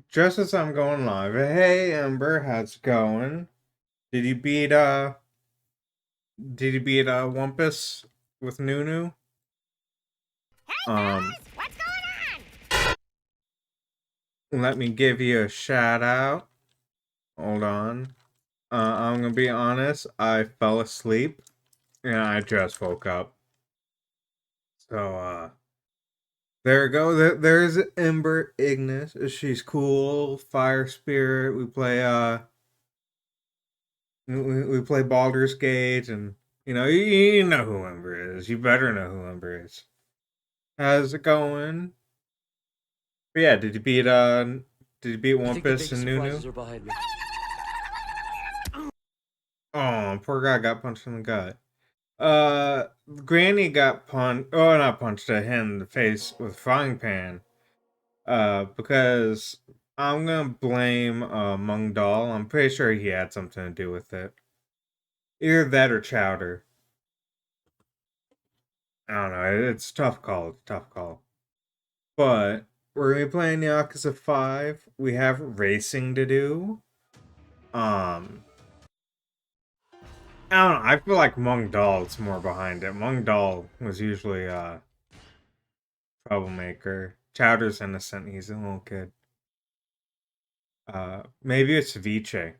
Just as I'm going live, hey Ember, how's it going? Did you beat Wumpus with Nunu? Hey Um, fellas, what's going Let me give you a shout out. Hold on. I'm gonna be honest, I fell asleep and I just woke up. So there we go. There's Ember Ignis. She's cool, fire spirit. We play Baldur's Gate, and you know who Ember is. You better know who Ember is. How's it going? But yeah, did you beat I think the Wumpus biggest and Nunu? surprises are behind me. Oh, poor guy got punched in the gut. Granny got punched. Oh, not punched, a hit in the face with a frying pan. Because I'm gonna blame Mung Doll. I'm pretty sure he had something to do with it. Either that or Chowder. I don't know. It's a tough call. It's a tough call. But we're gonna be playing Yakuza 5. We have racing to do. Um, I don't know. I feel like Mung Dahl's more behind it. Mung Dahl was usually a troublemaker. Chowder's innocent. He's a little kid. Maybe it's Viche.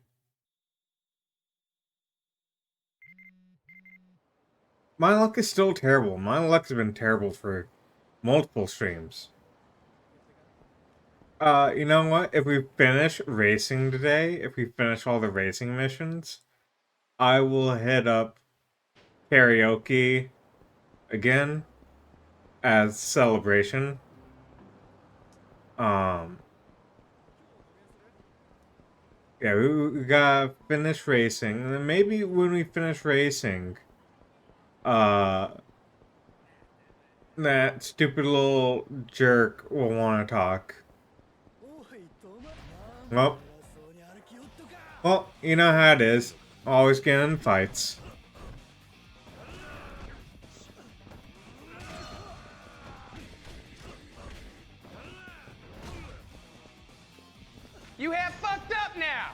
My luck is still terrible. My luck's been terrible for multiple streams. You know what? If we finish racing today, if we finish all the racing missions, I will hit up karaoke again as celebration. Um, yeah, we gotta finish racing, and then maybe when we finish racing, uh, that stupid little jerk will want to talk. Well, well, you know how it is. Always getting in fights. You have fucked up now.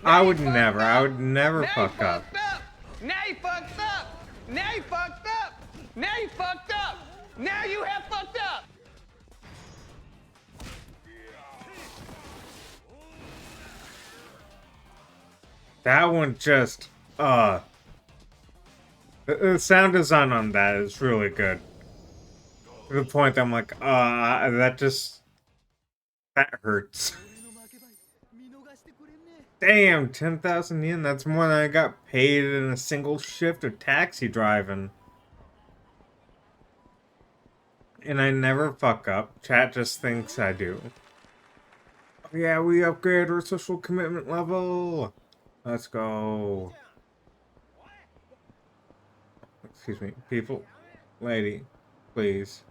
I you would fucked never. I up. would never Now you fuck up. fucked up. Now you fucked up. Now you fucked up. Now you fucked up. Now you have fucked up. That one just, the sound design on that is really good. To the point that I'm like, that hurts. Damn, 10,000 yen. That's more than I got paid in a single shift of taxi driving. And I never fuck up. Chat just thinks I do. Oh, yeah, we upgrade our social commitment level. Let's go. Excuse me, people. Lady, please.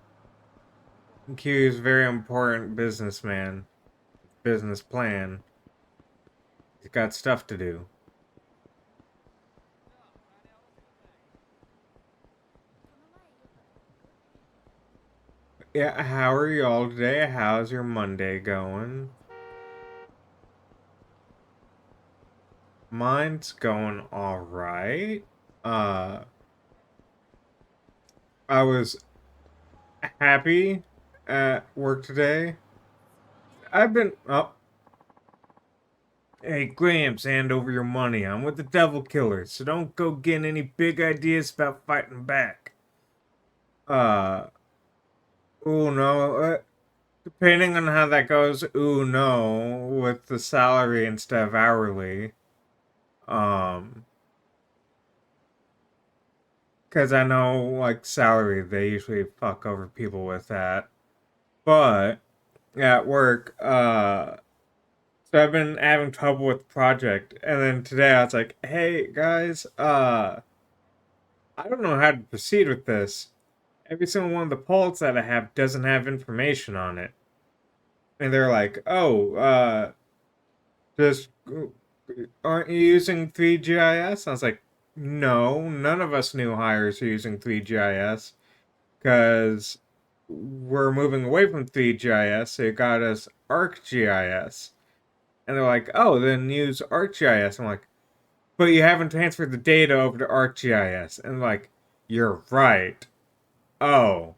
Kiryu's a very important businessman. Business plan. He's got stuff to do. Yeah, how are y'all today? How's your Monday going? Mine's going alright. Uh, I was happy at work today. I've been, oh, hey, Gramps, hand over your money. I'm with the Devil Killers, so don't go getting any big ideas about fighting back. Oh no, depending on how that goes, no, with the salary instead of hourly. Um, because I know, like, salary, they usually fuck over people with that. But, at work, so I've been having trouble with the project, and then today I was like, hey, guys, I don't know how to proceed with this. Every single one of the polls that I have doesn't have information on it. And they're like, oh, just aren't you using 3GIS? I was like, no, none of us new hires are using 3GIS because we're moving away from 3GIS. So it got us ArcGIS. And they're like, oh, then use ArcGIS. I'm like, but you haven't transferred the data over to ArcGIS. And like, you're right. Oh.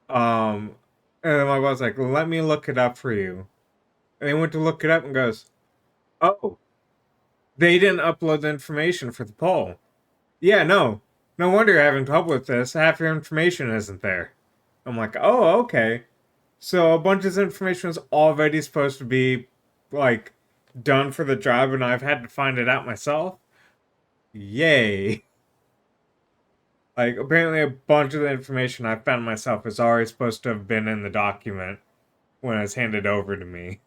And then my boss like, let me look it up for you. And he went to look it up and goes, oh, they didn't upload the information for the poll. Yeah, no. No wonder you're having trouble with this. Half your information isn't there. I'm like, oh, okay. So a bunch of this information was already supposed to be, like, done for the job, and I've had to find it out myself? Yay. Like, apparently a bunch of the information I found myself is already supposed to have been in the document when it was handed over to me.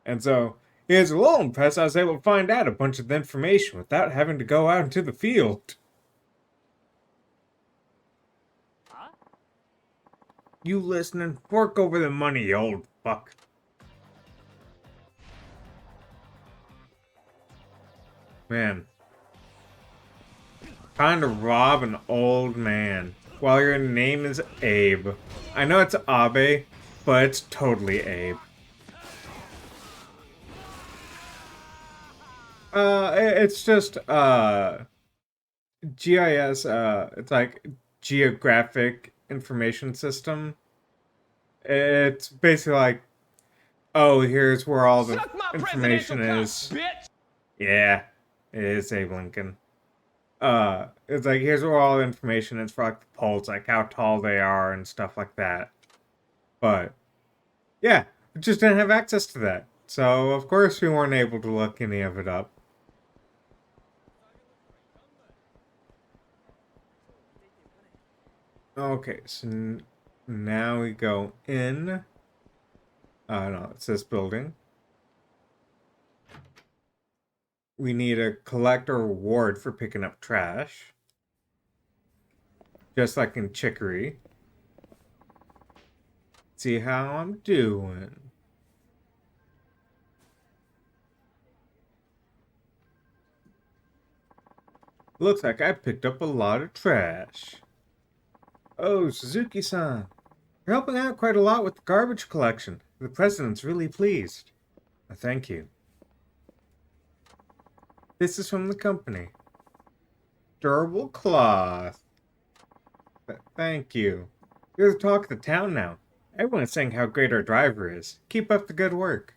And so, he was a little impressed I was able to find out a bunch of the information without having to go out into the field. You listening? Fork over the money, you old fuck. Man. Trying to rob an old man while your name is Abe. I know it's Abe, but it's totally Abe. It's just, GIS, it's like Geographic Information System. It's basically like, oh, here's where all the Suck my information presidential is. cock, bitch! Yeah, it is Abe Lincoln. It's like, here's where all the information is for like the polls, like how tall they are and stuff like that. But, yeah, we just didn't have access to that. So, of course, we weren't able to look any of it up. Okay, so now we go in. No, it's this building. We need a collector reward for picking up trash. Just like in Chicory. See how I'm doing. Looks like I picked up a lot of trash. Oh, Suzuki-san. You're helping out quite a lot with the garbage collection. The president's really pleased. Thank you. This is from the company. Durable cloth. Thank you. You're the talk of the town now. Everyone is saying how great our driver is. Keep up the good work.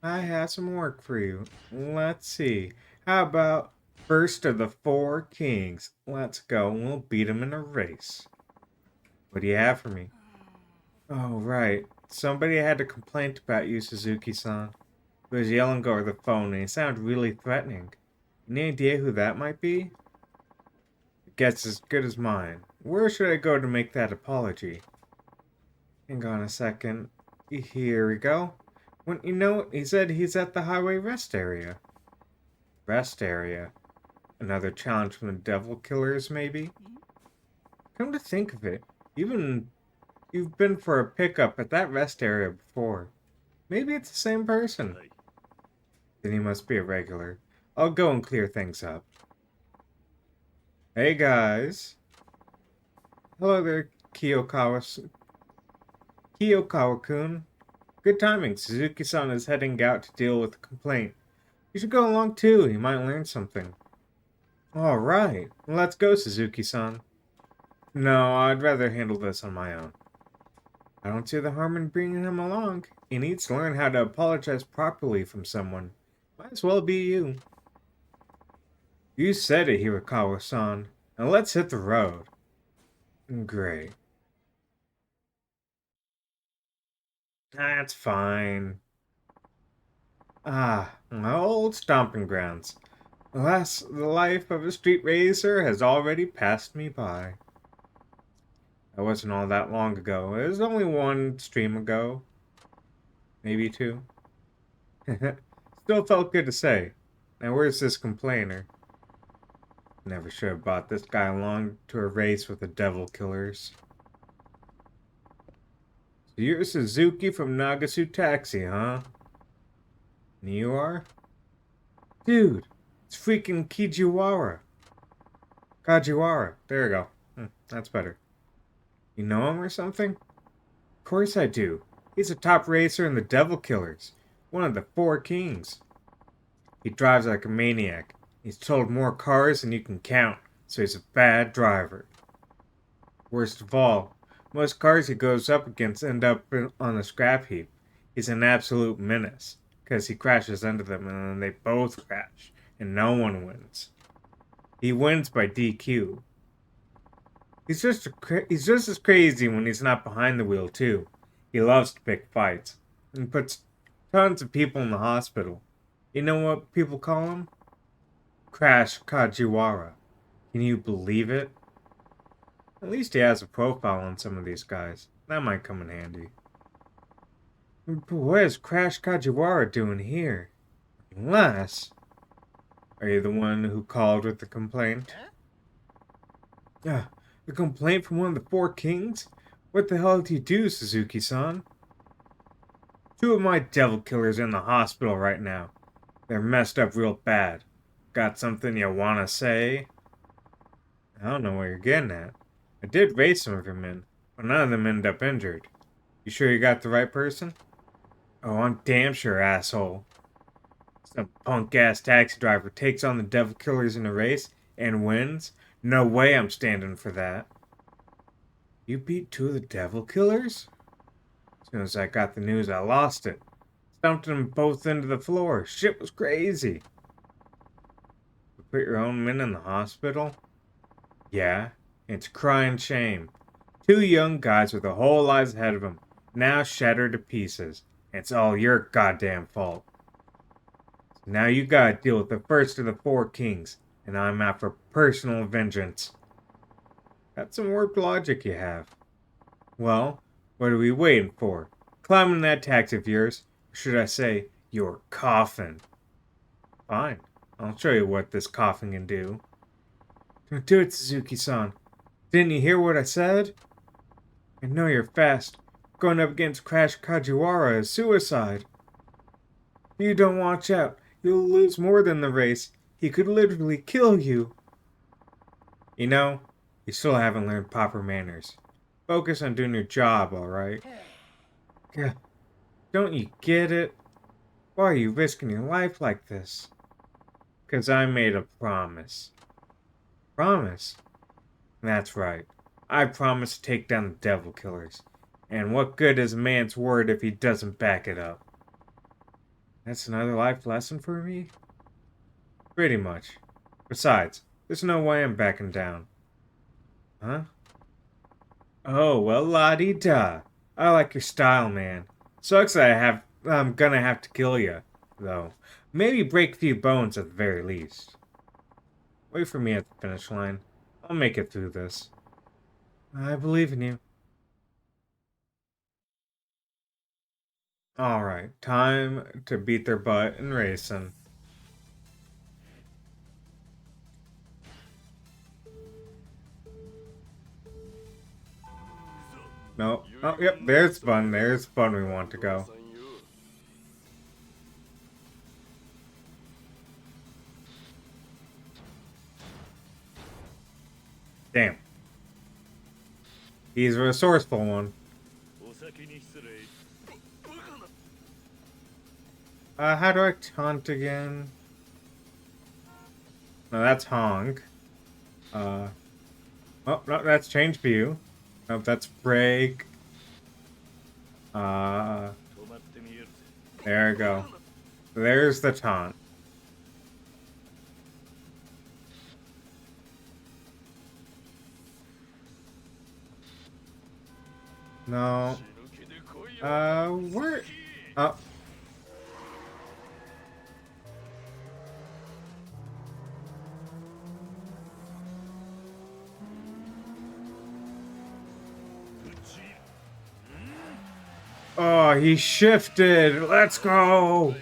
I have some work for you. Let's see. How about first of the four kings? Let's go and we'll beat him in a race. What do you have for me? Oh, right. Somebody had a complaint about you, Suzuki-san. He was yelling over the phone and he sounded really threatening. Any idea who that might be? Guess as good as mine. Where should I go to make that apology? Hang on a second. Here we go. Wouldn't you know it? He said he's at the highway rest area. Rest area? Another challenge from the devil killers, maybe? Come to think of it, you've been for a pickup at that rest area before. Maybe it's the same person. Then he must be a regular. I'll go and clear things up. Hey guys. Hello there, Kiyokawa-kun. Good timing. Suzuki-san is heading out to deal with the complaint. You should go along too. He might learn something. Alright. Let's go, Suzuki-san. No, I'd rather handle this on my own. I don't see the harm in bringing him along. He needs to learn how to apologize properly from someone. Might as well be you. You said it, Hirakawa-san. Now let's hit the road. Great. That's fine. Ah, my old stomping grounds. Alas, the life of a street racer has already passed me by. That wasn't all that long ago. It was only one stream ago. Maybe two. Still felt good to say. Now where's this complainer? Never should have brought this guy along to a race with the devil killers. So you're Suzuki from Nagasu Taxi, huh? And you are? Dude, it's freaking Kajiwara. There you go. That's better. You know him or something? course I do. He's a top racer in the Devil Killers, one of the four kings. He drives like a maniac. He's totaled more cars than you can count, so he's a bad driver. Worst of all, most cars he goes up against end up on the scrap heap. He's an absolute menace, because he crashes into them and then they both crash, and no one wins. He wins by DQ. He's just as crazy when he's not behind the wheel, too. He loves to pick fights, and puts tons of people in the hospital. You know what people call him? Crash Kajiwara. Can you believe it? At least he has a profile on some of these guys. That might come in handy. But what is Crash Kajiwara doing here? Unless... Are you the one who called with the complaint? Yeah, a complaint from one of the four kings? What the hell did you do, Suzuki-san? Two of my devil killers are in the hospital right now. They're messed up real bad. Got something you wanna say? I don't know what you're getting at. I did race some of your men, but none of them ended up injured. You sure you got the right person? Oh, I'm damn sure, asshole. Some punk-ass taxi driver takes on the devil killers in a race and wins? No way I'm standing for that. You beat two of the devil killers? As soon as I got the news, I lost it. Stumped them both into the floor. Shit was crazy. You put your own men in the hospital? Yeah, it's crying shame. Two young guys with their whole lives ahead of them, now shattered to pieces. It's all your goddamn fault. So now you gotta deal with the first of the four kings, and I'm out for personal vengeance. That's some warped logic you have. Well, what are we waiting for? Climb in that taxi of yours, or should I say, your coffin. Fine, I'll show you what this coffin can do. Don't do it, Suzuki-san. Didn't you hear what I said? I know you're fast. Going up against Crash Kajiwara is suicide. If you don't watch out, you'll lose more than the race. He could literally kill you. You know, you still haven't learned proper manners. Focus on doing your job, alright? Don't you get it? Why are you risking your life like this? 'Cause I made a promise. Promise? That's right. I promised to take down the devil killers. And what good is a man's word if he doesn't back it up? That's another life lesson for me? Pretty much. Besides, there's no way I'm backing down. Huh? Oh, well, la-di-da. I like your style, man. Sucks that I'm gonna have to kill you, though. Maybe break a few bones at the very least. Wait for me at the finish line. I'll make it through this. I believe in you. Alright, time to beat their butt in racing. No. Oh, yep, there's fun. There's fun we want to go. Damn. He's a resourceful one. How do I taunt again? No, that's honk. Oh, no, that's change view. No, that's break. There we go. There's the taunt. No. Where? Oh. Oh, he shifted. Let's go.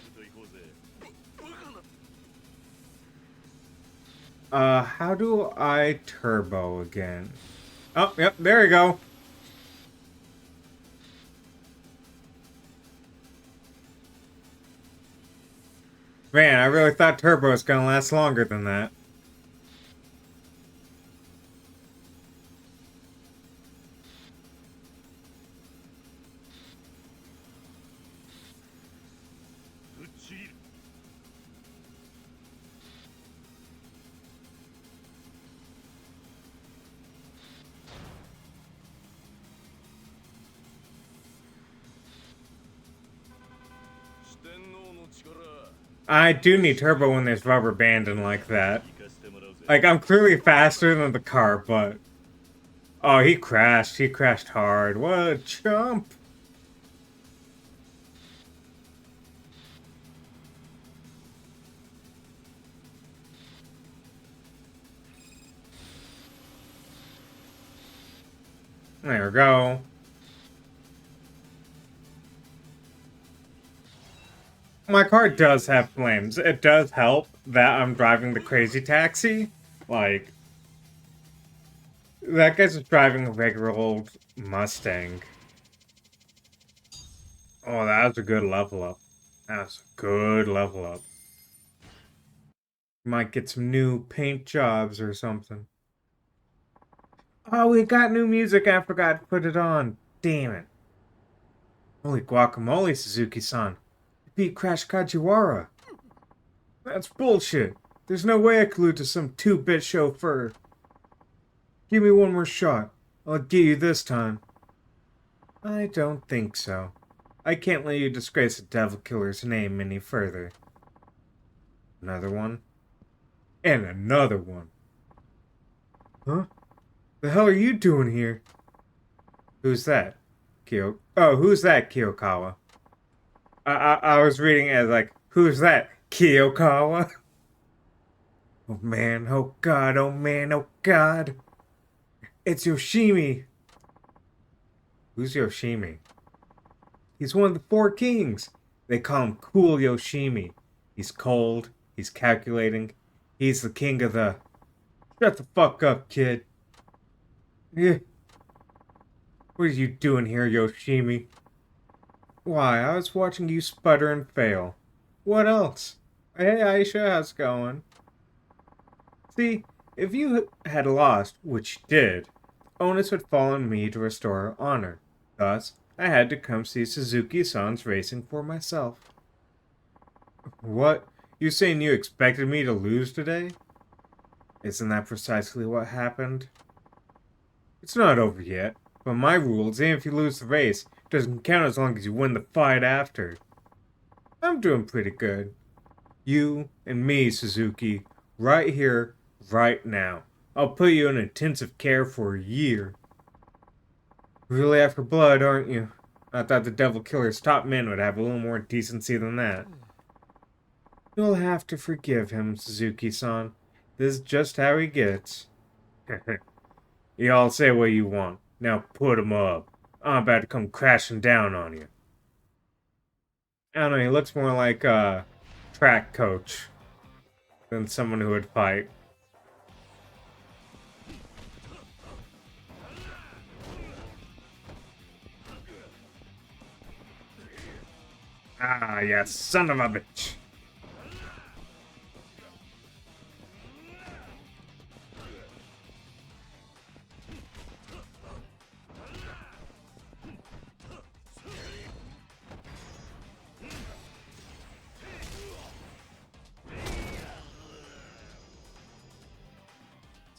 How do I turbo again? Oh, yep, there we go. Man, I really thought turbo was gonna last longer than that. I do need turbo when there's rubber banding like that. Like, I'm clearly faster than the car, but... Oh, he crashed. He crashed hard. What a chump. There we go. My car does have flames. It does help that I'm driving the crazy taxi. Like, that guy's just driving a regular old Mustang. Oh, that was a good level up. That was a good level up. Might get some new paint jobs or something. Oh, we got new music. I forgot to put it on. Damn it. Holy guacamole, Suzuki-san. You beat Crash Kajiwara. That's bullshit. There's no way I could lose to some 2-bit chauffeur. Give me one more shot. I'll get you this time. I don't think so. I can't let you disgrace a Devil Killer's name any further. Another one? And another one. Huh? The hell are you doing here? Who's that? Who's that, Kiyokawa? I was reading it as like, who's that, Kiyokawa? Oh man, oh god, oh man, oh god. It's Yoshimi. Who's Yoshimi? He's one of the 4 kings. They call him Cool Yoshimi. He's cold, he's calculating, he's the king of the... Shut the fuck up, kid. Yeah. What are you doing here, Yoshimi? Why, I was watching you sputter and fail. What else? Hey, Aisha, how's it going? See, if you had lost, which you did, onus would fall on me to restore her honor. Thus, I had to come see Suzuki-san's racing for myself. What? You saying you expected me to lose today? Isn't that precisely what happened? It's not over yet, but my rules, even if you lose the race, doesn't count as long as you win the fight after. I'm doing pretty good. You and me, Suzuki, right here, right now. I'll put you in intensive care for a year. Really after blood, aren't you? I thought the Devil Killer's top men would have a little more decency than that. You'll have to forgive him, Suzuki-san. This is just how he gets. You all say what you want. Now put him up. I'm about to come crashing down on you. I don't know, he looks more like a track coach than someone who would fight. Ah, yeah, son of a bitch.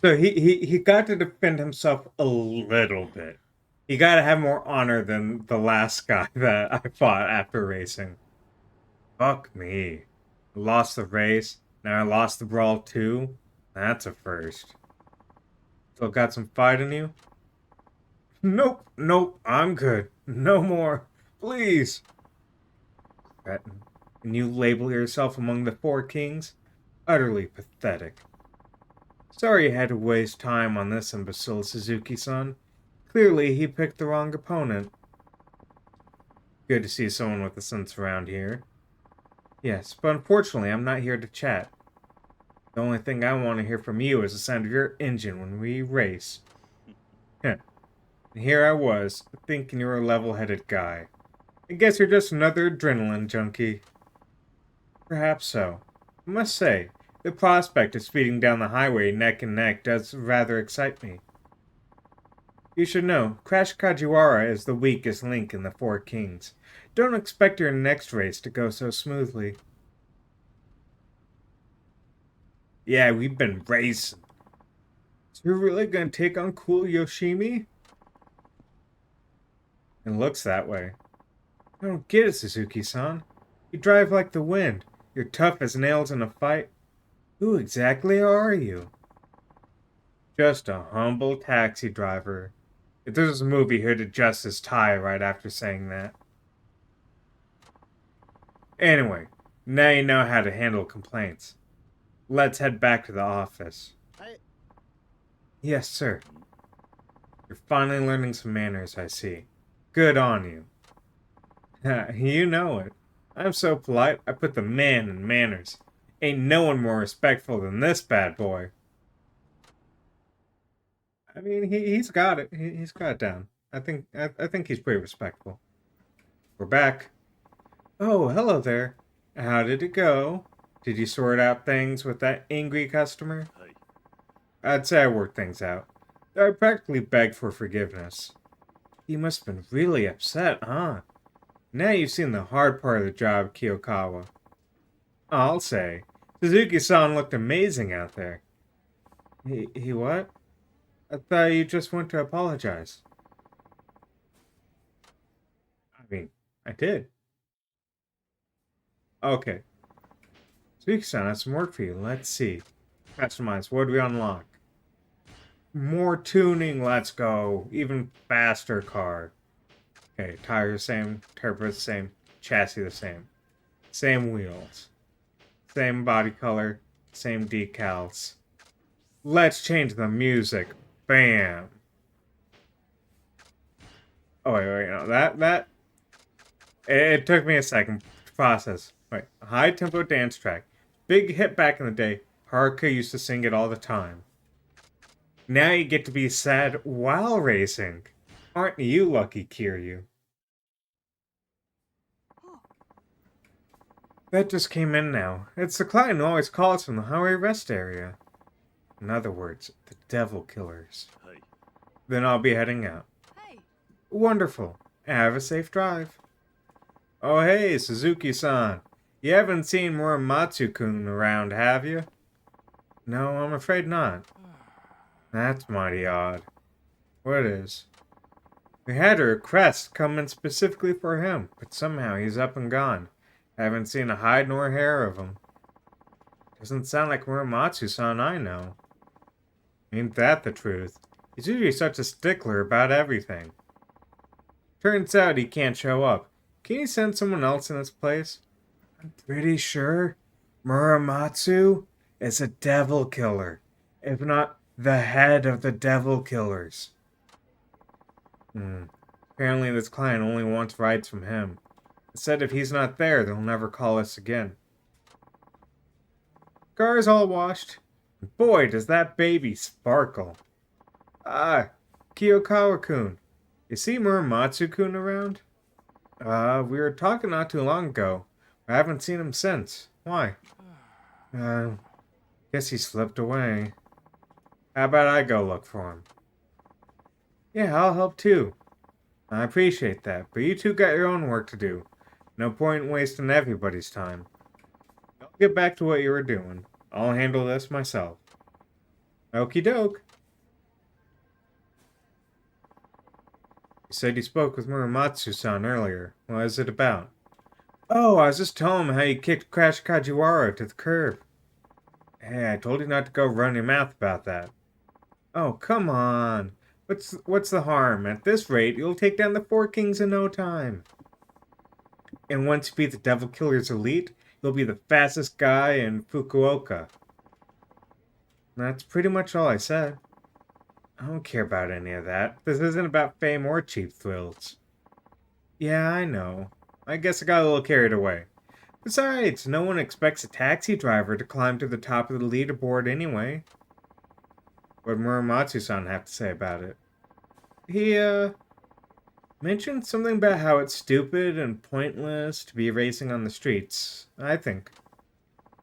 So he got to defend himself a little bit. He got to have more honor than the last guy that I fought after racing. Fuck me. I lost the race. Now I lost the brawl too. That's a first. Still got some fight in you? Nope, nope, I'm good. No more. Please. Cretin. And you label yourself among the 4 kings? Utterly pathetic. Sorry you had to waste time on this imbecile, Suzuki-san. Clearly, he picked the wrong opponent. Good to see someone with a sense around here. Yes, but unfortunately, I'm not here to chat. The only thing I want to hear from you is the sound of your engine when we race. And here I was, thinking you were a level-headed guy. I guess you're just another adrenaline junkie. Perhaps so. I must say, the prospect of speeding down the highway neck and neck does rather excite me. You should know, Crash Kajiwara is the weakest link in the 4 kings. Don't expect your next race to go so smoothly. Yeah, we've been racing. So you're really gonna take on Cool Yoshimi? It looks that way. I don't get it, Suzuki-san. You drive like the wind. You're tough as nails in a fight. Who exactly are you? Just a humble taxi driver. If there was a movie, he'd adjust his tie right after saying that. Anyway, now you know how to handle complaints. Let's head back to the office. Yes, sir. You're finally learning some manners, I see. Good on you. You know it. I'm so polite, I put the man in manners. Ain't no one more respectful than this bad boy. I mean, he's got it. He's got it down. I think he's pretty respectful. We're back. Oh, hello there. How did it go? Did you sort out things with that angry customer? I'd say I worked things out. I practically begged for forgiveness. You must have been really upset, huh? Now you've seen the hard part of the job, Kiyokawa. I'll say. Suzuki-san looked amazing out there. He what? I thought you just went to apologize. I mean, I did. Okay. Suzuki-san has some work for you. Let's see. Customize. What do we unlock? More tuning. Let's go. Even faster car. Okay, tires the same. Turbo the same. Chassis the same. Same wheels. Same body color. Same decals. Let's change the music. Bam. Oh, wait, no. That... It took me a second to process. Wait, a high-tempo dance track. Big hit back in the day. Haruka used to sing it all the time. Now you get to be sad while racing. Aren't you lucky, Kiryu? That just came in now. It's the client who always calls from the highway rest area. In other words, the devil killers. Then I'll be heading out. Wonderful. Have a safe drive. Oh hey, Suzuki-san. You haven't seen Muramatsu-kun around, have you? No, I'm afraid not. That's mighty odd. What is? We had a request come in specifically for him, but somehow he's up and gone. Haven't seen a hide nor hair of him. Doesn't sound like Muramatsu-san I know. Ain't that the truth? He's usually such a stickler about everything. Turns out he can't show up. Can you send someone else in his place? I'm pretty sure Muramatsu is a devil killer, if not the head of the devil killers. Apparently this client only wants rides from him. It said if he's not there, they'll never call us again. Car's all washed. Boy, does that baby sparkle. Ah, Kiyokawa-kun. You see Muramatsu-kun around? We were talking not too long ago. I haven't seen him since. Why? Guess he slipped away. How about I go look for him? Yeah, I'll help too. I appreciate that, but you two got your own work to do. No point in wasting everybody's time. I'll get back to what you were doing. I'll handle this myself. Okie doke. You said you spoke with Muramatsu-san earlier. What is it about? Oh, I was just telling him how you kicked Crash Kajiwara to the curb. Hey, I told you not to go run your mouth about that. Oh, come on. What's the harm? At this rate, you'll take down the Four Kings in no time. And once you beat the Devil Killer's elite, you'll be the fastest guy in Fukuoka. That's pretty much all I said. I don't care about any of that. This isn't about fame or cheap thrills. Yeah, I know. I guess I got a little carried away. Besides, no one expects a taxi driver to climb to the top of the leaderboard anyway. What did Muramatsu-san have to say about it? He, mentioned something about how it's stupid and pointless to be racing on the streets, I think.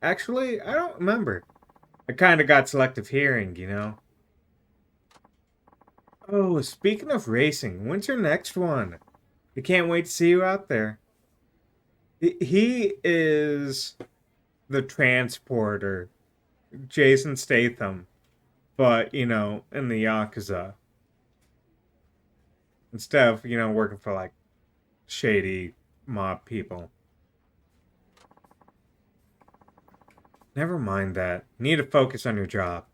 Actually, I don't remember. I kinda got selective hearing, you know. Oh, speaking of racing, when's your next one? I can't wait to see you out there. He is the transporter, Jason Statham, but, you know, in the Yakuza. Instead of, you know, working for, like, shady mob people. Never mind that. You need to focus on your job.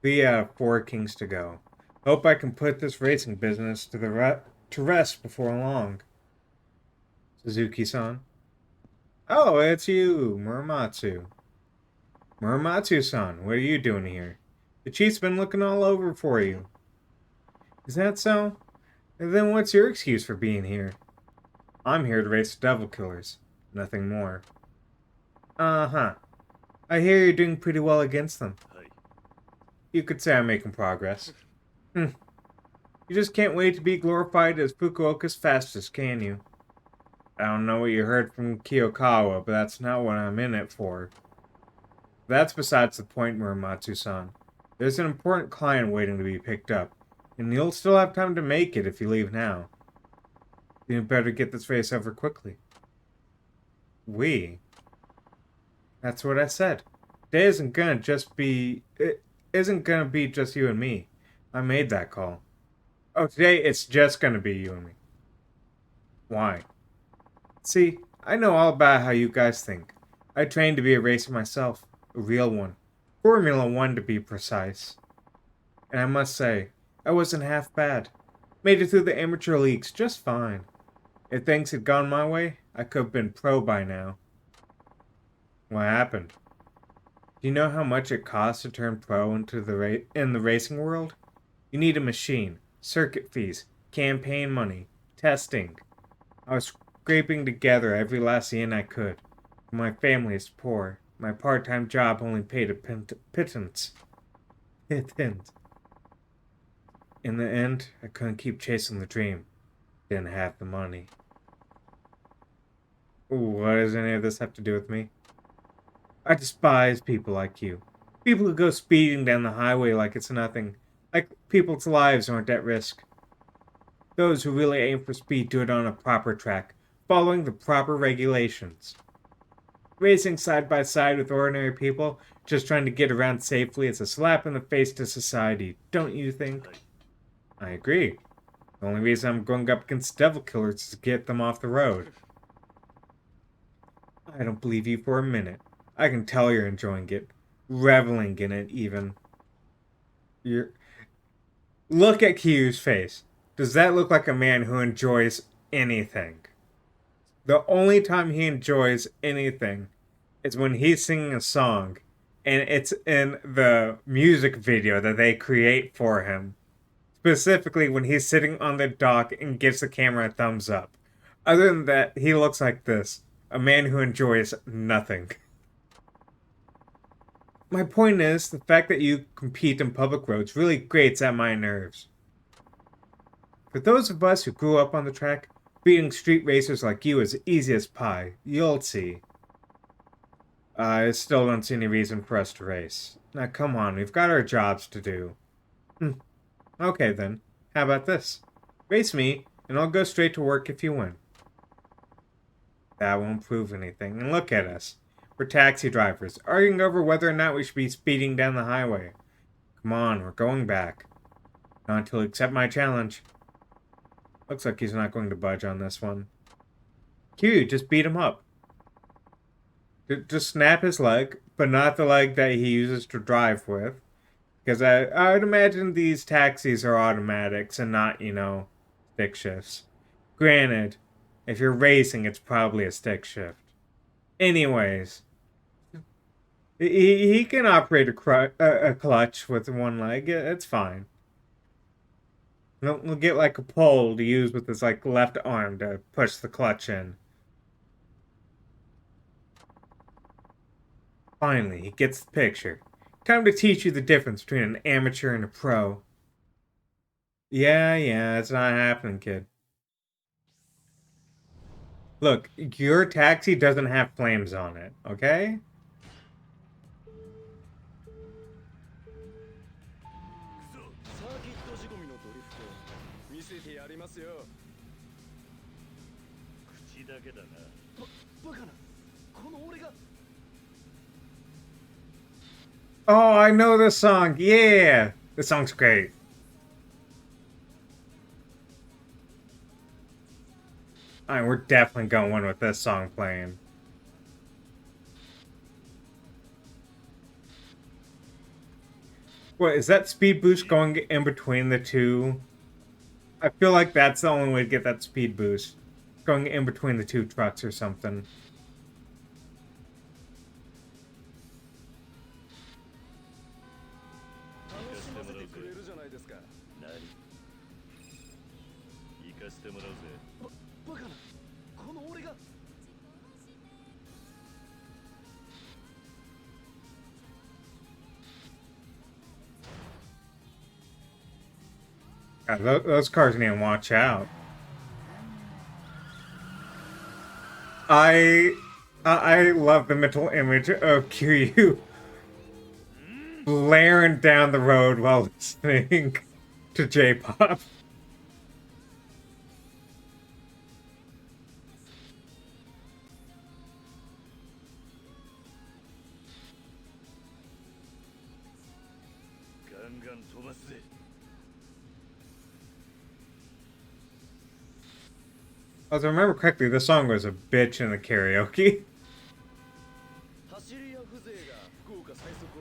We have 4 kings to go. Hope I can put this racing business to rest before long. Suzuki-san. Oh, it's you, Muramatsu. Muramatsu-san, what are you doing here? The chief's been looking all over for you. Is that so? And then what's your excuse for being here? I'm here to race the devil killers. Nothing more. Uh-huh. I hear you're doing pretty well against them. You could say I'm making progress. You just can't wait to be glorified as Fukuoka's fastest, can you? I don't know what you heard from Kiyokawa, but that's not what I'm in it for. That's besides the point, Muramatsu-san. There's an important client waiting to be picked up, and you'll still have time to make it if you leave now. You better get this race over quickly. We? That's what I said. Today isn't gonna just be... It isn't gonna be just you and me. I made that call. Oh, today it's just gonna be you and me. Why? See, I know all about how you guys think. I trained to be a racer myself. A real one. Formula 1 to be precise. And I must say, I wasn't half bad. Made it through the amateur leagues just fine. If things had gone my way, I could have been pro by now. What happened? Do you know how much it costs to turn pro in the racing world? You need a machine, circuit fees, campaign money, testing. I was scraping together every last yen I could. My family is poor. My part-time job only paid a pittance. Pittance. In the end, I couldn't keep chasing the dream. Didn't have the money. Ooh, what does any of this have to do with me? I despise people like you. People who go speeding down the highway like it's nothing. Like people's lives aren't at risk. Those who really aim for speed do it on a proper track, following the proper regulations. Racing side by side with ordinary people, just trying to get around safely, is a slap in the face to society, don't you think? I agree. The only reason I'm going up against devil killers is to get them off the road. I don't believe you for a minute. I can tell you're enjoying it. Reveling in it, even. Look at Kiryu's face. Does that look like a man who enjoys anything? The only time he enjoys anything is when he's singing a song, and it's in the music video that they create for him. Specifically when he's sitting on the dock and gives the camera a thumbs up. Other than that, he looks like this. A man who enjoys nothing. My point is, the fact that you compete in public roads really grates at my nerves. For those of us who grew up on the track, beating street racers like you is easy as pie. You'll see. I still don't see any reason for us to race. Now come on, we've got our jobs to do. Okay then, how about this? Race me, and I'll go straight to work if you win. That won't prove anything, and look at us. We're taxi drivers, arguing over whether or not we should be speeding down the highway. Come on, we're going back. Not until you accept my challenge. Looks like he's not going to budge on this one. Kiryu, just beat him up. Just snap his leg, but not the leg that he uses to drive with. Because I would imagine these taxis are automatics and not, stick shifts. Granted, if you're racing, it's probably a stick shift. Anyways, he can operate a clutch with one leg. It's fine. He'll get like a pole to use with his left arm to push the clutch in. Finally, he gets the picture. Time to teach you the difference between an amateur and a pro. Yeah, it's not happening, kid. Look, your taxi doesn't have flames on it, okay? Oh, I know this song. Yeah! This song's great. fine. We're definitely going with this song playing. What, is that speed boost going in between the two? I feel like that's the only way to get that speed boost. Going in between the two trucks or something. God, those cars need to watch out. I love the mental image of Kiryu blaring down the road while listening to J-pop. As I remember correctly, this song was a bitch in the karaoke.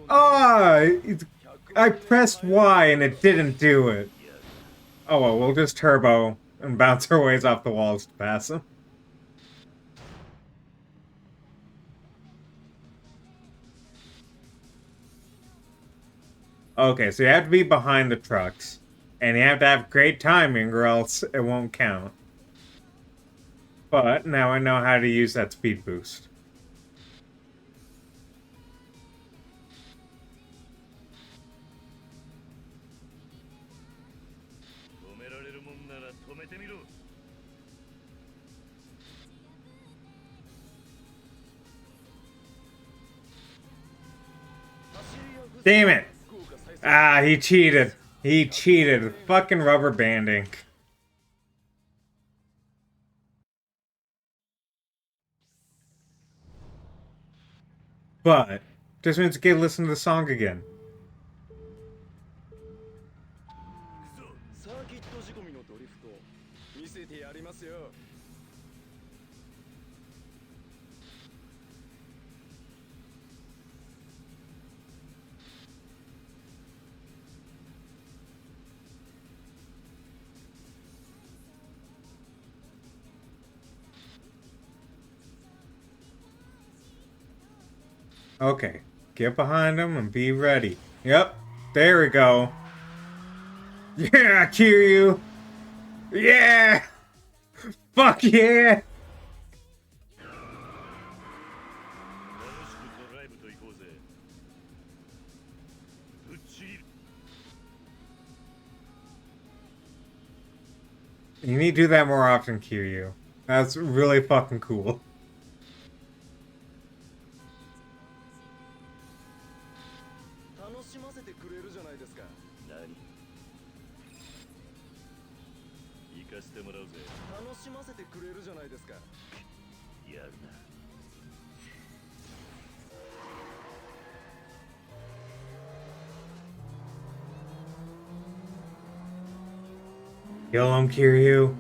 Ah, I pressed Y and it didn't do it. Oh well, we'll just turbo and bounce our ways off the walls to pass him. Okay, so you have to be behind the trucks. And you have to have great timing or else it won't count. But now I know how to use that speed boost. Damn it! Ah, he cheated. He cheated. Fucking rubber banding. But, just means to get to listen to the song again. Okay, get behind him and be ready. Yep, there we go. Yeah, Kiryu! Yeah! Fuck yeah! You need to do that more often, Kiryu. That's really fucking cool. Kill him, Kiryu.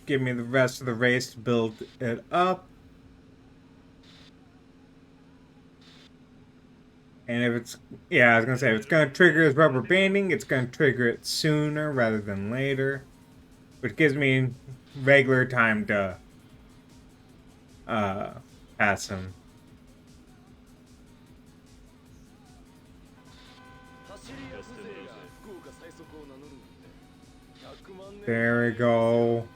Give me the rest of the race to build it up. And if it's, yeah, I was gonna say, if it's gonna trigger his rubber banding, it's gonna trigger it sooner rather than later. Which gives me regular time to pass him. There we go.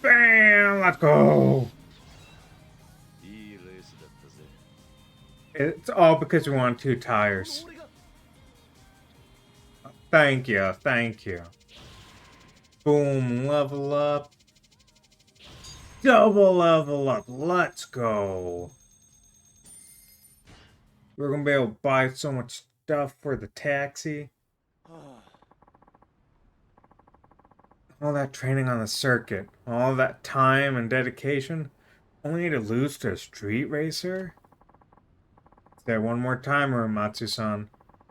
Bam! let's go. いいレースだったぜ。 It's all because we want 2 tires. Thank you, thank you. Boom, level up. Double level up, let's go. We're gonna be able to buy so much stuff for the taxi. All that training on the circuit, all that time and dedication, only to lose to a street racer? Say it one more time, Uematsu-san.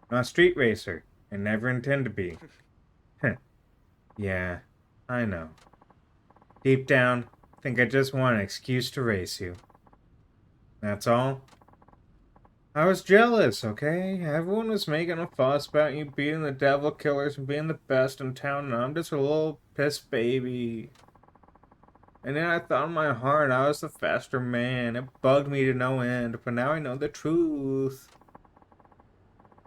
Not a street racer. I never intend to be. Yeah, I know. Deep down, I think I just want an excuse to race you. That's all. I was jealous, okay? Everyone was making a fuss about you beating the devil killers and being the best in town, and I'm just a little pissed baby. And then I thought in my heart I was the faster man. It bugged me to no end, but now I know the truth.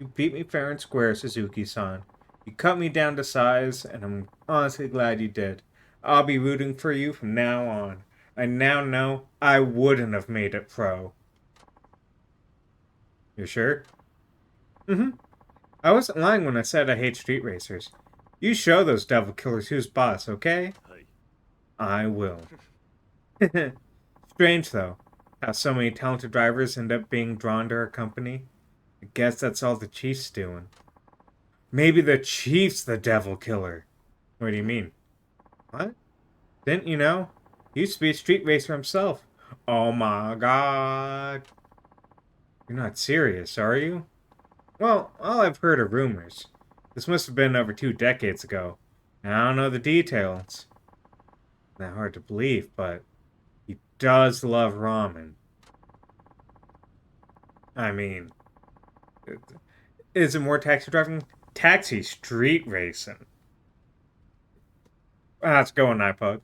You beat me fair and square, Suzuki-san. You cut me down to size, and I'm honestly glad you did. I'll be rooting for you from now on. I now know I wouldn't have made it pro. You sure? Mm-hmm. I wasn't lying when I said I hate street racers. You show those devil killers who's boss, okay? はい。 I will. Strange, though, how so many talented drivers end up being drawn to our company. I guess that's all the chief's doing. Maybe the chief's the devil killer. What do you mean? What? Didn't you know? He used to be a street racer himself. Oh my god. You're not serious, are you? Well, all I've heard are rumors. This must have been over 2 decades ago. And I don't know the details. Not hard to believe, but he does love ramen. I mean, is it more taxi driving? Taxi street racing. Let's go, iPod.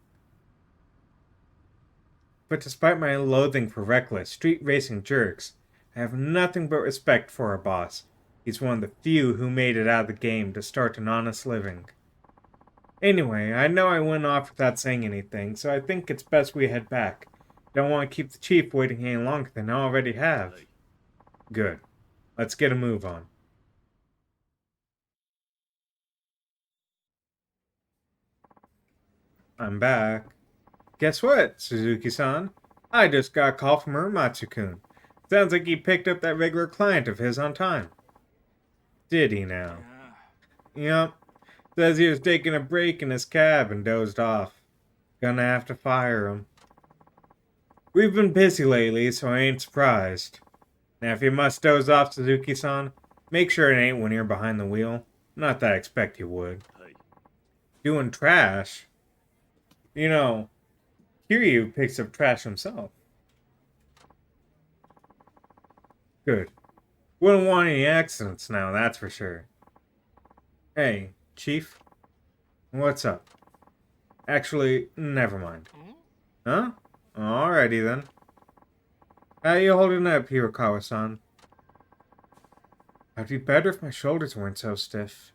But despite my loathing for reckless, street racing jerks, I have nothing but respect for our boss. He's one of the few who made it out of the game to start an honest living. Anyway, I know I went off without saying anything, so I think it's best we head back. Don't want to keep the chief waiting any longer than I already have. Good. Let's get a move on. I'm back. Guess what, Suzuki-san? I just got a call from Uematsu-kun. Sounds like he picked up that regular client of his on time. Did he now? Yup. Says he was taking a break in his cab and dozed off. Gonna have to fire him. We've been busy lately, so I ain't surprised. Now, if you must doze off, Suzuki-san, make sure it ain't when you're behind the wheel. Not that I expect you would. はい。 Doing trash? You know, Kiryu picks up trash himself. Good. Wouldn't want any accidents now, that's for sure. Hey, Chief? What's up? Actually, never mind. Huh? Alrighty then. How you holding up, Hirokawa-san? I'd be better if my shoulders weren't so stiff.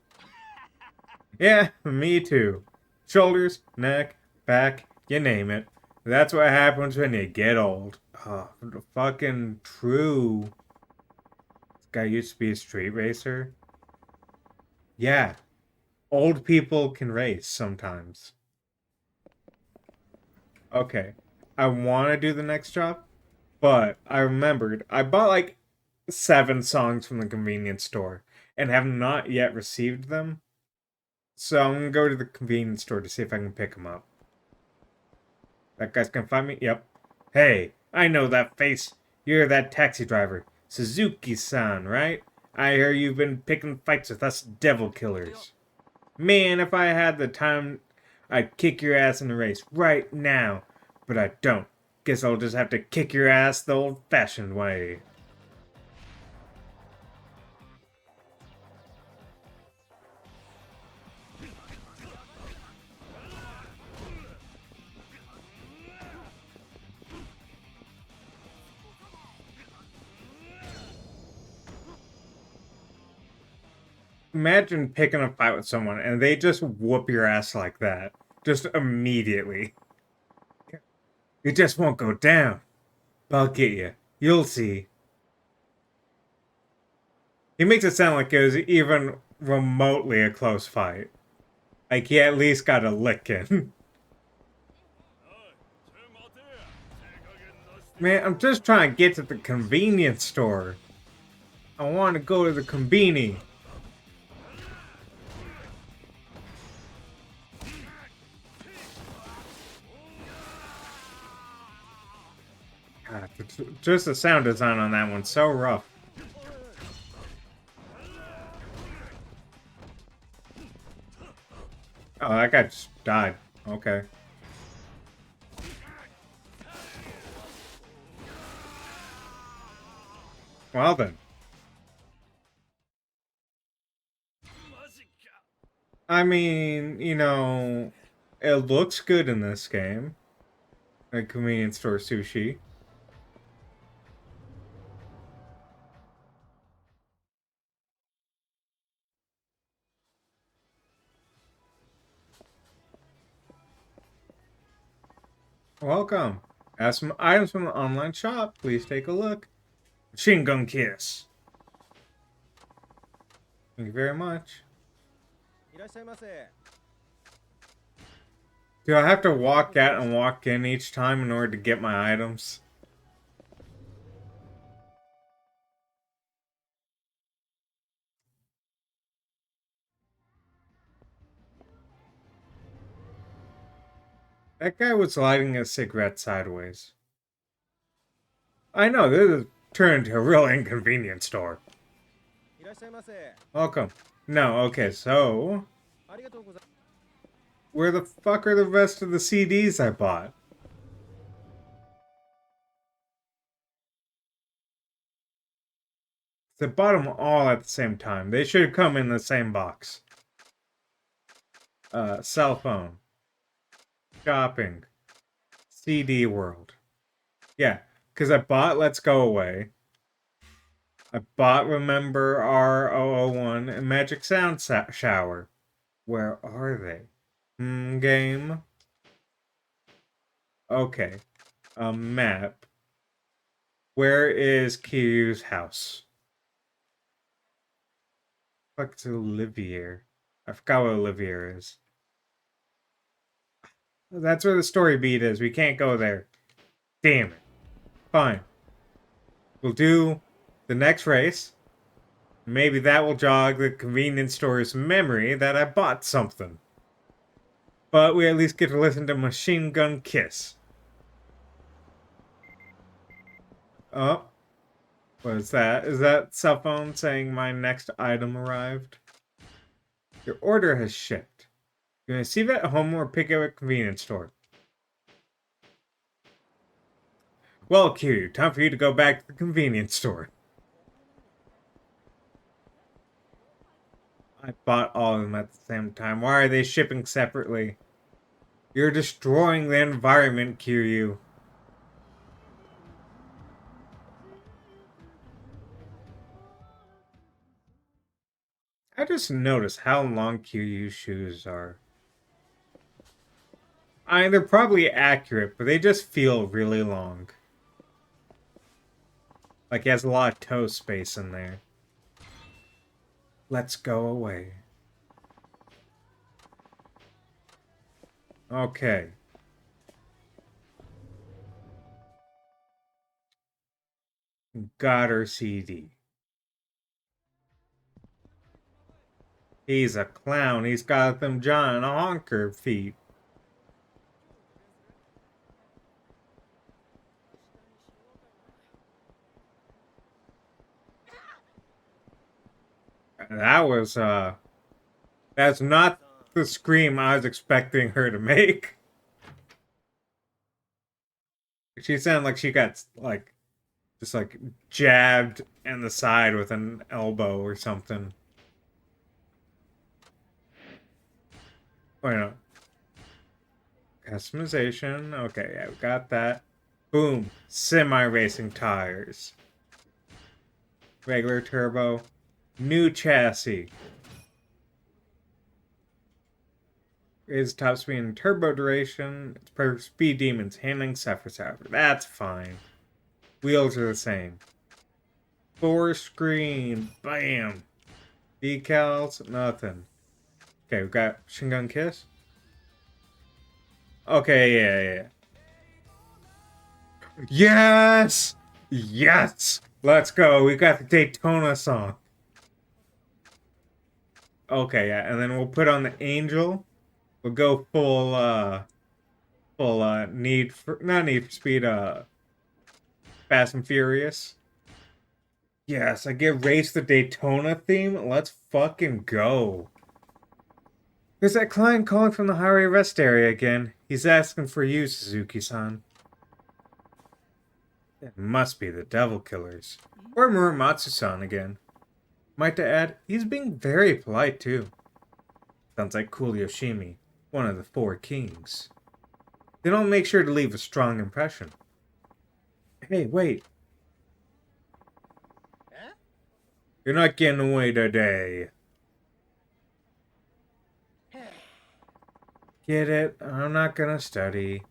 Yeah, me too. Shoulders, neck, back, you name it. That's what happens when you get old. Oh, fucking true. This guy used to be a street racer. Yeah, old people can race sometimes. Okay, I want to do the next job, but I remembered I bought like 7 songs from the convenience store and have not yet received them. So I'm gonna go to the convenience store to see if I can pick them up. That guy's gonna find me? Yep. Hey, I know that face. You're that taxi driver. Suzuki-san, right? I hear you've been picking fights with us devil killers. Man, if I had the time, I'd kick your ass in the race right now. But I don't. Guess I'll just have to kick your ass the old-fashioned way. Imagine picking a fight with someone and they just whoop your ass like that. Just immediately. It just won't go down. But I'll get you. You'll see. He makes it sound like it was even remotely a close fight. Like he at least got a lick in. Man, I'm just trying to get to the convenience store. I want to go to the conveni. God, just the sound design on that one's so rough. Oh, that guy just died. Okay. Well then. I mean, you know, it looks good in this game. A convenience store sushi. Welcome. Have some items from the online shop. Please take a look. Machine Gun Kiss. Thank you very much. Do I have to walk out and walk in each time in order to get my items? That guy was lighting a cigarette sideways. I know, this has turned into a real inconvenience store. Welcome. No, okay, so... where the fuck are the rest of the CDs I bought? I bought them all at the same time. They should come in the same box. Cell phone. Shopping. CD World. Yeah, because I bought Let's Go Away. I bought Remember R001 and Magic Sound Shower. Where are they? Game. Okay. A map. Where is Kiryu's house? Fuck's Olivier. I forgot what Olivier is. That's where the story beat is. We can't go there. Damn it. Fine. We'll do the next race. Maybe that will jog the convenience store's memory that I bought something. But we at least get to listen to Machine Gun Kiss. Oh. What is that? Is that cell phone saying my next item arrived? Your order has shipped. You can receive it at home or pick it up at a convenience store. Well, Kiryu, time for you to go back to the convenience store. I bought all of them at the same time. Why are they shipping separately? You're destroying the environment, Kiryu. I just noticed how long Kiryu's shoes are. I mean, they're probably accurate, but they just feel really long. Like he has a lot of toe space in there. Let's go away. Okay. Got her CD. He's a clown. He's got them John Honker feet. That was, that's not the scream I was expecting her to make. She sounded like she got, like, just, like, jabbed in the side with an elbow or something. Wait, no. Customization. Okay, yeah, we got that. Boom. Semi-racing tires. Regular turbo. New chassis. Raise top speed and turbo duration. Its per speed demons handling suffers, however. That's fine. Wheels are the same. 4 screen. Bam. Decals. Nothing. Okay, we got Shin Gun Kiss. Okay, yeah. Yes! Yes! Let's go. We got the Daytona song. Okay, yeah, and then we'll put on the Angel. We'll go full Need for Speed, Fast and Furious. Yes, I get Race the Daytona theme. Let's fucking go. There's that client calling from the highway rest area again. He's asking for you, Suzuki-san. It must be the Devil Killers. Or Muramatsu-san again. Might I add, he's being very polite too. Sounds like Cool Yoshimi, one of the 4 kings. Then I'll make sure to leave a strong impression. Hey, wait. Huh? You're not getting away today. Get it? I'm not gonna study.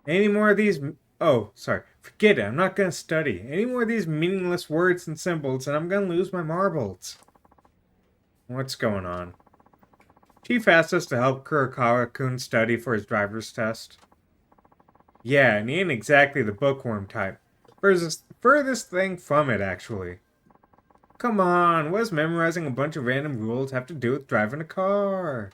Any more of these... Oh, sorry. Forget it. I'm not gonna study. Any more of these meaningless words and symbols, and I'm gonna lose my marbles. What's going on? Chief asked us to help Kurokawa-kun study for his driver's test. Yeah, and he ain't exactly the bookworm type. Furthest thing from it, actually. Come on, what does memorizing a bunch of random rules have to do with driving a car?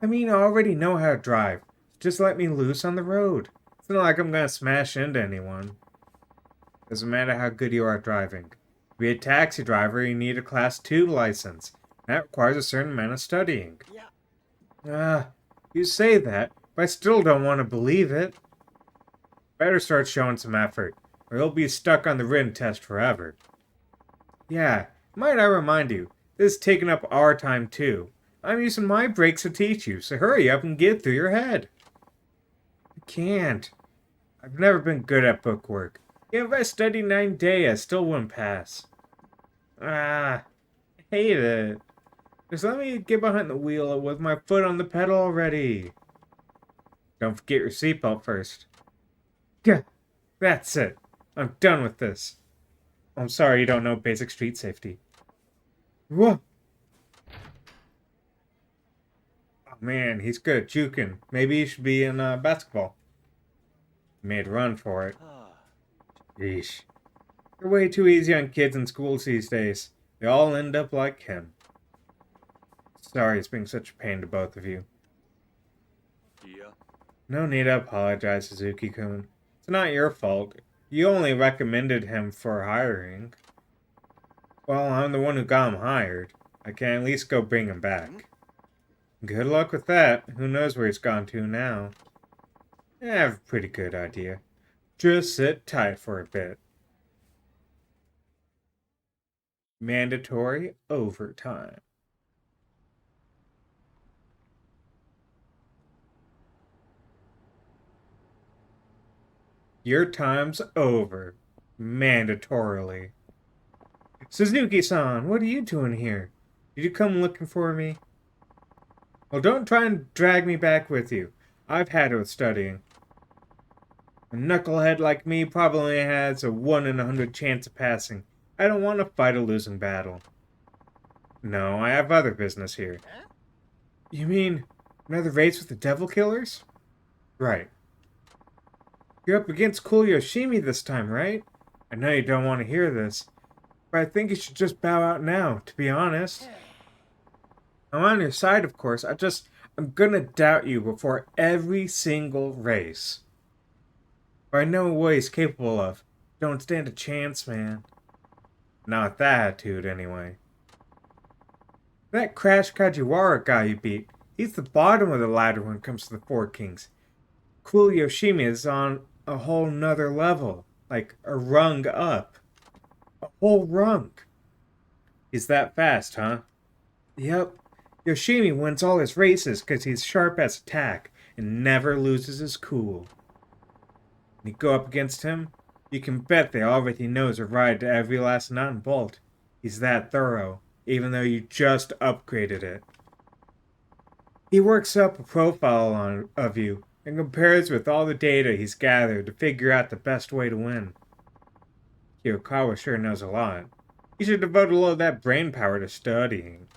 I mean, I already know how to drive. Just let me loose on the road. It's not like I'm gonna smash into anyone. Doesn't matter how good you are at driving. To be a taxi driver, you need a Class 2 license. That requires a certain amount of studying. Yeah. You say that, but I still don't want to believe it. Better start showing some effort, or you'll be stuck on the written test forever. Yeah, might I remind you, this is taking up our time too. I'm using my breaks to teach you, so hurry up and get through your head. I can't. I've never been good at bookwork. Even if I studied 9 days, I still wouldn't pass. I hate it. Just let me get behind the wheel with my foot on the pedal already. Don't forget your seatbelt first. Yeah, that's it. I'm done with this. I'm sorry you don't know basic street safety. Whoa. Oh man, he's good at juking. Maybe he should be in basketball. He made a run for it. Yeesh. You're way too easy on kids in schools these days. They all end up like him. Sorry it's being such a pain to both of you. Yeah. No need to apologize, Suzuki-kun. It's not your fault. You only recommended him for hiring. Well, I'm the one who got him hired. I can at least go bring him back. Good luck with that. Who knows where he's gone to now. I have a pretty good idea. Just sit tight for a bit. Mandatory overtime. Your time's over. Mandatorily. Suzuki-san, what are you doing here? Did you come looking for me? Well, don't try and drag me back with you. I've had it with studying. A knucklehead like me probably has a 1 in 100 chance of passing. I don't want to fight a losing battle. No, I have other business here. Huh? You mean another race with the Devil Killers? Right. You're up against Cool Yoshimi this time, right? I know you don't want to hear this, but I think you should just bow out now, to be honest. I'm on your side, of course. I'm gonna doubt you before every single race. But I know what he's capable of. Don't stand a chance, man. Not with that attitude, anyway. That Crash Kajiwara guy you beat, he's the bottom of the ladder when it comes to the 4 kings. Cool Yoshimi is on a whole nother level. Like, a rung up. A whole rung. He's that fast, huh? Yep. Yoshimi wins all his races because he's sharp as a tack and never loses his cool. When you go up against him, you can bet they already knows a ride to every last nut and bolt. He's that thorough, even though you just upgraded it. He works up a profile of you and compares with all the data he's gathered to figure out the best way to win. Kiyokawa sure knows a lot. You should devote a little of that brain power to studying.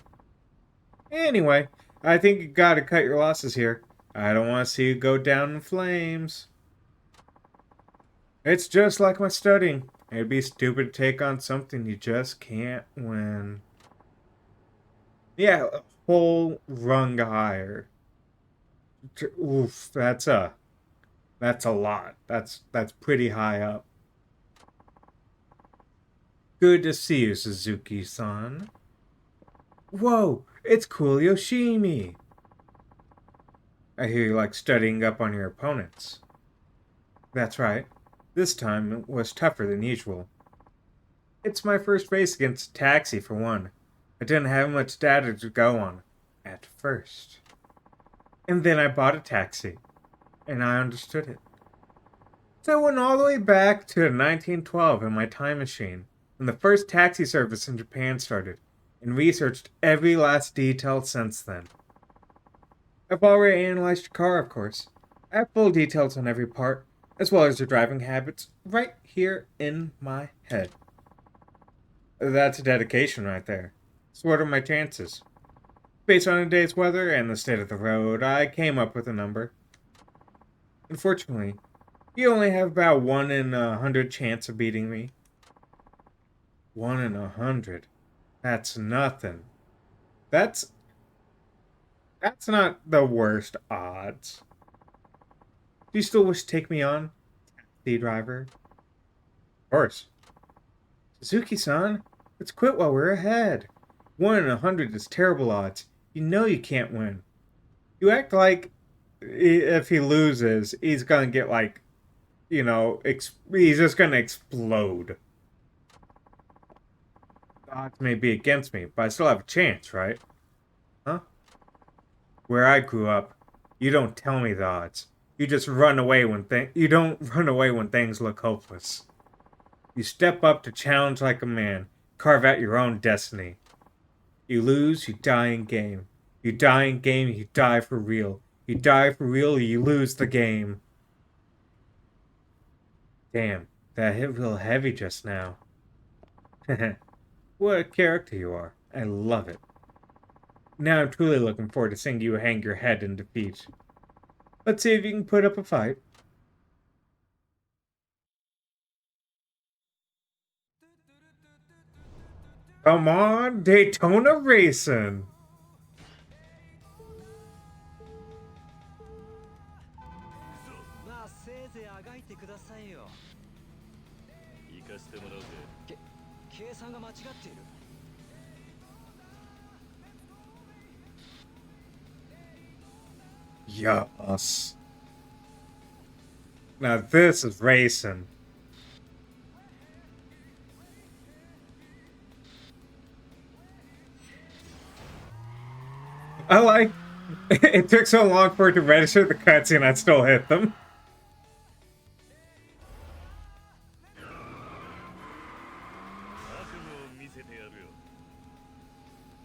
Anyway, I think you gotta cut your losses here. I don't want to see you go down in flames. It's just like my studying. It'd be stupid to take on something you just can't win. Yeah, a whole rung higher. Oof, that's a lot. That's pretty high up. Good to see you, Suzuki-san. Whoa, it's cool Yoshimi. I hear you like studying up on your opponents. That's right. This time it was tougher than usual. It's my first race against a taxi for one. I didn't have much data to go on at first. And then I bought a taxi, and I understood it. So I went all the way back to 1912 in my time machine, when the first taxi service in Japan started, and researched every last detail since then. I've already analyzed your car, of course. I have full details on every part, as well as your driving habits, right here in my head. That's a dedication right there. So what are my chances? Based on a day's weather and the state of the road, I came up with a number. Unfortunately, you only have about 1 in 100 chance of beating me. 1 in 100. That's nothing. That's not the worst odds. Do you still wish to take me on, taxi driver? Of course. Suzuki-san, let's quit while we're ahead. 1 in 100 is terrible odds. You know you can't win. You act like if he loses, he's gonna get like, he's just gonna explode. The odds may be against me, but I still have a chance, right? Huh? Where I grew up, you don't tell me the odds. You just run away when you don't run away when things look hopeless. You step up to challenge like a man, carve out your own destiny. You lose, you die in game. You die in game, you die for real. You die for real, you lose the game. Damn, that hit real heavy just now. What a character you are. I love it. Now I'm truly looking forward to seeing you hang your head in defeat. Let's see if you can put up a fight. Come on, Daytona Racing! まあせいぜいあがいてくださいよ。行かしてもらうぜ。計算が間違っている。Yes. Now this is racing. I like it took so long for it to register the cutscene, I still hit them.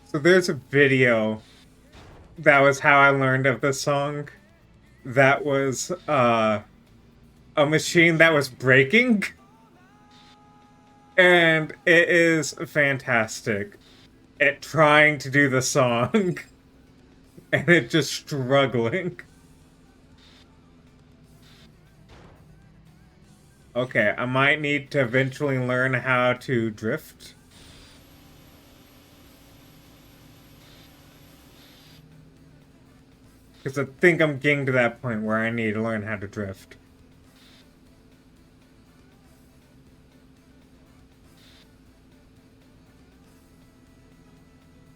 So there's a video. That was how I learned of the song. That was a machine that was breaking. And it is fantastic at trying to do the song. And it just struggling. Okay, I might need to eventually learn how to drift. Because I think I'm getting to that point where I need to learn how to drift.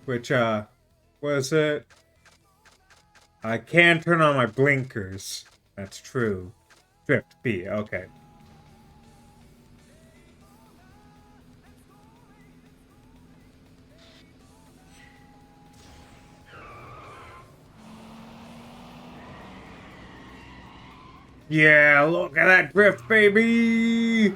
Which, was it? I can turn on my blinkers. That's true. Drift B, okay. Yeah, look at that drift, baby!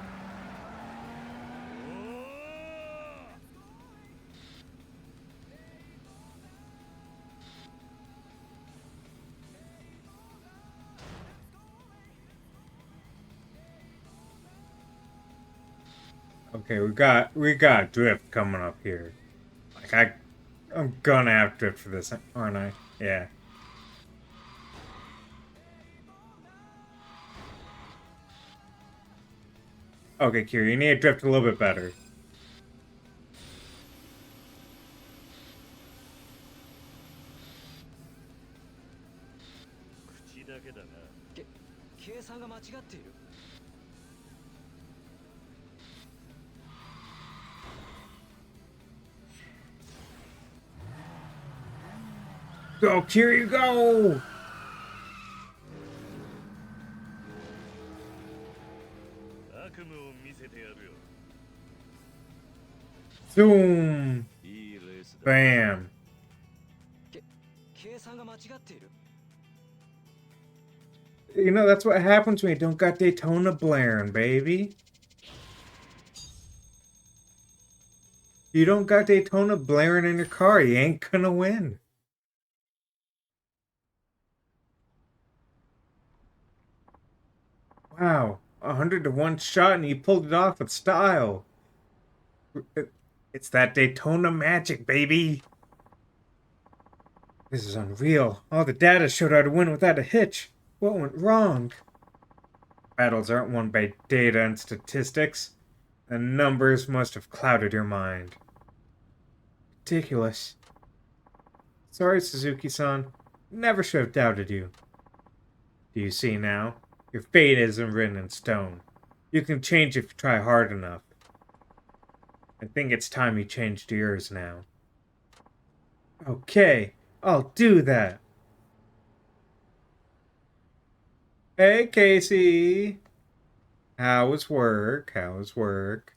Okay, we got drift coming up here. Like I'm gonna have drift for this, aren't I? Yeah. Okay, Kiryu, you need to drift a little bit better. 口だけだな。計算が間違っている。 Go, Kiryu, go! 悪夢を見せてやるよ。 Zoom! いいレースだ。 Bam! 計算が間違っている。 You know, that's what happens when you don't got Daytona blaring, baby. You don't got Daytona blaring in your car, you ain't gonna win. Wow, 100 to 1 shot and you pulled it off with style. It's that Daytona magic, baby. This is unreal. All the data showed how to win without a hitch. What went wrong? Battles aren't won by data and statistics. The numbers must have clouded your mind. Ridiculous. Sorry, Suzuki-san. Never should have doubted you. Do you see now? Your fate isn't written in stone. You can change if you try hard enough. I think it's time you changed yours now. Okay, I'll do that. Hey, Casey. How was work? How was work?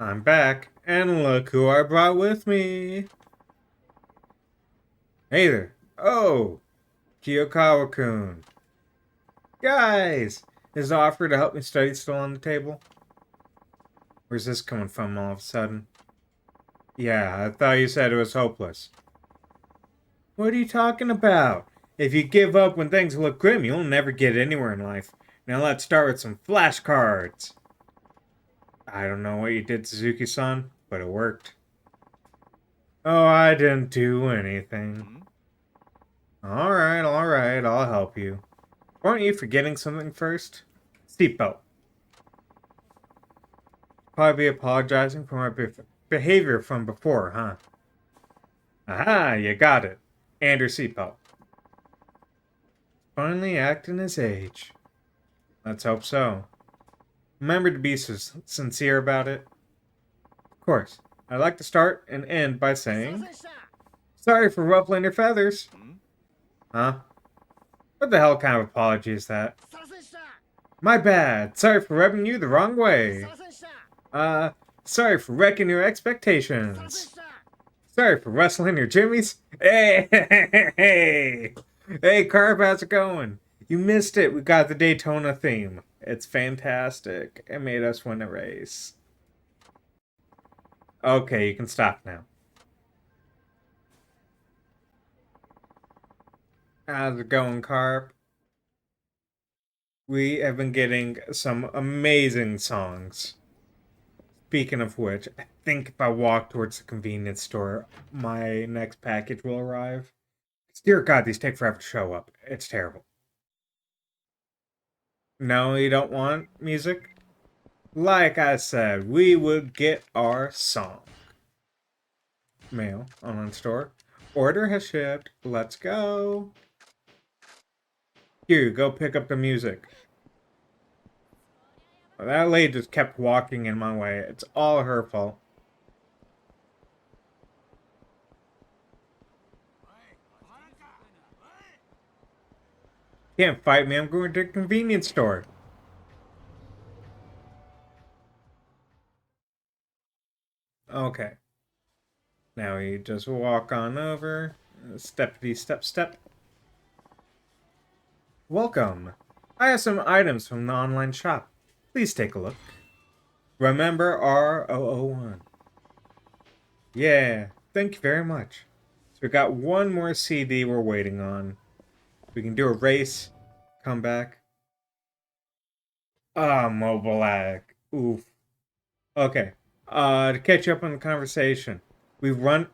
I'm back, and look who I brought with me. Hey there. Oh, Kiyokawa-kun. Guys, is the offer to help me study still on the table? Where's this coming from all of a sudden? Yeah, I thought you said it was hopeless. What are you talking about? If you give up when things look grim, you'll never get anywhere in life. Now let's start with some flashcards. I don't know what you did, Suzuki-san, but it worked. Oh, I didn't do anything. Alright, I'll help you. Aren't you forgetting something first? Seatbelt. Probably apologizing for my behavior from before, huh? Aha, you got it. And your seatbelt. Finally acting his age. Let's hope so. Remember to be sincere about it. Of course, I'd like to start and end by saying, sorry for ruffling your feathers. Huh? What the hell kind of apology is that? My bad. Sorry for rubbing you the wrong way. Sorry for wrecking your expectations. Sorry for rustling your jimmies. Hey, Carp, how's it going? You missed it. We got the Daytona theme. It's fantastic. It made us win a race. Okay, you can stop now. How's it going, Carp? We have been getting some amazing songs. Speaking of which, I think if I walk towards the convenience store, my next package will arrive. Dear God, these take forever to show up. It's terrible. No, you don't want music? Like I said, we would get our song. Mail, online store. Order has shipped. Let's go. Here, go pick up the music. That lady just kept walking in my way. It's all her fault. Can't fight me, I'm going to the convenience store. Okay. Now we just walk on over. Steppity step step. Welcome. I have some items from the online shop. Please take a look. Remember R001. Yeah, thank you very much. So we got one more CD we're waiting on. We can do a race. Come back. Ah, mobile lag. Oof. Okay. To catch up on the conversation. We won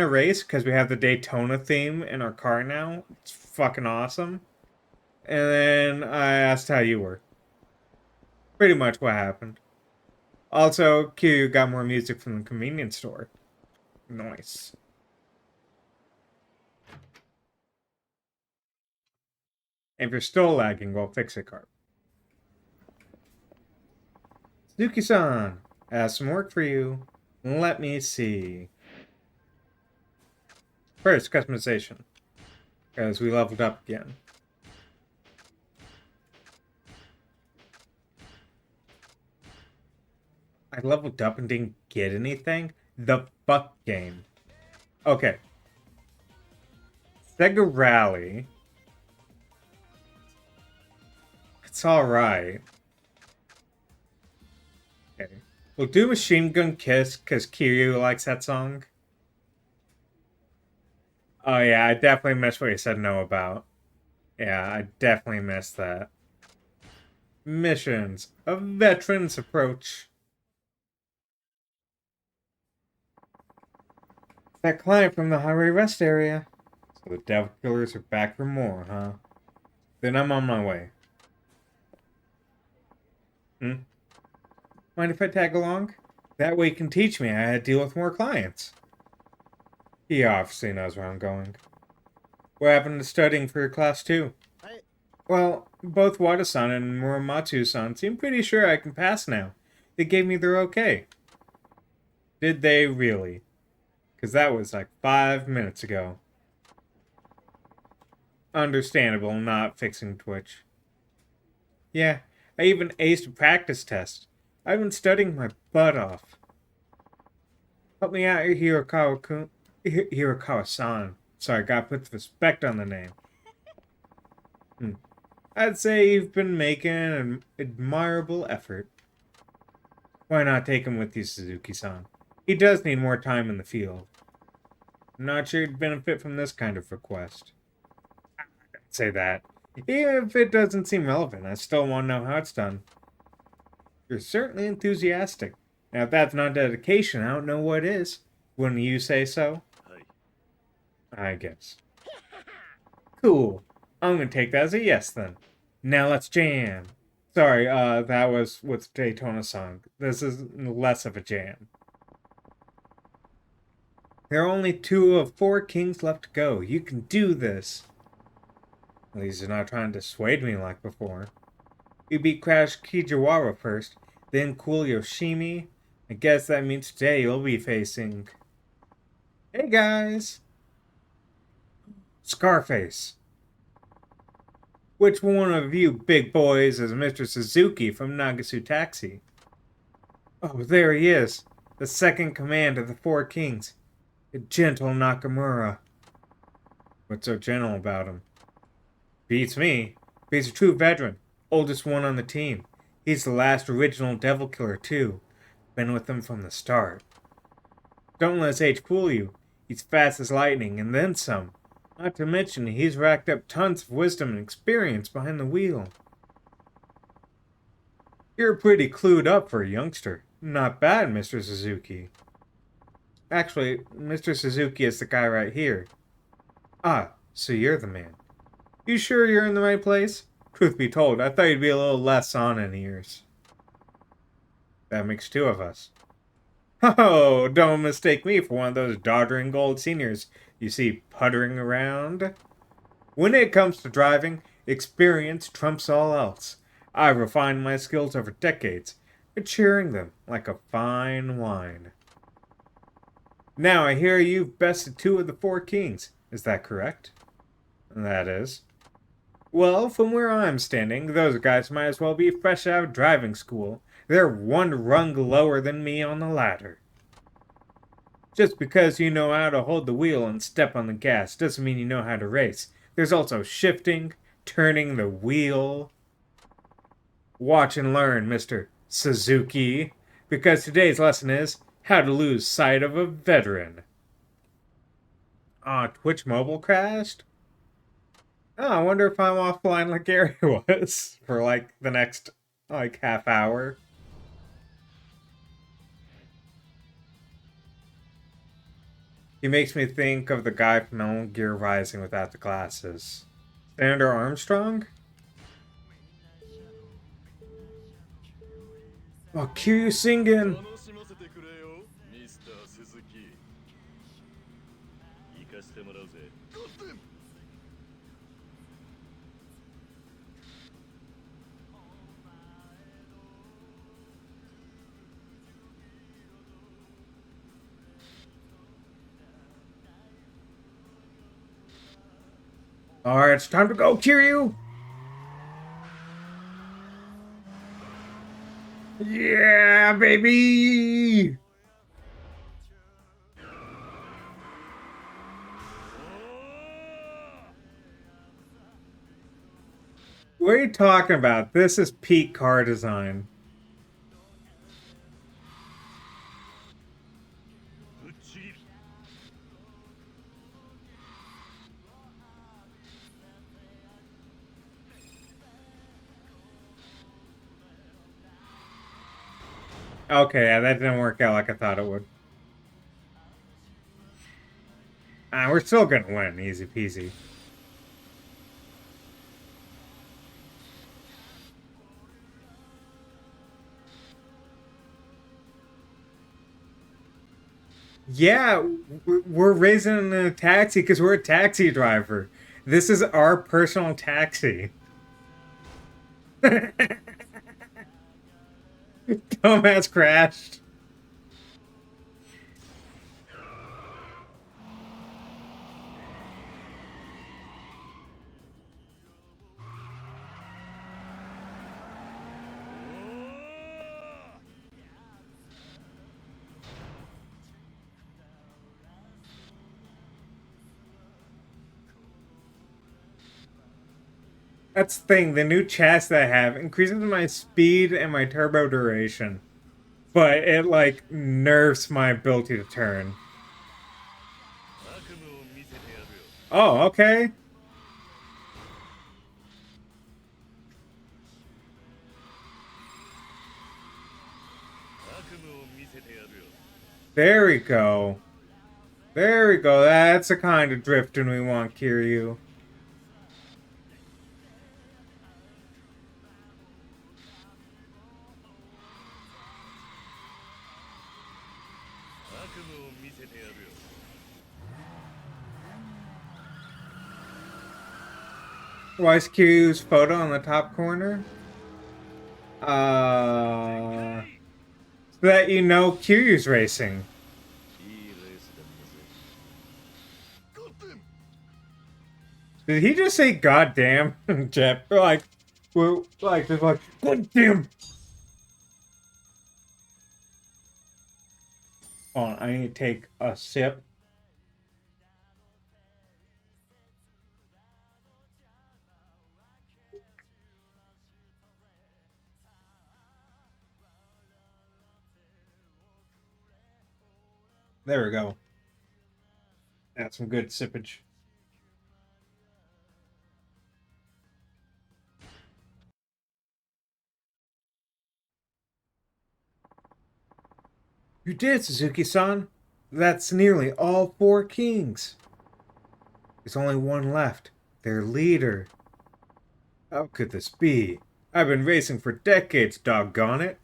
a race because we have the Daytona theme in our car now. It's fucking awesome. And then I asked how you were. Pretty much what happened. Also, Kiryu got more music from the convenience store. Nice. If you're still lagging, we'll fix it, Carp. Suzuki-san, I have some work for you. Let me see. First, customization. Because we leveled up again. I leveled up and didn't get anything? The fuck game. Okay. Sega Rally. It's alright. Okay. We'll do Machine Gun Kiss because Kiryu likes that song. Oh yeah, I definitely missed what you said no about. Yeah, I definitely missed that. Missions. A veteran's approach. That client from the highway rest area. So the devil killers are back for more, huh? Then I'm on my way. Mind if I tag along? That way you can teach me how to deal with more clients. He obviously knows where I'm going. What happened to studying for your class too? Well, both Wada-san and Muramatsu-san seem pretty sure I can pass now. They gave me their okay. Did they really? Because that was like 5 minutes ago. Understandable, not fixing Twitch. Yeah, I even aced a practice test. I've been studying my butt off. Help me out, Hirokawa-kun. Hirokawa-san. Sorry, gotta put the respect on the name. I'd say you've been making an admirable effort. Why not take him with you, Suzuki-san? He does need more time in the field. I'm not sure he'd benefit from this kind of request. I don't say that. Even if it doesn't seem relevant, I still want to know how it's done. You're certainly enthusiastic. Now, if that's not dedication, I don't know what is. Wouldn't you say so? I guess. Cool. I'm gonna take that as a yes then. Now let's jam. Sorry, that was with Daytona song. This is less of a jam. There are only 2 of 4 kings left to go. You can do this. At least you're not trying to dissuade me like before. You beat Crash Kijiwara first, then Cool Yoshimi. I guess that means today you'll be facing... Hey guys! Scarface. Which one of you big boys is Mr. Suzuki from Nagasu Taxi? Oh, there he is. The second command of the 4 kings. The gentle Nakamura. What's so gentle about him? Beats me. But he's a true veteran. Oldest one on the team. He's the last original devil killer, too. Been with them from the start. Don't let his age fool you. He's fast as lightning, and then some. Not to mention, he's racked up tons of wisdom and experience behind the wheel. You're pretty clued up for a youngster. Not bad, Mr. Suzuki. Actually, Mr. Suzuki is the guy right here. Ah, so you're the man. You sure you're in the right place? Truth be told, I thought you'd be a little less on in years. That makes 2 of us. Oh, don't mistake me for one of those doddering old seniors you see puttering around. When it comes to driving, experience trumps all else. I've refined my skills over decades, maturing them like a fine wine. Now I hear you've bested 2 of the 4 kings. Is that correct? That is. Well, from where I'm standing, those guys might as well be fresh out of driving school. They're 1 rung lower than me on the ladder. Just because you know how to hold the wheel and step on the gas doesn't mean you know how to race. There's also shifting, turning the wheel. Watch and learn, Mr. Suzuki, because today's lesson is how to lose sight of a veteran. Twitch mobile crashed? Oh, I wonder if I'm offline like Gary was for like the next like half hour. He makes me think of the guy from Metal Gear Rising without the glasses. Senator Armstrong? Oh, Kiryu singing! 楽しませてくれよミスター鈴木行かしてもらうぜ Alright, it's time to go, Kiryu! Yeah, baby! What are you talking about? This is peak car design. ぶっちぎり Okay, yeah, that didn't work out like I thought it would. We're still gonna win, easy peasy. Yeah, we're raising in a taxi because we're a taxi driver. This is our personal taxi. Dumbass crashed. That's the thing, the new chassis that I have increases my speed and my turbo duration. But it, like, nerfs my ability to turn. 悪夢を見せてやるよ Oh, okay. 悪夢を見せてやるよ There we go. There we go. That's the kind of drifting we want, Kiryu. Why is Kiryu's photo on the top corner? So that you know Kiryu's racing. いいレースだったぜ Did he just say goddamn, Jeff? Or like, we're like, just like, goddamn. Hold on, I need to take a sip. There we go. That's some good sippage. You did, Suzuki-san. That's nearly all 4 kings. There's only one left. Their leader. How could this be? I've been racing for decades, doggone it.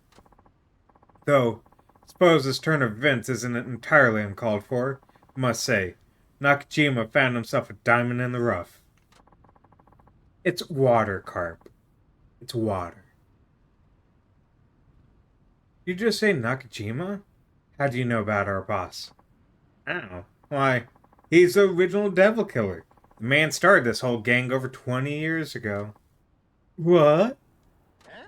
Though, suppose this turn of events isn't entirely uncalled for. Must say, Nakajima found himself a diamond in the rough. It's water, Carp. It's water. You just say Nakajima? How do you know about our boss? Oh, why, he's the original devil killer. The man started this whole gang over 20 years ago. What? Huh?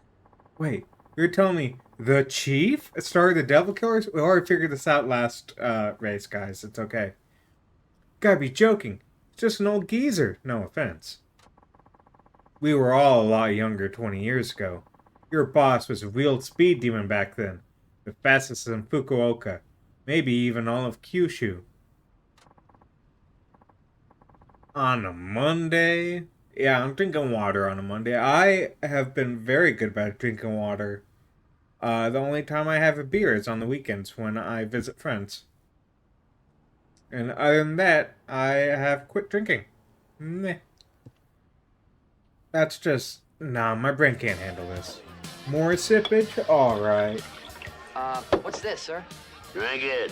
Wait, you're telling me the chief started the devil killers? We already figured this out last race, guys. It's okay. Gotta be joking. It's just an old geezer. No offense. We were all a lot younger 20 years ago. Your boss was a real speed demon back then. The fastest in Fukuoka. Maybe even all of Kyushu. On a Monday? Yeah, I'm drinking water on a Monday. I have been very good about drinking water. The only time I have a beer is on the weekends when I visit friends. And other than that, I have quit drinking. Meh. That's just... Nah, my brain can't handle this. More sippage? Alright. What's this, sir? Drink it.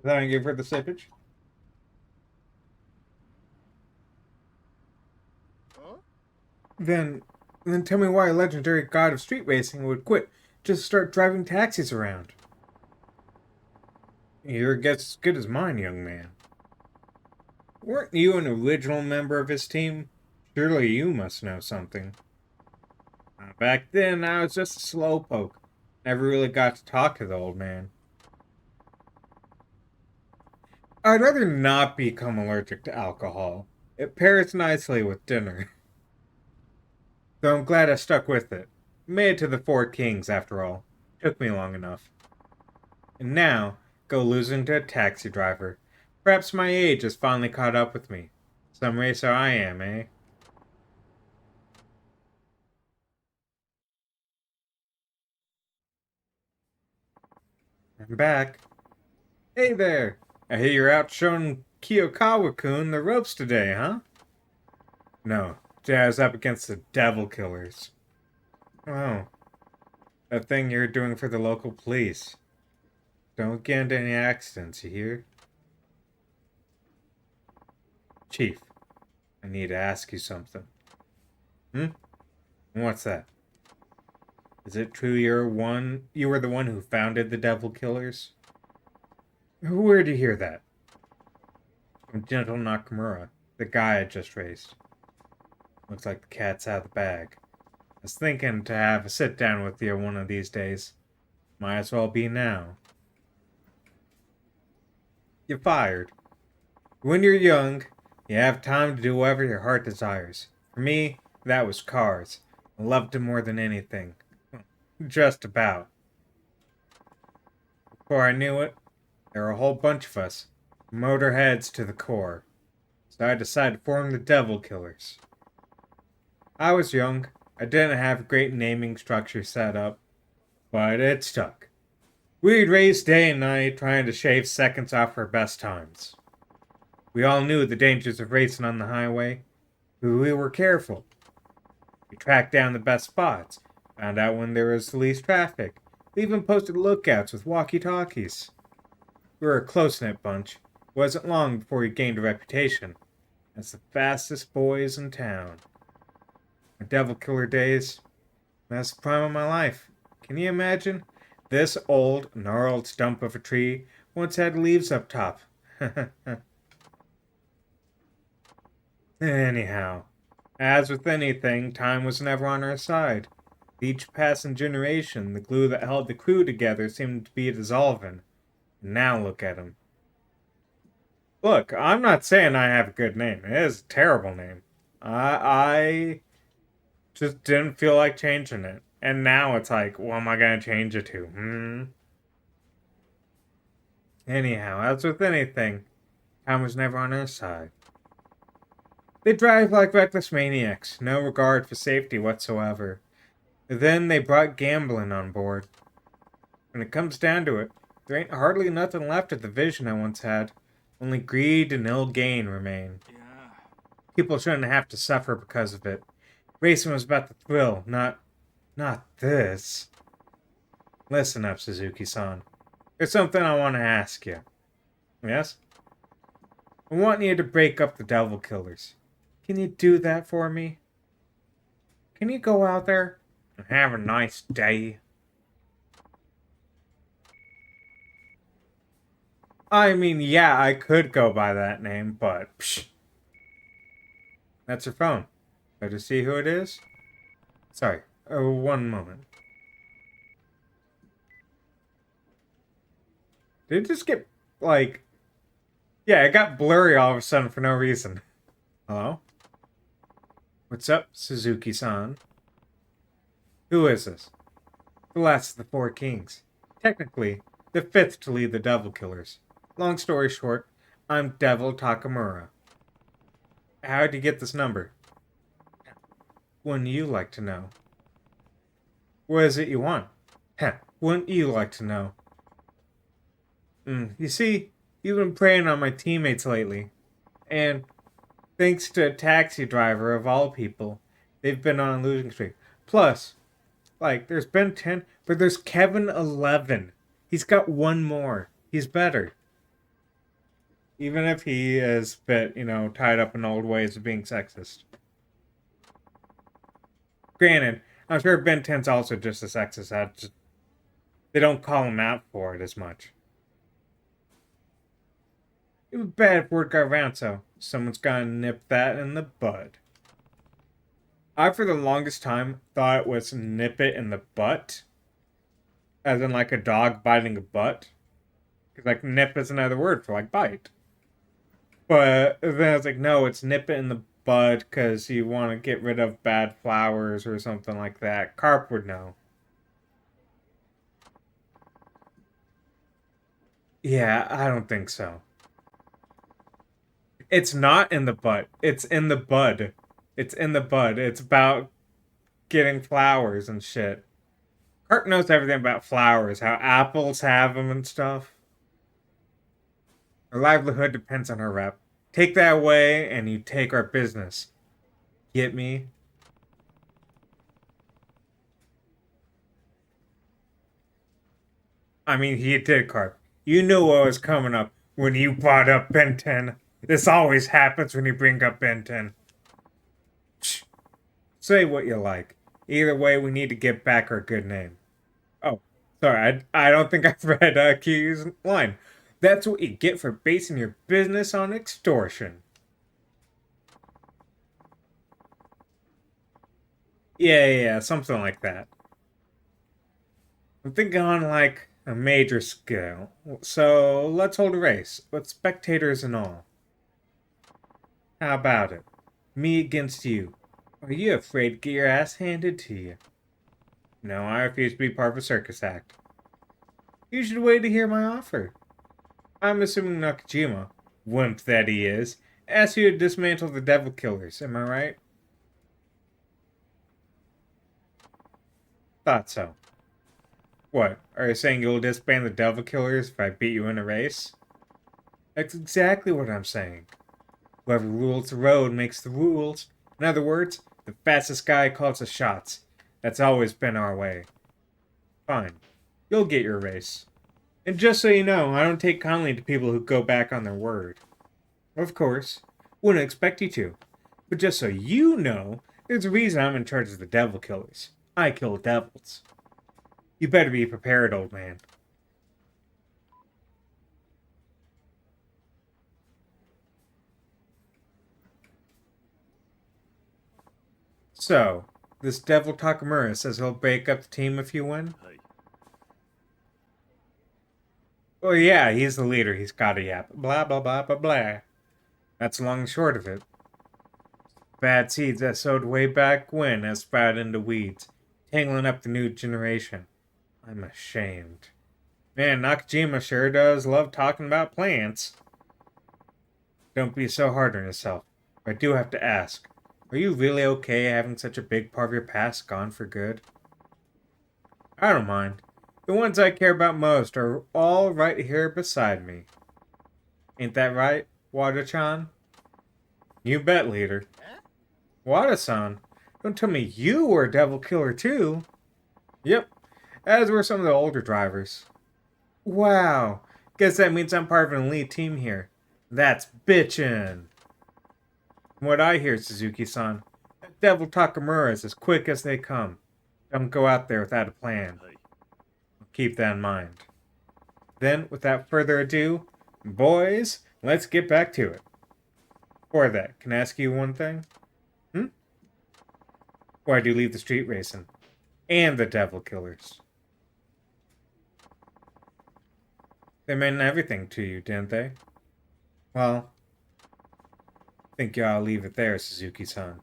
Thank you for the sippage. Then tell me why a legendary god of street racing would quit just to start driving taxis around. Your guess as good as mine, young man. Weren't you an original member of his team? Surely you must know something. Back then, I was just a slowpoke. Never really got to talk to the old man. I'd rather not become allergic to alcohol. It pairs nicely with dinner. Though I'm glad I stuck with it. Made it to the Four Kings, after all. Took me long enough. And now, go losing to a taxi driver. Perhaps my age has finally caught up with me. Some racer I am, eh? I'm back. Hey there! I hear you're out showing Kiyokawa-kun the ropes today, huh? No, Jazz up against the Devil Killers. Oh. That thing you're doing for the local police. Don't get into any accidents, you hear? Chief, I need to ask you something. What's that? Is it true you were the one who founded the Devil Killers? Where'd you hear that? From Gentle Nakamura, the guy I just raced. Looks like the cat's out of the bag. I was thinking to have a sit down with you one of these days. Might as well be now. You're fired. When you're young, you have time to do whatever your heart desires. For me, that was cars. I loved them more than anything. Just about. Before I knew it, there were a whole bunch of us. Motorheads to the core. So I decided to form the Devil Killers. I was young. I didn't have a great naming structure set up. But it stuck. We'd race day and night, trying to shave seconds off our best times. We all knew the dangers of racing on the highway, but we were careful. We tracked down the best spots, found out when there was the least traffic. We even posted lookouts with walkie-talkies. We were a close-knit bunch. It wasn't long before we gained a reputation as the fastest boys in town. My Devil Killer days, that's the prime of my life. Can you imagine? This old, gnarled stump of a tree once had leaves up top. Anyhow, as with anything, time was never on our side. With each passing generation, the glue that held the crew together seemed to be dissolving. And now look at him. Look, I'm not saying I have a good name. It is a terrible name. I just didn't feel like changing it. And now it's like, what am I gonna change it to? Anyhow, as with anything, time was never on our side. They drive like reckless maniacs, no regard for safety whatsoever. Then they brought gambling on board. When it comes down to it, there ain't hardly nothing left of the vision I once had. Only greed and ill gain remain. People shouldn't have to suffer because of it. Racing was about the thrill, not this. Listen up, Suzuki-san. There's something I want to ask you. Yes? I want you to break up the Devil Killers. Can you do that for me? Can you go out there and have a nice day? I mean, yeah, I could go by that name, but psh. That's her phone. Better see who it is? Sorry, one moment. Did it just get, like... Yeah, it got blurry all of a sudden for no reason. Hello? What's up, Suzuki-san? Who is this? The last of the four kings. Technically, the fifth to lead the Devil Killers. Long story short, I'm Devil Takamura. How'd you get this number? Wouldn't you like to know? What is it you want? Heh, wouldn't you like to know? You see, you've been preying on my teammates lately. And thanks to a taxi driver of all people, they've been on a losing streak. Plus, like, there's Ben 10, but there's Kevin 11. He's got one more. He's better. Even if he is a bit, tied up in old ways of being sexist. Granted, I'm sure Ben 10's also just a sexist. They don't call him out for it as much. It was bad if word got around, so someone's gotta nip that in the bud. I, for the longest time, thought it was nip it in the butt. As in, like, a dog biting a butt. Because, like, nip is another word for, like, bite. But then I was like, no, it's nip it in the bud because you want to get rid of bad flowers or something like that. Carp would know. Yeah, I don't think so. It's not in the butt. It's in the bud. It's in the bud. It's about getting flowers and shit. Carp knows everything about flowers, how apples have them and stuff. Her livelihood depends on her rep. Take that away, and you take our business. Get me? I mean, he did, Carp. You knew what was coming up when you brought up Ben 10. This always happens when you bring up Ben 10. Shh. Say what you like. Either way, we need to get back our good name. Oh, sorry, I don't think I've read Kiryu's line. That's what you get for basing your business on extortion. Yeah, something like that. I'm thinking on, like, a major scale. So, let's hold a race, with spectators and all. How about it? Me against you. Are you afraid to get your ass handed to you? No, I refuse to be part of a circus act. You should wait to hear my offer. I'm assuming Nakajima, wimp that he is, asked you to dismantle the Devil Killers, am I right? Thought so. What, are you saying you'll disband the Devil Killers if I beat you in a race? That's exactly what I'm saying. Whoever rules the road makes the rules. In other words, the fastest guy calls the shots. That's always been our way. Fine. You'll get your race. And just so you know, I don't take kindly to people who go back on their word. Of course. Wouldn't expect you to. But just so you know, there's a reason I'm in charge of the Devil Killers. I kill devils. You better be prepared, old man. So, this Devil Takamura says he'll break up the team if you win? Hi. Well, yeah, he's the leader. He's got a yap. Blah, blah, blah, blah, blah. That's long and short of it. Bad seeds that sowed way back when have sprouted into weeds, tangling up the new generation. I'm ashamed. Man, Nakajima sure does love talking about plants. Don't be so hard on yourself. But I do have to ask, are you really okay having such a big part of your past gone for good? I don't mind. The ones I care about most are all right here beside me. Ain't that right, Wada-chan? You bet, leader. Wada-san, don't tell me you were a devil killer too. Yep, as were some of the older drivers. Wow, guess that means I'm part of an elite team here. That's bitchin'. From what I hear, Suzuki-san, that Devil Takamura is as quick as they come. Don't go out there without a plan. Hi. Keep that in mind. Then, without further ado, boys, let's get back to it. Before that, can I ask you one thing? Why'd you leave the street racing? And the Devil Killers? They meant everything to you, didn't they? Well, I think you ought to leave it there, Suzuki-san.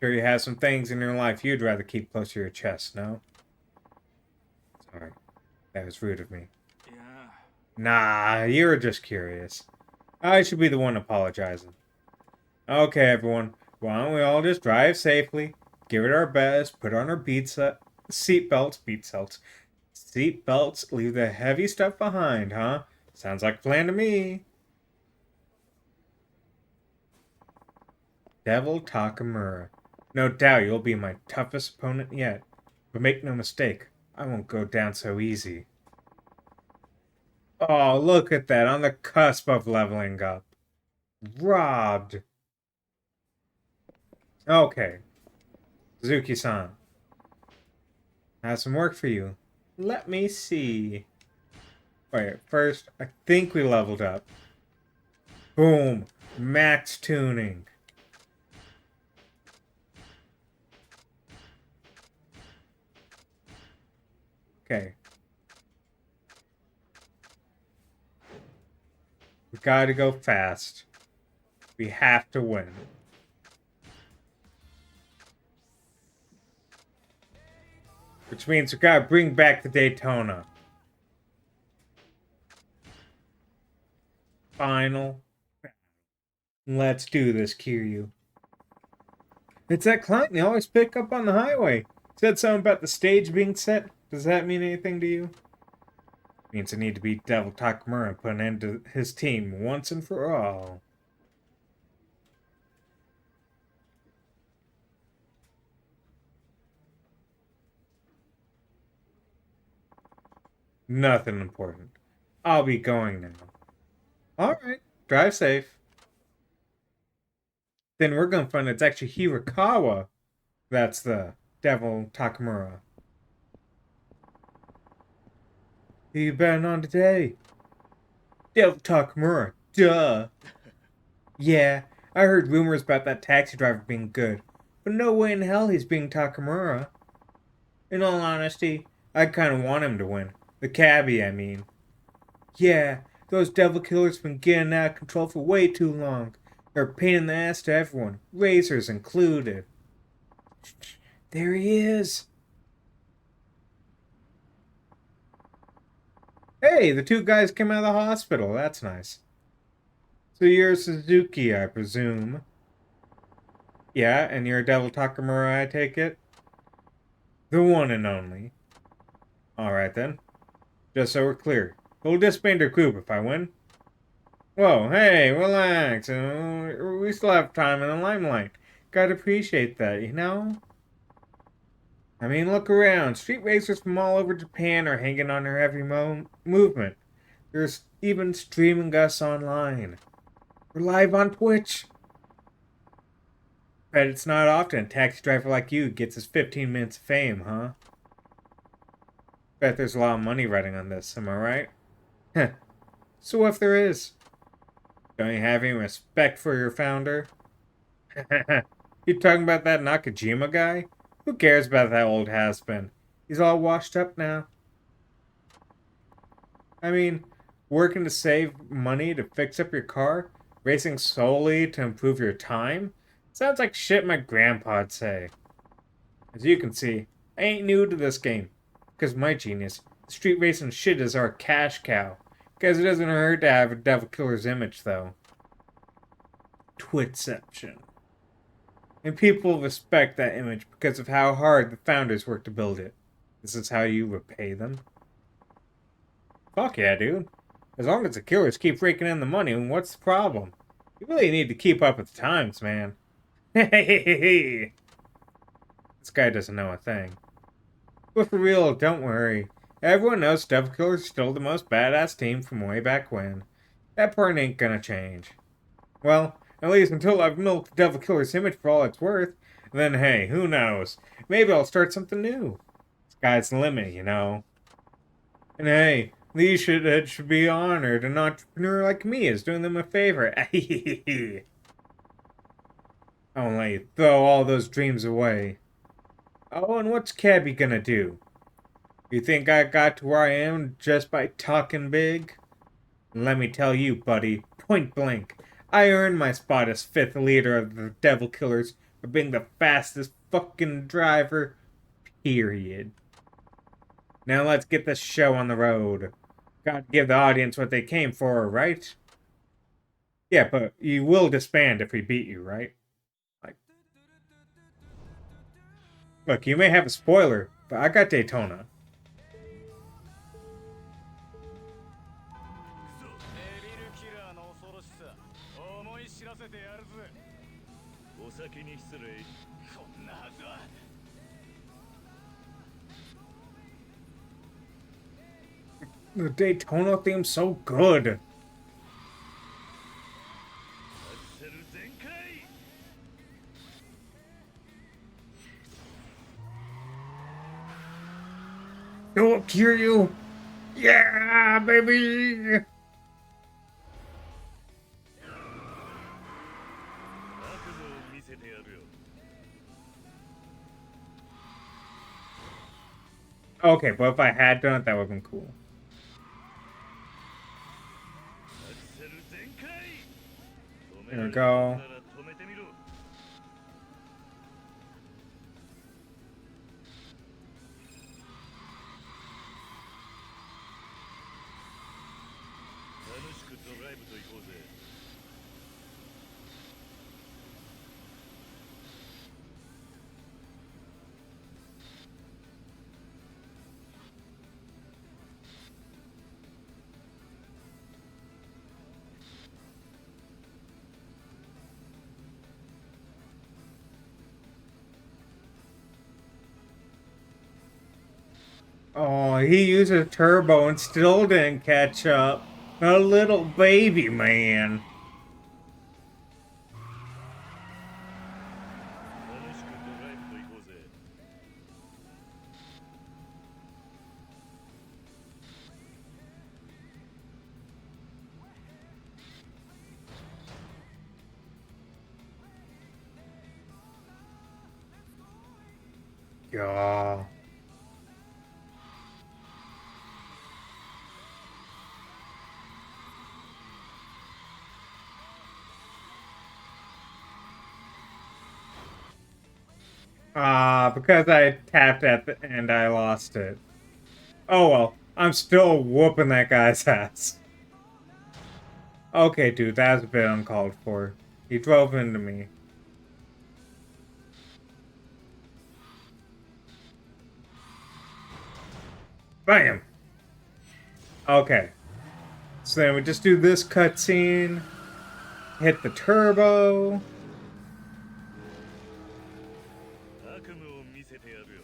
Sure you have some things in your life you'd rather keep close to your chest, no? Sorry. That was rude of me. Yeah. Nah, you were just curious. I should be the one apologizing. Okay, everyone. Why don't we all just drive safely, give it our best, put on our seatbelts, leave the heavy stuff behind, huh? Sounds like a plan to me. Devil Takamura. No doubt you'll be my toughest opponent yet. But make no mistake, I won't go down so easy. Oh, look at that, on the cusp of leveling up. Robbed. Okay, Suzuki-san. I have some work for you. Let me see. Wait, first, I think we leveled up. Boom. Max tuning. Okay. We gotta go fast. We have to win. Which means we gotta bring back the Daytona. Final. Let's do this, Kiryu. It's that client you always pick up on the highway. Said something about the stage being set. Does that mean anything to you? Means I need to beat Devil Takamura and put an end to his team once and for all. Nothing important. I'll be going now. Alright, drive safe. Then we're gonna find it's actually Hirakawa. That's the Devil Takamura. Who you betting on today? Devil Takamura, duh. Yeah, I heard rumors about that taxi driver being good, but no way in hell he's being Takamura. In all honesty, I kinda want him to win. The cabbie, I mean. Yeah, those devil killers been getting out of control for way too long. They're a pain in the ass to everyone, racers included. There he is. Hey, the two guys came out of the hospital. That's nice. So you're Suzuki, I presume. Yeah, and you're Devil Takamura, I take it? The one and only. Alright then. Just so we're clear. We'll disband our group if I win. Whoa, hey, relax. We still have time in the limelight. Gotta appreciate that, you know? I mean, look around. Street racers from all over Japan are hanging on our every movement. There's even streaming us online. We're live on Twitch. Bet it's not often a taxi driver like you gets his 15 minutes of fame, huh? Bet there's a lot of money riding on this, am I right? Heh. So if there is, don't you have any respect for your founder? You talking about that Nakajima guy? Who cares about that old has-been? He's all washed up now. I mean, working to save money to fix up your car? Racing solely to improve your time? Sounds like shit my grandpa'd say. As you can see, I ain't new to this game. Because my genius, street racing shit is our cash cow. Because it doesn't hurt to have a devil killer's image, though. Twitception. And people respect that image because of how hard the founders worked to build it. This is how you repay them? Fuck yeah, dude. As long as the killers keep raking in the money, what's the problem? You really need to keep up with the times, man. Hey! This guy doesn't know a thing. But for real, don't worry. Everyone knows Devil Killer's still the most badass team from way back when. That part ain't gonna change. Well, at least until I've milked Devil Killer's image for all it's worth. Then hey, who knows? Maybe I'll start something new. Sky's the limit, you know. And hey, these should be honored. An entrepreneur like me is doing them a favor. I won't let you throw all those dreams away. Oh, and what's Cabby gonna do? You think I got to where I am just by talking big? Let me tell you, buddy, point blank, I earned my spot as 5th leader of the Devil Killers of being the fastest fucking driver, period. Now let's get this show on the road. Gotta give the audience what they came for, right? Yeah, but you will disband if we beat you, right? Like, look, you may have a spoiler, but I got Daytona. デビルキラーの恐ろしさ思い知らせてやるぜ。お先に失礼。こんなはずは。The Daytona theme's so good. アクセル全開。 Go up, Kiryu! Yeah, baby! 悪夢を見せてやるよ。 Okay, but if I had done it, that would have been cool. アクセル全開。 There we go. なら止めてみろ。 楽しくドライブと行こうぜ。 Oh, he used a turbo and still didn't catch up. A little baby man. 楽しくドライブと行こうぜ。 Yeah. Because I tapped at the end, I lost it. Oh well, I'm still whooping that guy's ass. Okay, dude, that's a bit uncalled for. He drove into me. Bam! Okay. So then we just do this cutscene. Hit the turbo. 悪夢を見せてやるよ。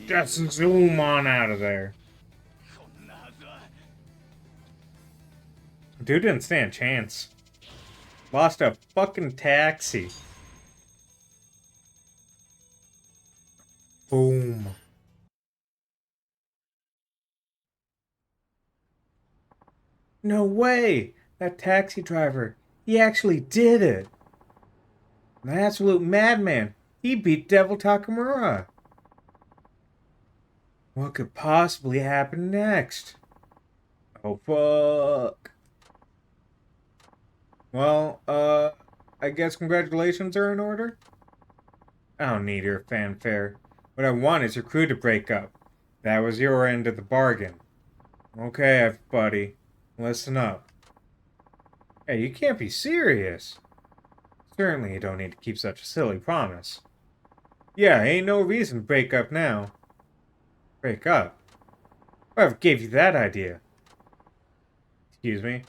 Just zoom on out of there. こんなはずは。 Dude didn't stand a chance. Lost a fucking taxi. Boom. No way! That taxi driver, he actually did it! An absolute madman. He beat Devil Takamura. What could possibly happen next? Oh, fuck. Well, I guess congratulations are in order? I don't need your fanfare. What I want is your crew to break up. That was your end of the bargain. Okay, everybody, listen up. Hey, you can't be serious. Certainly you don't need to keep such a silly promise. Yeah, ain't no reason to break up now. Break up? Whoever gave you that idea? Excuse me?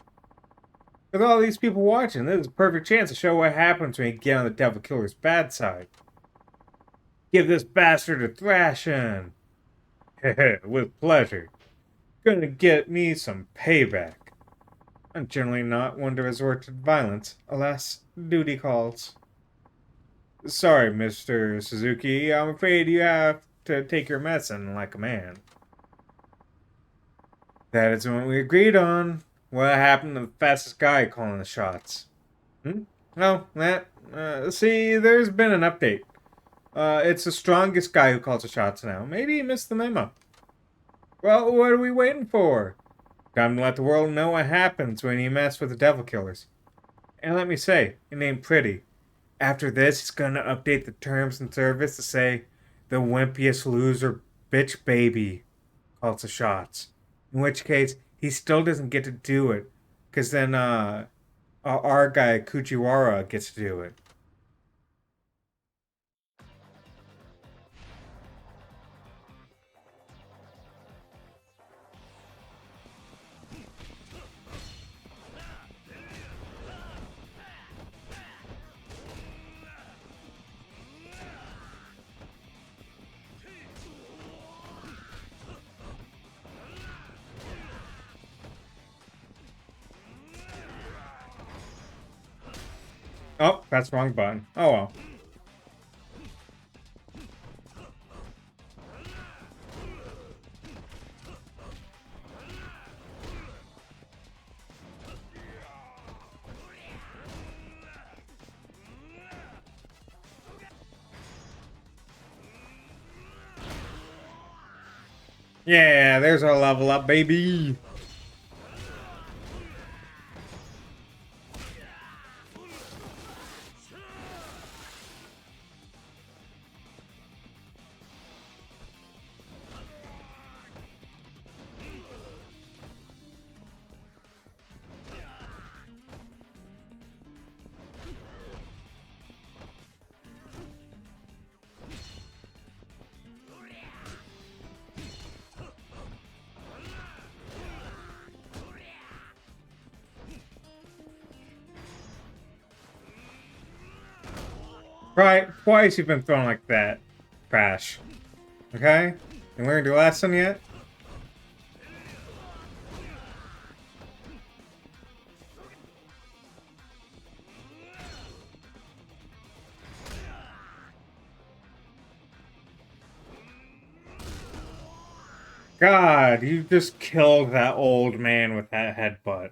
With all these people watching, this is a perfect chance to show what happens when you get on the Devil Killer's bad side. Give this bastard a thrashing. With pleasure. Gonna get me some payback. I'm generally not one to resort to violence, unless duty calls. Sorry, Mr. Suzuki, I'm afraid you have to take your medicine like a man. That isn't what we agreed on. What happened to the fastest guy calling the shots? No, see, there's been an update. It's the strongest guy who calls the shots now. Maybe you missed the memo. Well, what are we waiting for? Time to let the world know what happens when you mess with the Devil Killers. And let me say, it ain't pretty. After this, he's gonna update the terms and service to say the wimpiest loser bitch baby calls the shots. In which case, he still doesn't get to do it. Because then, our guy, Kujiwara, gets to do it. Oh, that's the wrong button. Oh well. Yeah, there's our level up, baby. Right, twice you've been thrown like that. Trash. Okay? You learned your lesson yet? God, you just killed that old man with that headbutt.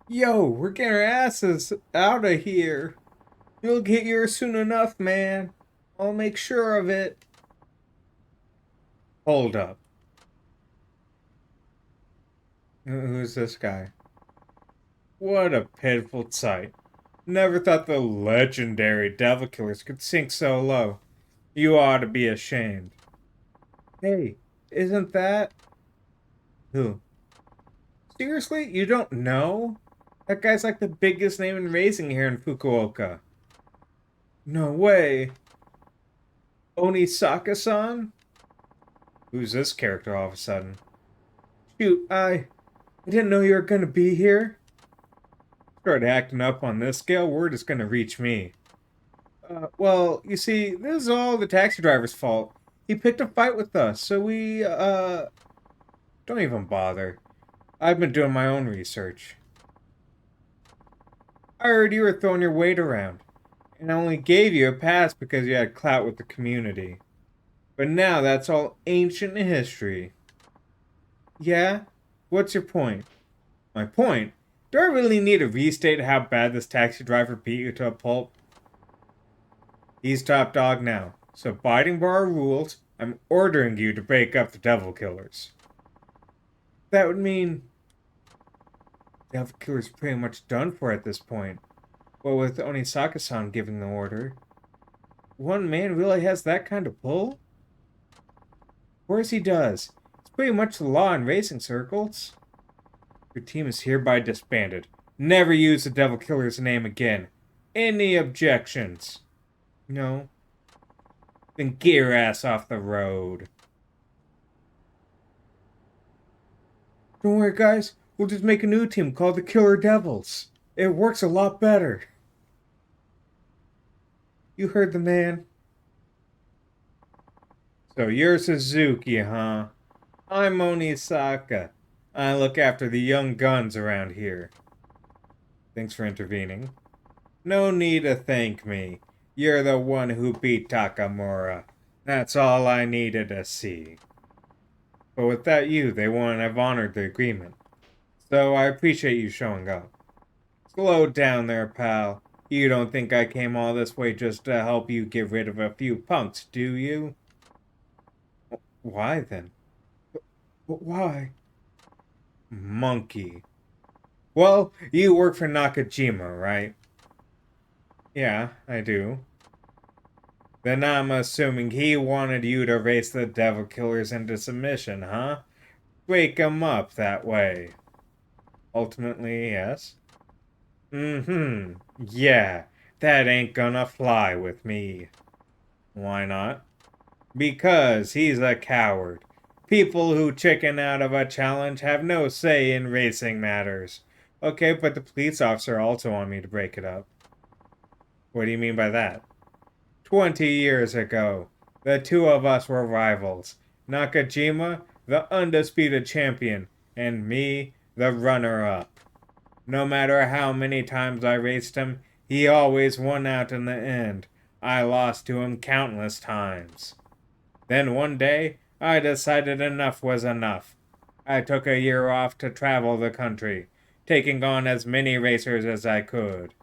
Yo, we're getting our asses out of here. You'll get yours soon enough, man. I'll make sure of it. Hold up. Who's this guy? What a pitiful sight. Never thought the legendary Devil Killers could sink so low. You ought to be ashamed. Hey, isn't that... Who? Seriously? You don't know? That guy's like the biggest name in racing here in Fukuoka. No way. Onisaka-san? Who's this character all of a sudden? Shoot, I didn't know you were gonna be here. Start acting up on this scale, word is gonna reach me. Well, you see, this is all the taxi driver's fault. He picked a fight with us, so we, don't even bother. I've been doing my own research. I heard you were throwing your weight around, and I only gave you a pass because you had clout with the community. But now that's all ancient history. Yeah? What's your point? My point? Do I really need to restate how bad this taxi driver beat you to a pulp? He's top dog now, so abiding by our rules, I'm ordering you to break up the Devil Killers. That would mean... Devil Killer's pretty much done for at this point. Well, with Onisaka-san giving the order. One man really has that kind of pull? Of course he does. It's pretty much the law in racing circles. Your team is hereby disbanded. Never use the Devil Killer's name again. Any objections? No? Then get your ass off the road. Don't worry, guys. We'll just make a new team called the Killer Devils. It works a lot better. You heard the man. So you're Suzuki, huh? I'm Onisaka. I look after the young guns around here. Thanks for intervening. No need to thank me. You're the one who beat Takamura. That's all I needed to see. But without you, they wouldn't have honored the agreement. So I appreciate you showing up. Slow down there, pal. You don't think I came all this way just to help you get rid of a few punks, do you? Why then? But why? Monkey. Well, you work for Nakajima, right? Yeah, I do. Then I'm assuming he wanted you to race the Devil Killers into submission, huh? Wake 'em up that way. Ultimately, yes. Mm-hmm. Yeah, that ain't gonna fly with me. Why not? Because he's a coward. People who chicken out of a challenge have no say in racing matters. Okay, but the police officer also wanted me to break it up. What do you mean by that? 20 years ago, the two of us were rivals. Nakajima, the undisputed champion, and me, the runner-up. No matter how many times I raced him, he always won out in the end. I lost to him countless times. Then one day, I decided enough was enough. I took a year off to travel the country, taking on as many racers as I could.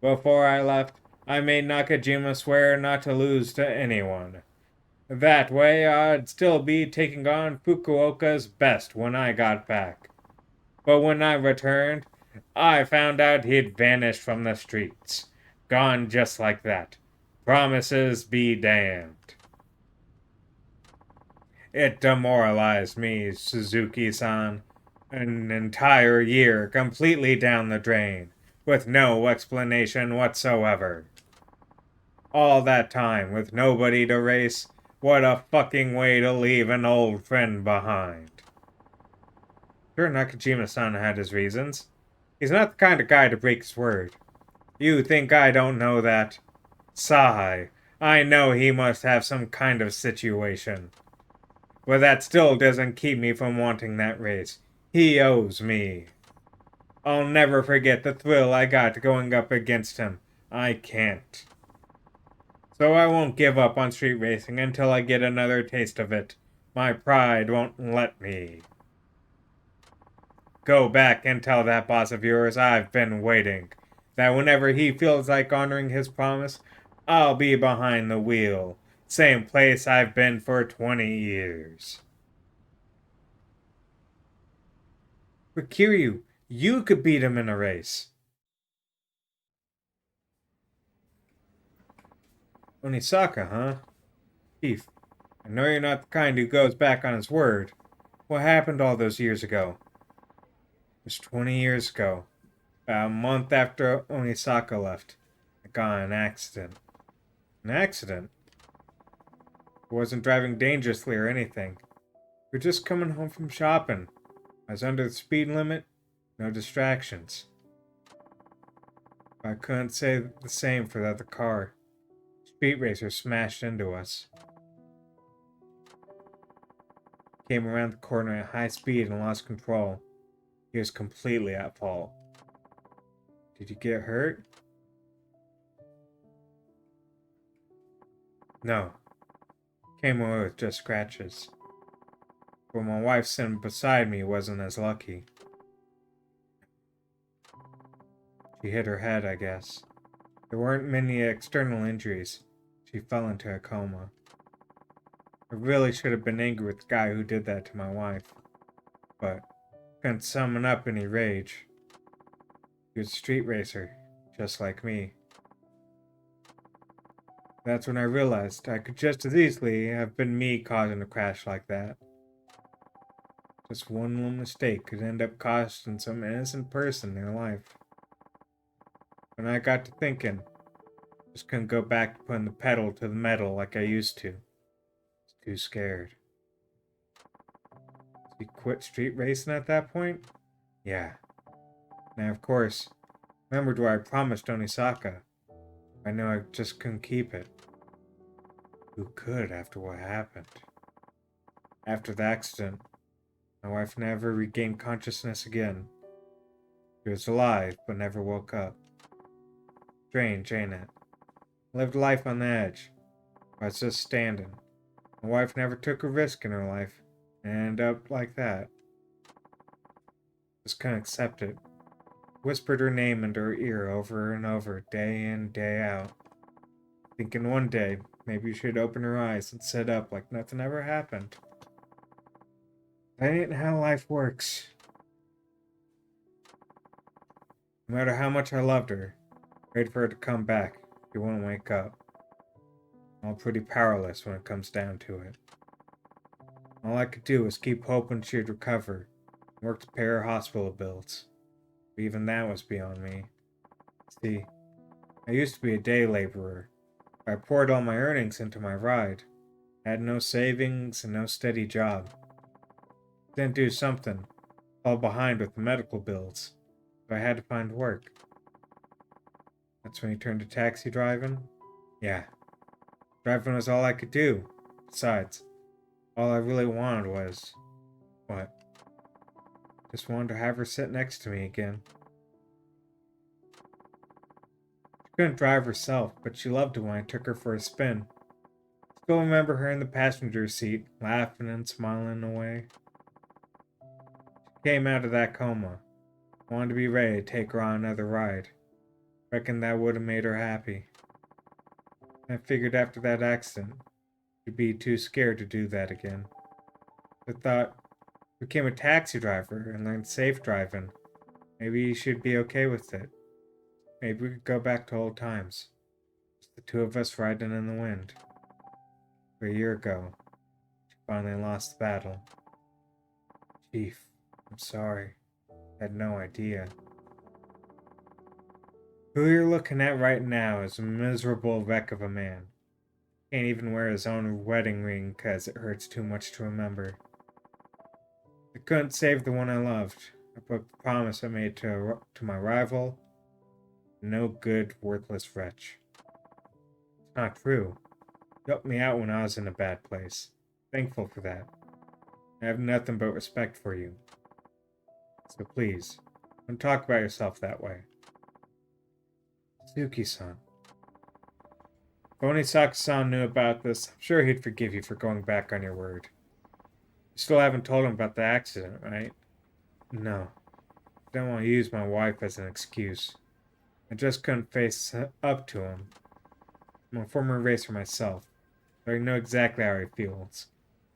Before I left, I made Nakajima swear not to lose to anyone. That way, I'd still be taking on Fukuoka's best when I got back. But when I returned, I found out he'd vanished from the streets. Gone just like that. Promises be damned. It demoralized me, Suzuki-san. An entire year completely down the drain, with no explanation whatsoever. All that time with nobody to race, what a fucking way to leave an old friend behind. Sure, Nakajima-san had his reasons. He's not the kind of guy to break his word. You think I don't know that? Sigh. I know he must have some kind of situation. But that still doesn't keep me from wanting that race. He owes me. I'll never forget the thrill I got going up against him. I can't. So I won't give up on street racing until I get another taste of it. My pride won't let me. Go back and tell that boss of yours I've been waiting. That whenever he feels like honoring his promise, I'll be behind the wheel. Same place I've been for 20 years. But Kiryu, you could beat him in a race. Onisaka, huh? Chief, I know you're not the kind who goes back on his word. What happened all those years ago? It was 20 years ago. About a month after Onisaka left, I got in an accident. An accident? I wasn't driving dangerously or anything. We were just coming home from shopping. I was under the speed limit, no distractions. I couldn't say the same for the other car. Speed racer smashed into us. Came around the corner at high speed and lost control. He was completely at fault. Did you get hurt? No. Came away with just scratches. But my wife sitting beside me wasn't as lucky. She hit her head, I guess. There weren't many external injuries. She fell into a coma. I really should have been angry with the guy who did that to my wife. But couldn't summon up any rage. He was a street racer, just like me. That's when I realized I could just as easily have been me causing a crash like that. Just one little mistake could end up costing some innocent person their life. When I got to thinking, just couldn't go back to putting the pedal to the metal like I used to. I was too scared. Did you quit street racing at that point? Yeah. Now, of course, remembered what I promised Onisaka. I knew I just couldn't keep it. Who could after what happened? After the accident, my wife never regained consciousness again. She was alive, but never woke up. Strange, ain't it? Lived life on the edge. I was just standing. My wife never took a risk in her life, and ended up like that. Just couldn't accept it. Whispered her name into her ear over and over, day in, day out. Thinking one day, maybe she should open her eyes and sit up like nothing ever happened. That ain't how life works. No matter how much I loved her, prayed for her to come back, she wouldn't wake up. I'm all pretty powerless when it comes down to it. All I could do was keep hoping she'd recover and work to pay her hospital bills. But even that was beyond me. See, I used to be a day laborer. I poured all my earnings into my ride. I had no savings and no steady job. Didn't do something, fell behind with the medical bills, so I had to find work. That's when he turned to taxi driving? Yeah. Driving was all I could do. Besides, all I really wanted was... what? Just wanted to have her sit next to me again. She couldn't drive herself, but she loved it when I took her for a spin. Still remember her in the passenger seat, laughing and smiling away. She came out of that coma. Wanted to be ready to take her on another ride. Reckoned that would have made her happy. I figured after that accident, she'd be too scared to do that again. I thought, became a taxi driver and learned safe driving. Maybe she'd be okay with it. Maybe we could go back to old times. Just the two of us riding in the wind. A year ago, she finally lost the battle. Chief, I'm sorry. I had no idea. Who you're looking at right now is a miserable wreck of a man. Can't even wear his own wedding ring because it hurts too much to remember. I couldn't save the one I loved. I broke the promise I made to my rival. No good, worthless wretch. It's not true. You helped me out when I was in a bad place. Thankful for that. I have nothing but respect for you. So please, don't talk about yourself that way. Suki-san. If only Saka-san knew about this, I'm sure he'd forgive you for going back on your word. You still haven't told him about the accident, right? No. I don't want to use my wife as an excuse. I just couldn't face up to him. I'm a former racer myself. I know exactly how he feels.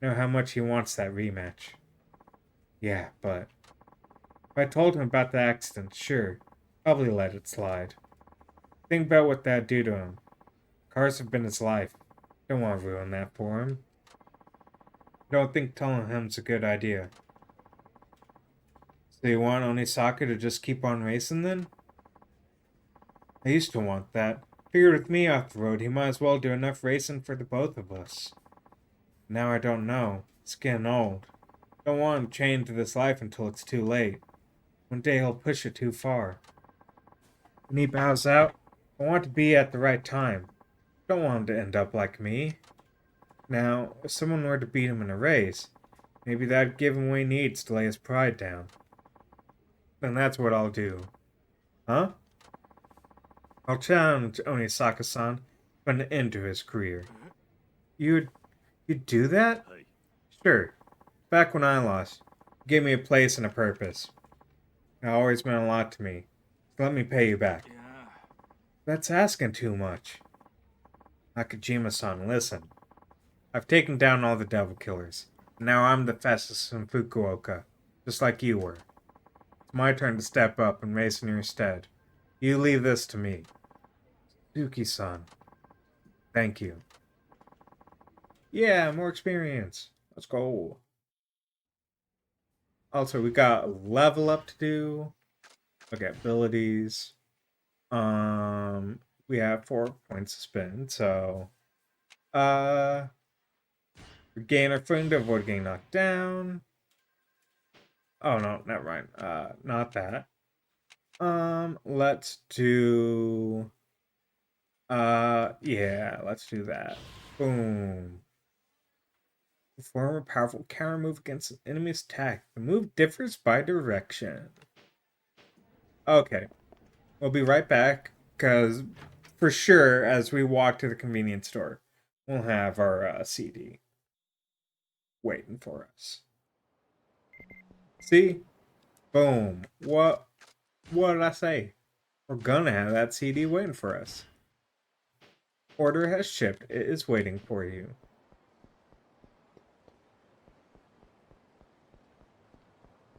I know how much he wants that rematch. Yeah, but... if I told him about the accident, sure, probably let it slide. Think about what that'd do to him. Cars have been his life. Don't want to ruin that for him. I don't think telling him's a good idea. So you want Onisaka to just keep on racing then? I used to want that. Figured with me off the road, he might as well do enough racing for the both of us. Now I don't know. It's getting old. Don't want him chained to this life until it's too late. One day he'll push it too far. When he bows out, I want to be at the right time. Don't want him to end up like me. Now, if someone were to beat him in a race, maybe that'd give him what he needs to lay his pride down. Then that's what I'll do. Huh? I'll challenge Onisaka-san, put an end to his career. You'd do that? Sure. Back when I lost, you gave me a place and a purpose. It always meant a lot to me. So let me pay you back. That's asking too much. Nakajima-san, listen. I've taken down all the devil killers. Now I'm the fastest in Fukuoka, just like you were. It's my turn to step up and race in your stead. You leave this to me. Suki-san. Thank you. Yeah, more experience. Let's go. Also, we got a level up to do. Look at abilities. We have 4 points to spend, so regain our footing to avoid getting knocked down. Oh no, never mind. Not that. Let's do yeah, let's do that. Boom. Perform a powerful counter move against an enemy's attack. The move differs by direction. Okay. We'll be right back, because for sure, as we walk to the convenience store, we'll have our CD waiting for us. See? Boom. What did I say? We're gonna have that CD waiting for us. Order has shipped. It is waiting for you.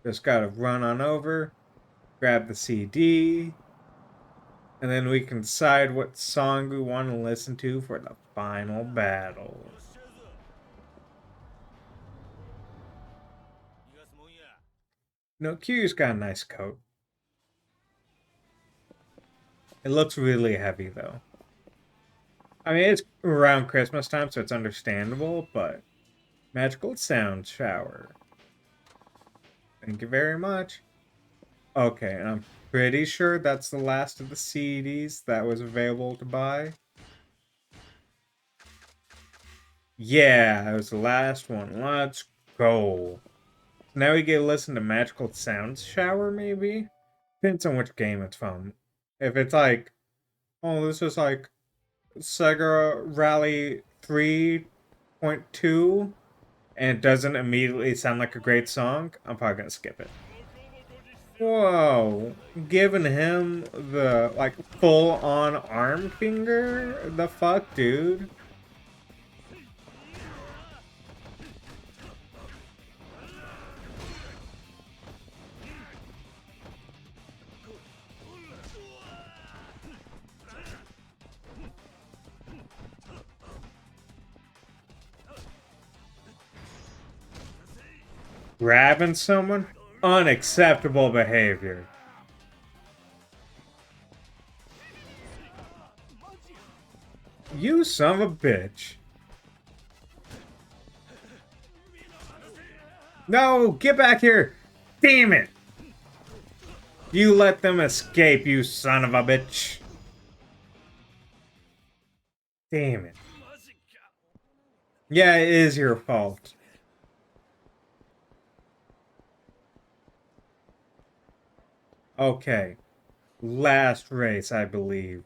Just gotta run on over. grab the CD, and then we can decide what song we want to listen to for the final battle. よっしゃるぞ逃がすもんや No, Kiryu's got a nice coat. It looks really heavy, though. I mean, it's around Christmas time, so it's understandable, but magical sound shower. Thank you very much. Okay, and I'm pretty sure that's the last of the CDs that was available to buy. Yeah, it was the last one. Let's go. Now we get to listen to Magical Sound Shower, maybe? Depends on which game it's from. If it's like, oh, this is like Sega Rally 3.2, and it doesn't immediately sound like a great song, I'm probably gonna skip it. Whoa, giving him the, like, full-on arm finger? The fuck, dude? Grabbing someone? Unacceptable behavior. You son of a bitch. No, get back here. Damn it. You let them escape, you son of a bitch. Damn it. Yeah, it is your fault. Okay. Last race, I believe.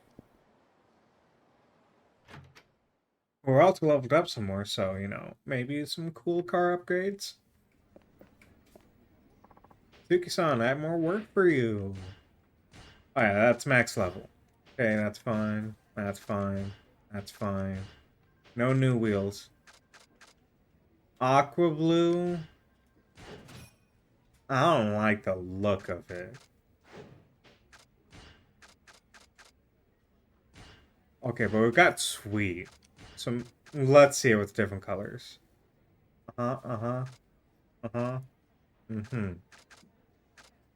We're also leveled up some more, so, you know, maybe some cool car upgrades. Suki-san, I have more work for you. Oh yeah, that's max level. Okay, that's fine. That's fine. That's fine. No new wheels. Aqua blue. I don't like the look of it. Okay, but we've got sweet. So let's see it with different colors. Uh-huh. Mm-hmm.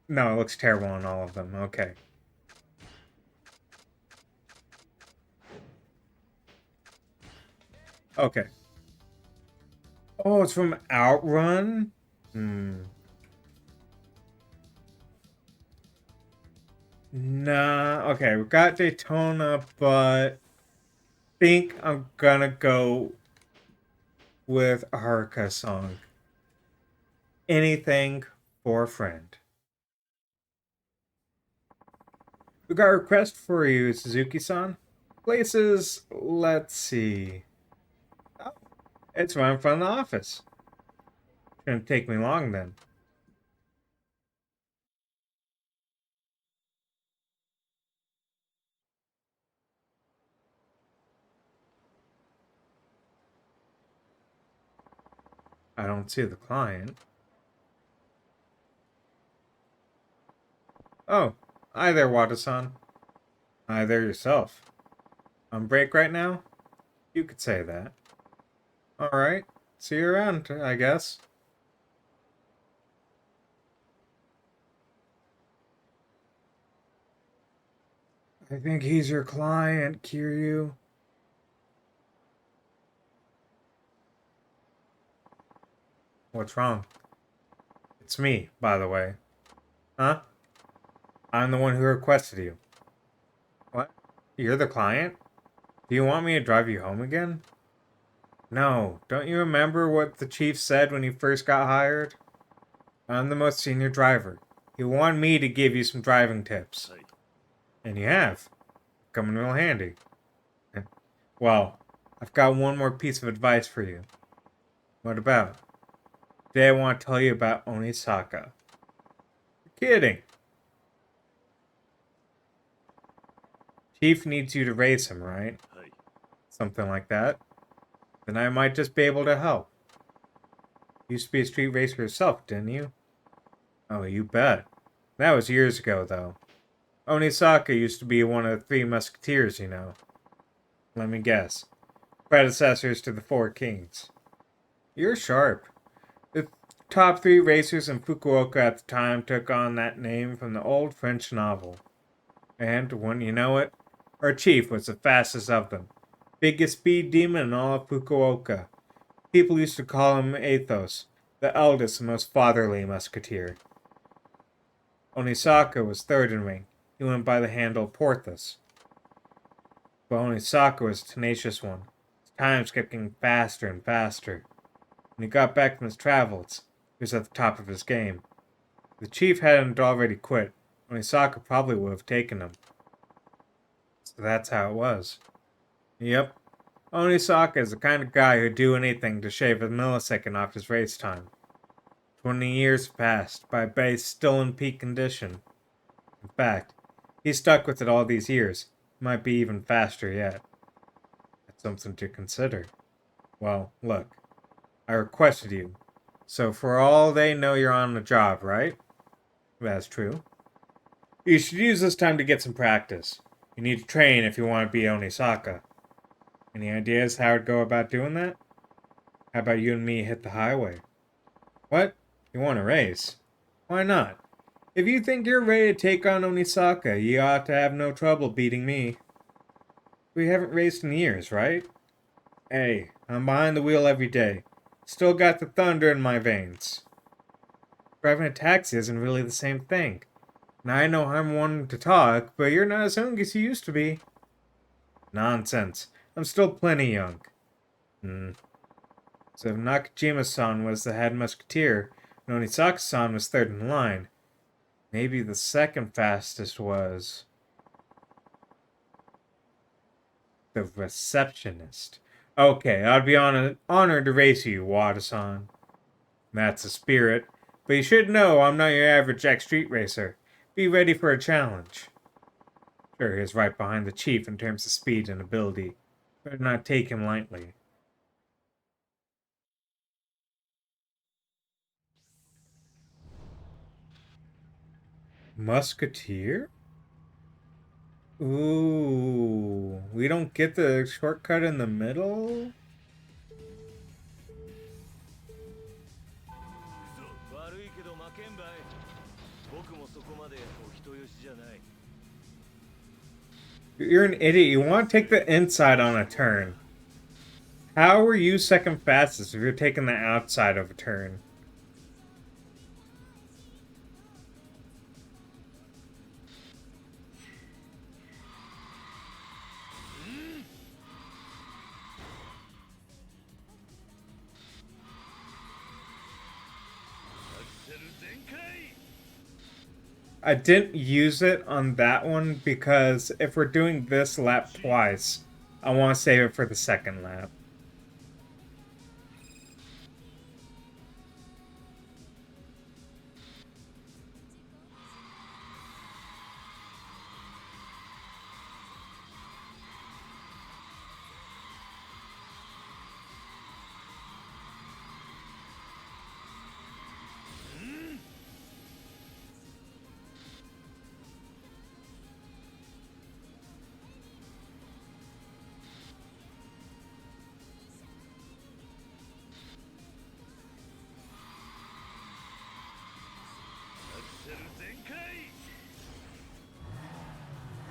No, it looks terrible on all of them. Okay. Okay. Oh, it's from Outrun? Nah. Okay, we got Daytona, but think I'm gonna go with a Haruka song. Anything for a friend. We got a request for you, Suzuki-san. Places, let's see. Oh, it's right in front of the office. Shouldn't take me long then. I don't see the client. Oh, hi there, Wada-san. Hi there yourself. On break right now? You could say that. Alright, see you around, I guess. I think he's your client, Kiryu. What's wrong? It's me, by the way. Huh? I'm the one who requested you. What? You're the client? Do you want me to drive you home again? No. Don't you remember what the chief said when you first got hired? I'm the most senior driver. He wanted me to give you some driving tips. And you have. Coming real handy. Well, I've got one more piece of advice for you. What about? Today I want to tell you about Onisaka. You're kidding. Chief needs you to race him, right? Something like that. Then I might just be able to help. You used to be a street racer yourself, didn't you? Oh, you bet. That was years ago, though. Onisaka used to be one of the three musketeers, you know. Let me guess. Predecessors to the Four Kings. You're sharp. The top three racers in Fukuoka at the time took on that name from the old French novel. And, when you know it, our chief was the fastest of them. Biggest speed demon in all of Fukuoka. People used to call him Athos, the eldest and most fatherly musketeer. Onisaka was third in rank. He went by the handle Porthos. But Onisaka was a tenacious one. His times kept getting faster and faster. When he got back from his travels, he was at the top of his game. If the chief hadn't already quit, Onisaka probably would have taken him. So that's how it was. Yep. Onisaka is the kind of guy who'd do anything to shave a millisecond off his race time. 20 years passed, but I bet he's still in peak condition. In fact, he's stuck with it all these years. Might be even faster yet. That's something to consider. Well, look. I requested you. So for all they know, you're on the job, right? That's true. You should use this time to get some practice. You need to train if you want to be Onisaka. Any ideas how to go about doing that? How about you and me hit the highway? What? You want to race? Why not? If you think you're ready to take on Onisaka, you ought to have no trouble beating me. We haven't raced in years, right? Hey, I'm behind the wheel every day. Still got the thunder in my veins. Driving a taxi isn't really the same thing. Now I know I'm one to talk, but you're not as young as you used to be. Nonsense. I'm still plenty young. So if Nakajima-san was the head musketeer, and Onisaka-san was third in line, maybe the second fastest was the receptionist. Okay, I'd be honored to race you, Wada-san. That's the spirit. But you should know I'm not your average Jack Street racer. Be ready for a challenge. Sure, he's right behind the chief in terms of speed and ability. Better not take him lightly. Musketeer? Ooh, we don't get the shortcut in the middle? 悪いけど負けんばい。僕もそこまでお人よしじゃない。 You're an idiot. You want to take the inside on a turn. How are you second fastest if you're taking the outside of a turn? I didn't use it on that one because if we're doing this lap twice, I want to save it for the second lap.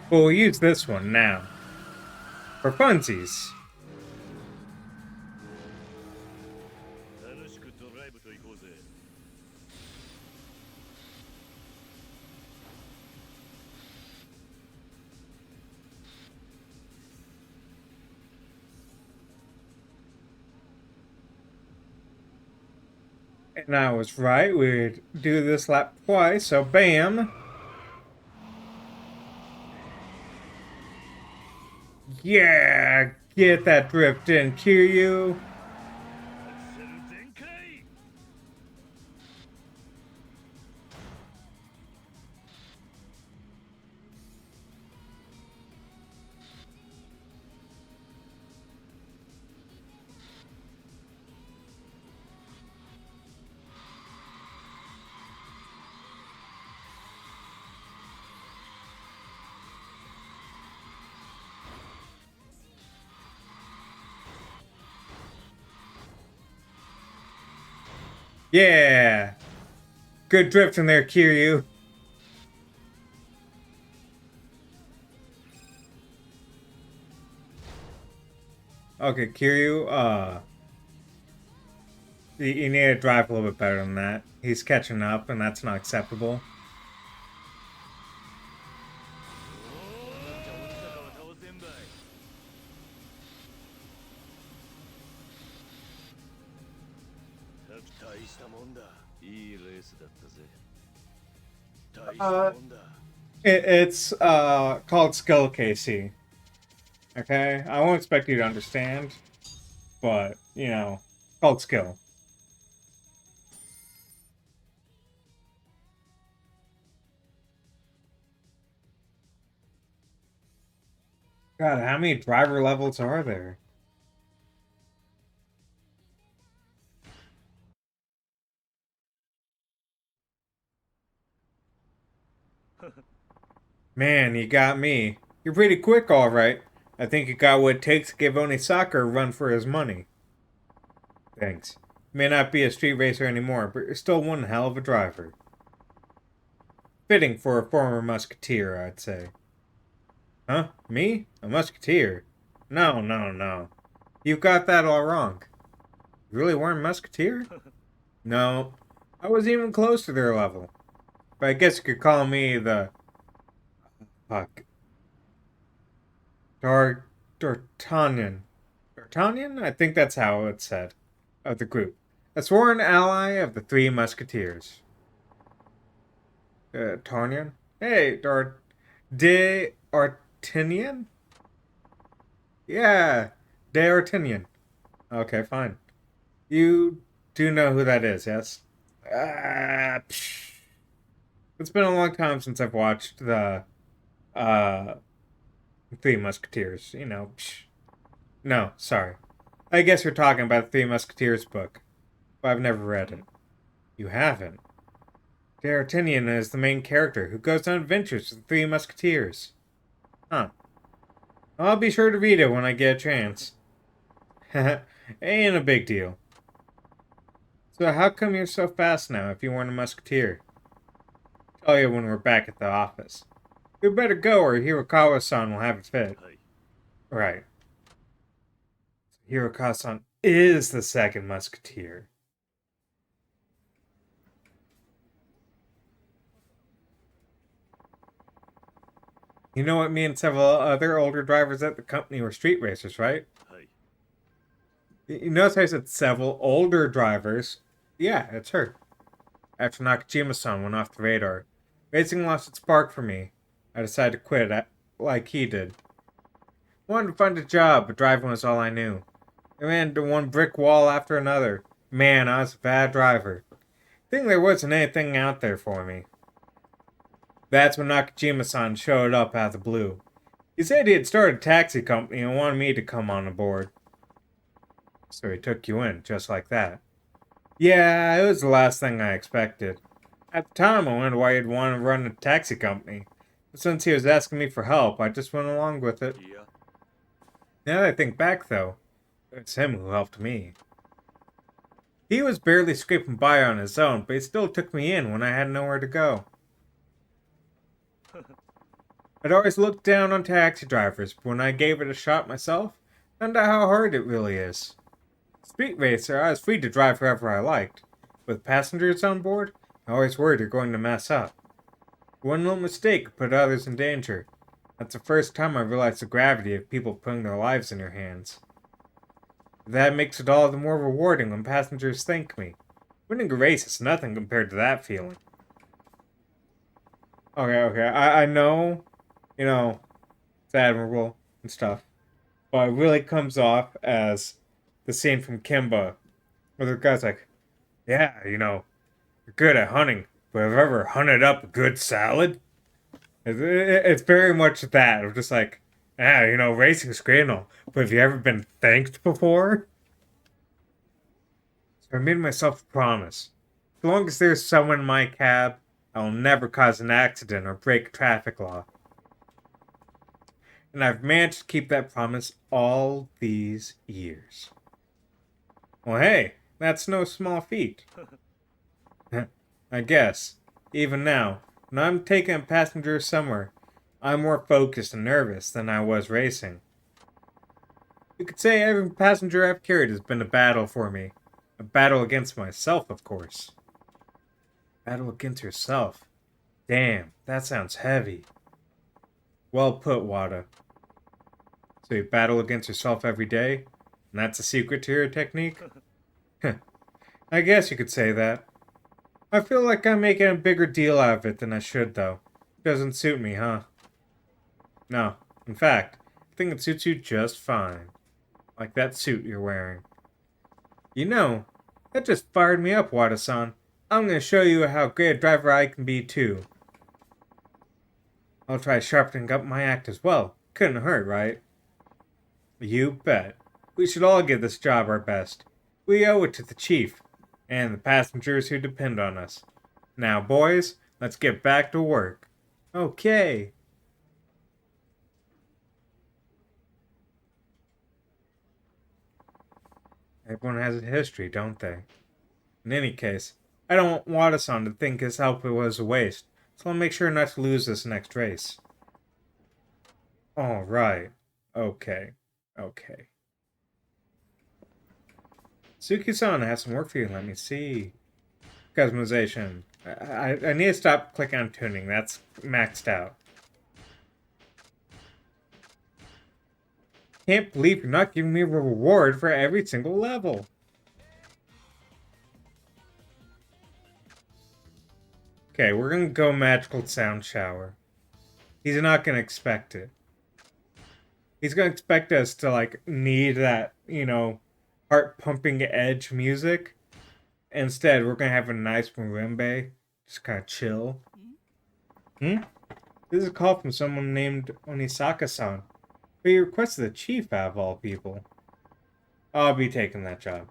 Well, we'll use this one now. For funsies. 楽しくドライブと行こうぜ。 And I was right, we'd do this lap twice, so bam! Yeah! Get that drift in, Kiryu! Yeah! Good drift in there, Kiryu. Okay, Kiryu, you need to drive a little bit better than that. He's catching up, and that's not acceptable. じゃあ落ちたかは倒せんばい。大したもんだ。いいレースだったぜ。大したもんだ。It's called skill, Casey. Okay? I won't expect you to understand, but, you know, called skill. God, how many driver levels are there? Man, you got me. You're pretty quick, alright. I think you got what it takes to give Onisaka a run for his money. Thanks. You may not be a street racer anymore, but you're still one hell of a driver. Fitting for a former musketeer, I'd say. Huh? Me? A musketeer? No, no, no. You've got that all wrong. You really weren't a musketeer? No. I wasn't even close to their level. But I guess you could call me the... Fuck. D'Artagnan. D'Artagnan? I think that's how it's said. Of the group. A sworn ally of the Three Musketeers. D'Artagnan? Hey, D'Artagnan? Yeah, D'Artagnan. Okay, fine. You do know who that is, yes? It's been a long time since I've watched the Three Musketeers. You know, no, sorry. I guess you're talking about the Three Musketeers book, but I've never read it. You haven't? D'Artagnan is the main character who goes on adventures with the Three Musketeers. Huh. I'll be sure to read it when I get a chance. Ain't a big deal. So how come you're so fast now if you weren't a musketeer? Tell you when we're back at the office. We better go or Hirokawa-san will have a fit. Right. Hirokawa-san is the second musketeer. You know what? Me and several other older drivers at the company were street racers, right? You notice I said several older drivers. Yeah, it's her. After Nakajima-san went off the radar, racing lost its spark for me. I decided to quit, like he did. I wanted to find a job, but driving was all I knew. I ran into one brick wall after another. Man, I was a bad driver. I think there wasn't anything out there for me. That's when Nakajima-san showed up out of the blue. He said he had started a taxi company and wanted me to come on board. So he took you in, just like that. Yeah, it was the last thing I expected. At the time, I wondered why he'd want to run a taxi company. But since he was asking me for help, I just went along with it. Now that I think back, though, it's him who helped me. He was barely scraping by on his own, but he still took me in when I had nowhere to go. I'd always looked down on taxi drivers, but when I gave it a shot myself, I found out how hard it really is. Street racer, I was free to drive wherever I liked. With passengers on board, I always worried you're going to mess up. One little mistake could put others in danger. That's the first time I realized the gravity of people putting their lives in your hands. That makes it all the more rewarding when passengers thank me. Winning a race is nothing compared to that feeling. Okay, I know, you know, it's admirable and stuff, but it really comes off as the scene from Kimba, where the guy's like, yeah, you know, you're good at hunting, but have you ever hunted up a good salad? It's very much that. I'm just like, yeah, you know, racing's great and all, but have you ever been thanked before? So I made myself a promise. As long as there's someone in my cab, I will never cause an accident or break a traffic law. And I've managed to keep that promise all these years. Well, hey, that's no small feat. I guess. Even now, when I'm taking a passenger somewhere, I'm more focused and nervous than I was racing. You could say every passenger I've carried has been a battle for me. A battle against myself, of course. Battle against yourself. Damn, that sounds heavy. Well put, Wada. So you battle against yourself every day? And that's a secret to your technique? I guess you could say that. I feel like I'm making a bigger deal out of it than I should, though. Doesn't suit me, huh? No. In fact, I think it suits you just fine. Like that suit you're wearing. You know, that just fired me up, Wada-san. I'm gonna show you how great a driver I can be, too. I'll try sharpening up my act as well. Couldn't hurt, right? You bet. We should all give this job our best. We owe it to the chief, and the passengers who depend on us. Now, boys, let's get back to work. Okay. Everyone has a history, don't they? In any case, I don't want Wada-san to think his help was a waste, so I'll make sure not to lose this next race. Alright. Okay. Okay. Suki-san has some work for you, let me see. Customization. I need to stop clicking on tuning, that's maxed out. Can't believe you're not giving me a reward for every single level. Okay, we're gonna go magical sound shower. He's not gonna expect it. He's gonna expect us to, like, need that, heart-pumping edge music. Instead, we're gonna have a nice marimba. Just kind of chill. This is a call from someone named Onisaka-san. But he requested the chief out of all people. I'll be taking that job.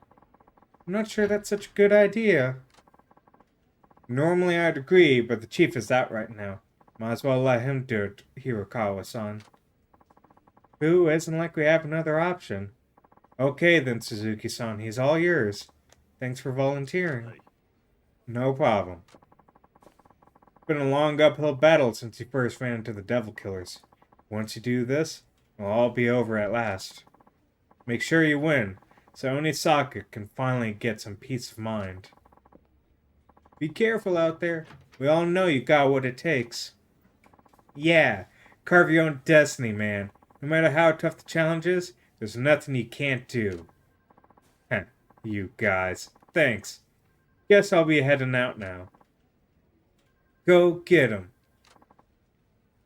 I'm not sure that's such a good idea. Normally I'd agree, but the chief is out right now. Might as well let him do it, Hirokawa-san. Who isn't like we have another option? Okay then, Suzuki-san, he's all yours. Thanks for volunteering. No problem. Been a long uphill battle since you first ran into the Devil Killers. Once you do this, it'll all be over at last. Make sure you win, so Onisaka can finally get some peace of mind. Be careful out there. We all know you got what it takes. Yeah, carve your own destiny, man. No matter how tough the challenge is, there's nothing you can't do. Heh, you guys. Thanks. Guess I'll be heading out now. Go get 'em.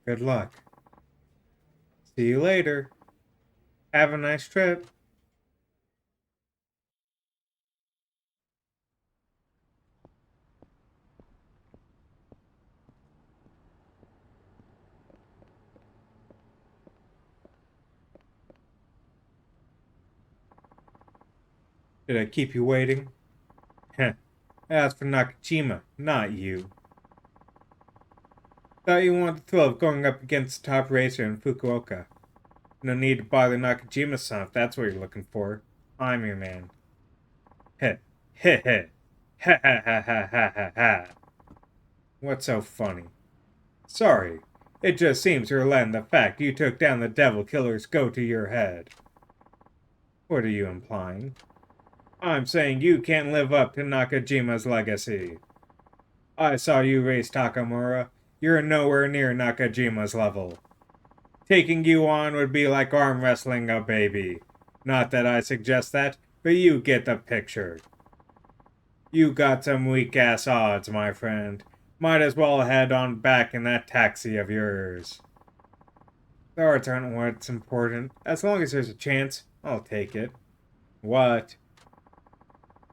Good luck. See you later. Have a nice trip. Did I keep you waiting? Heh. That's for Nakajima, not you. Thought you wanted the thrill of going up against the top racer in Fukuoka. No need to bother Nakajima-san if that's what you're looking for. I'm your man. Heh. Heh heh. Ha ha ha ha ha ha ha. What's so funny? Sorry. It just seems you're letting the fact you took down the Devil Killers go to your head. What are you implying? I'm saying you can't live up to Nakajima's legacy. I saw you race Takamura. You're nowhere near Nakajima's level. Taking you on would be like arm wrestling a baby. Not that I suggest that, but you get the picture. You got some weak-ass odds, my friend. Might as well head on back in that taxi of yours. The odds aren't what's important. As long as there's a chance, I'll take it. What?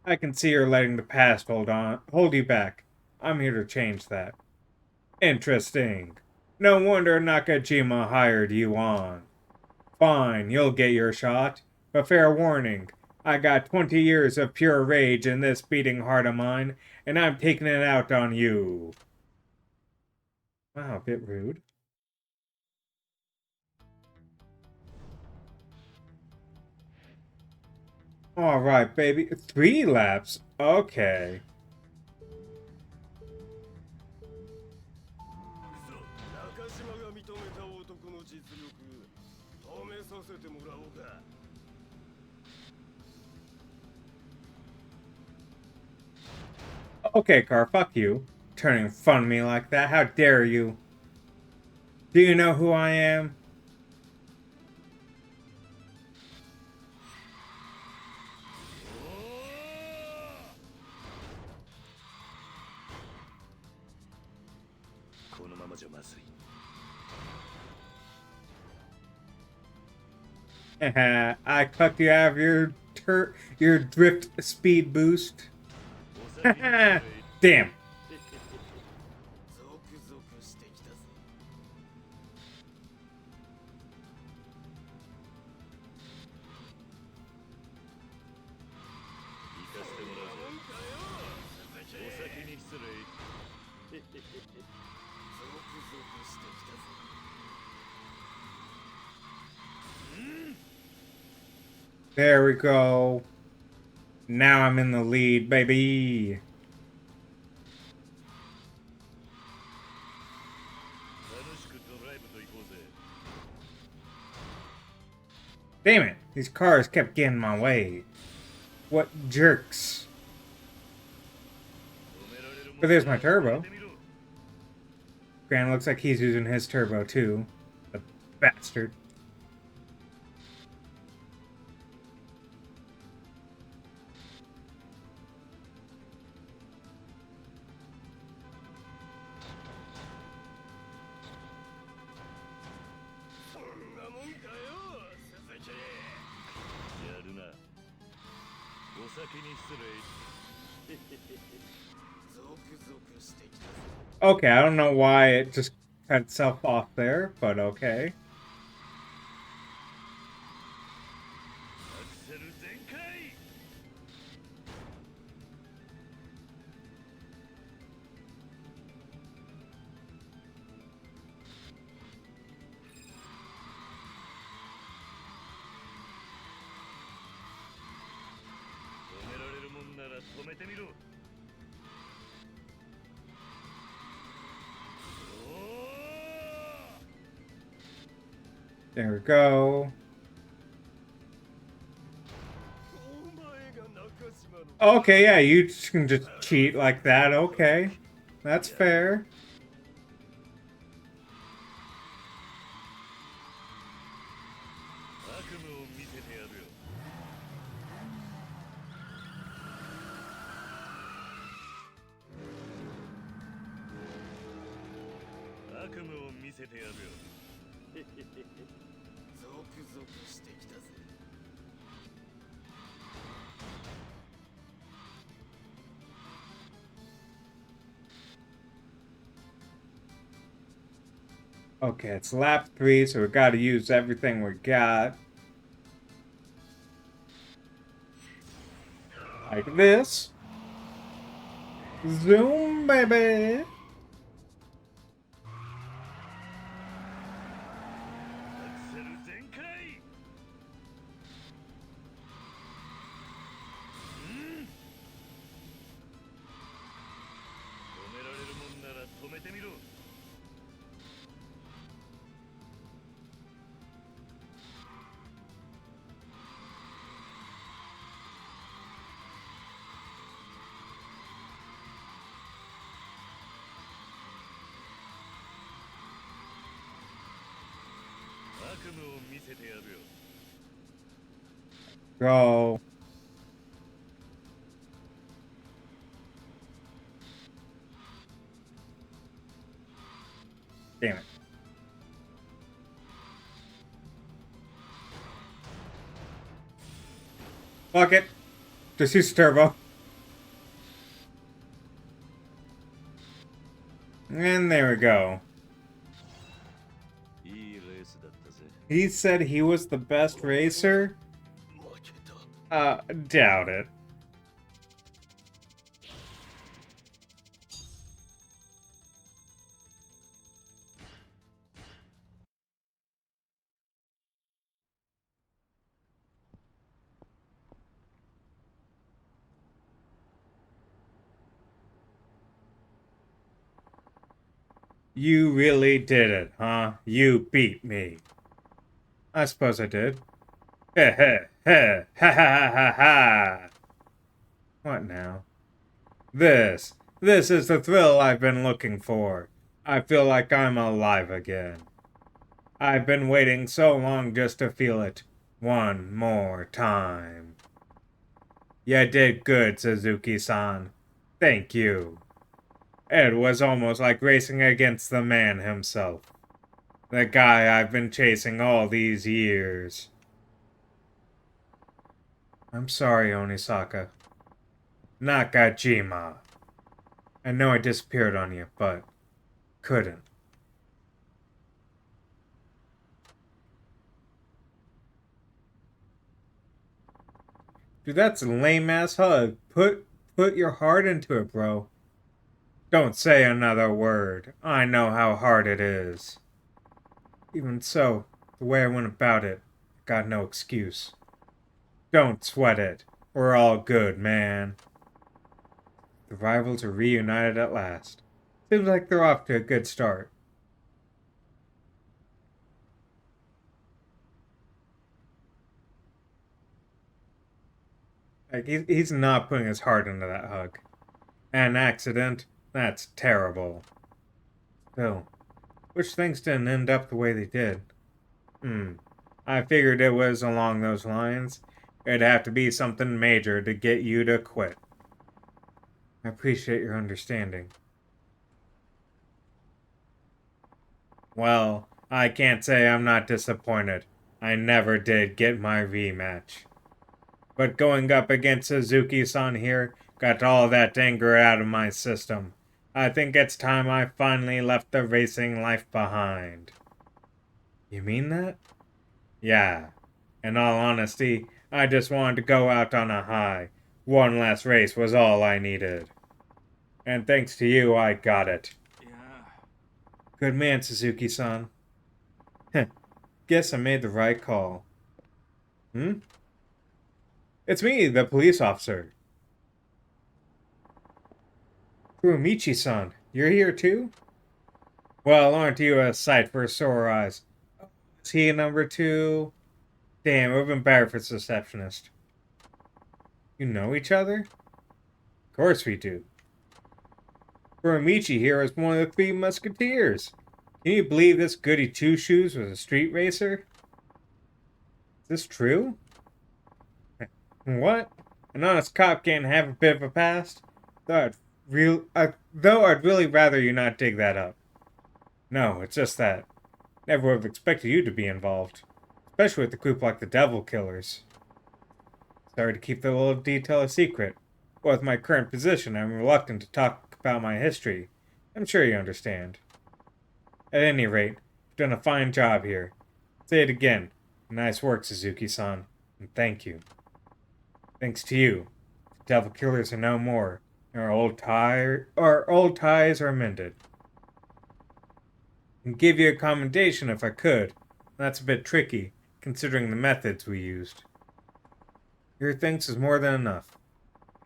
I can see you're letting the past hold you back. I'm here to change that. Interesting. No wonder Nakajima hired you on. Fine, you'll get your shot. But fair warning, I got 20 years of pure rage in this beating heart of mine, and I'm taking it out on you. Wow, a bit rude. Alright, baby. 3 laps? Okay. Okay, car, fuck you. Turning fun of me like that. How dare you? Do you know who I am? I cut you out of your drift speed boost. Damn. There we go. Now I'm in the lead, baby. Damn it. These cars kept getting in my way. What jerks. But there's my turbo. Grant looks like he's using his turbo too. The bastard. Okay, I don't know why it just cut itself off there, but okay. There we go. Okay, yeah, you can just cheat like that. Okay, that's fair. Okay, it's lap 3, so we gotta use everything we got. Like this. Zoom, baby! Go. Damn it. Fuck it. Just use turbo. And there we go. He said he was the best racer? Doubt it. You really did it, huh? You beat me. I suppose I did. Heh heh heh ha ha ha ha. What now? This is the thrill I've been looking for. I feel like I'm alive again. I've been waiting so long just to feel it. One more time. You did good, Suzuki-san. Thank you. It was almost like racing against the man himself. The guy I've been chasing all these years. I'm sorry, Onisaka. Nakajima. I know I disappeared on you, but couldn't. Dude, that's a lame-ass hug. Put your heart into it, bro. Don't say another word. I know how hard it is. Even so, the way I went about it, I got no excuse. Don't sweat it. We're all good, man. The rivals are reunited at last. Seems like they're off to a good start. Like, he's not putting his heart into that hug. An accident? That's terrible. Still, wish things didn't end up the way they did. I figured it was along those lines. It'd have to be something major to get you to quit. I appreciate your understanding. Well, I can't say I'm not disappointed. I never did get my rematch. But going up against Suzuki-san here got all that anger out of my system. I think it's time I finally left the racing life behind. You mean that? Yeah. In all honesty, I just wanted to go out on a high. One last race was all I needed. And thanks to you, I got it. Yeah. Good man, Suzuki-san. Guess I made the right call. It's me, the police officer. Fumichi-san, you're here too? Well, aren't you a sight for sore eyes? Is he number 2? Damn, it would have been better if it's receptionist. You know each other? Of course we do. Fumichi here is one of the 3 Musketeers. Can you believe this goody two-shoes was a street racer? Is this true? What? An honest cop can't have a bit of a past? Though I'd really rather you not dig that up. No, it's just that. Never would have expected you to be involved. Especially with a group like the Devil Killers. Sorry to keep the little detail a secret. But with my current position, I'm reluctant to talk about my history. I'm sure you understand. At any rate, you've done a fine job here. Say it again. Nice work, Suzuki-san. And thank you. Thanks to you, the Devil Killers are no more. Our old ties are mended. I'd give you a commendation if I could. That's a bit tricky, considering the methods we used. Your thanks is more than enough.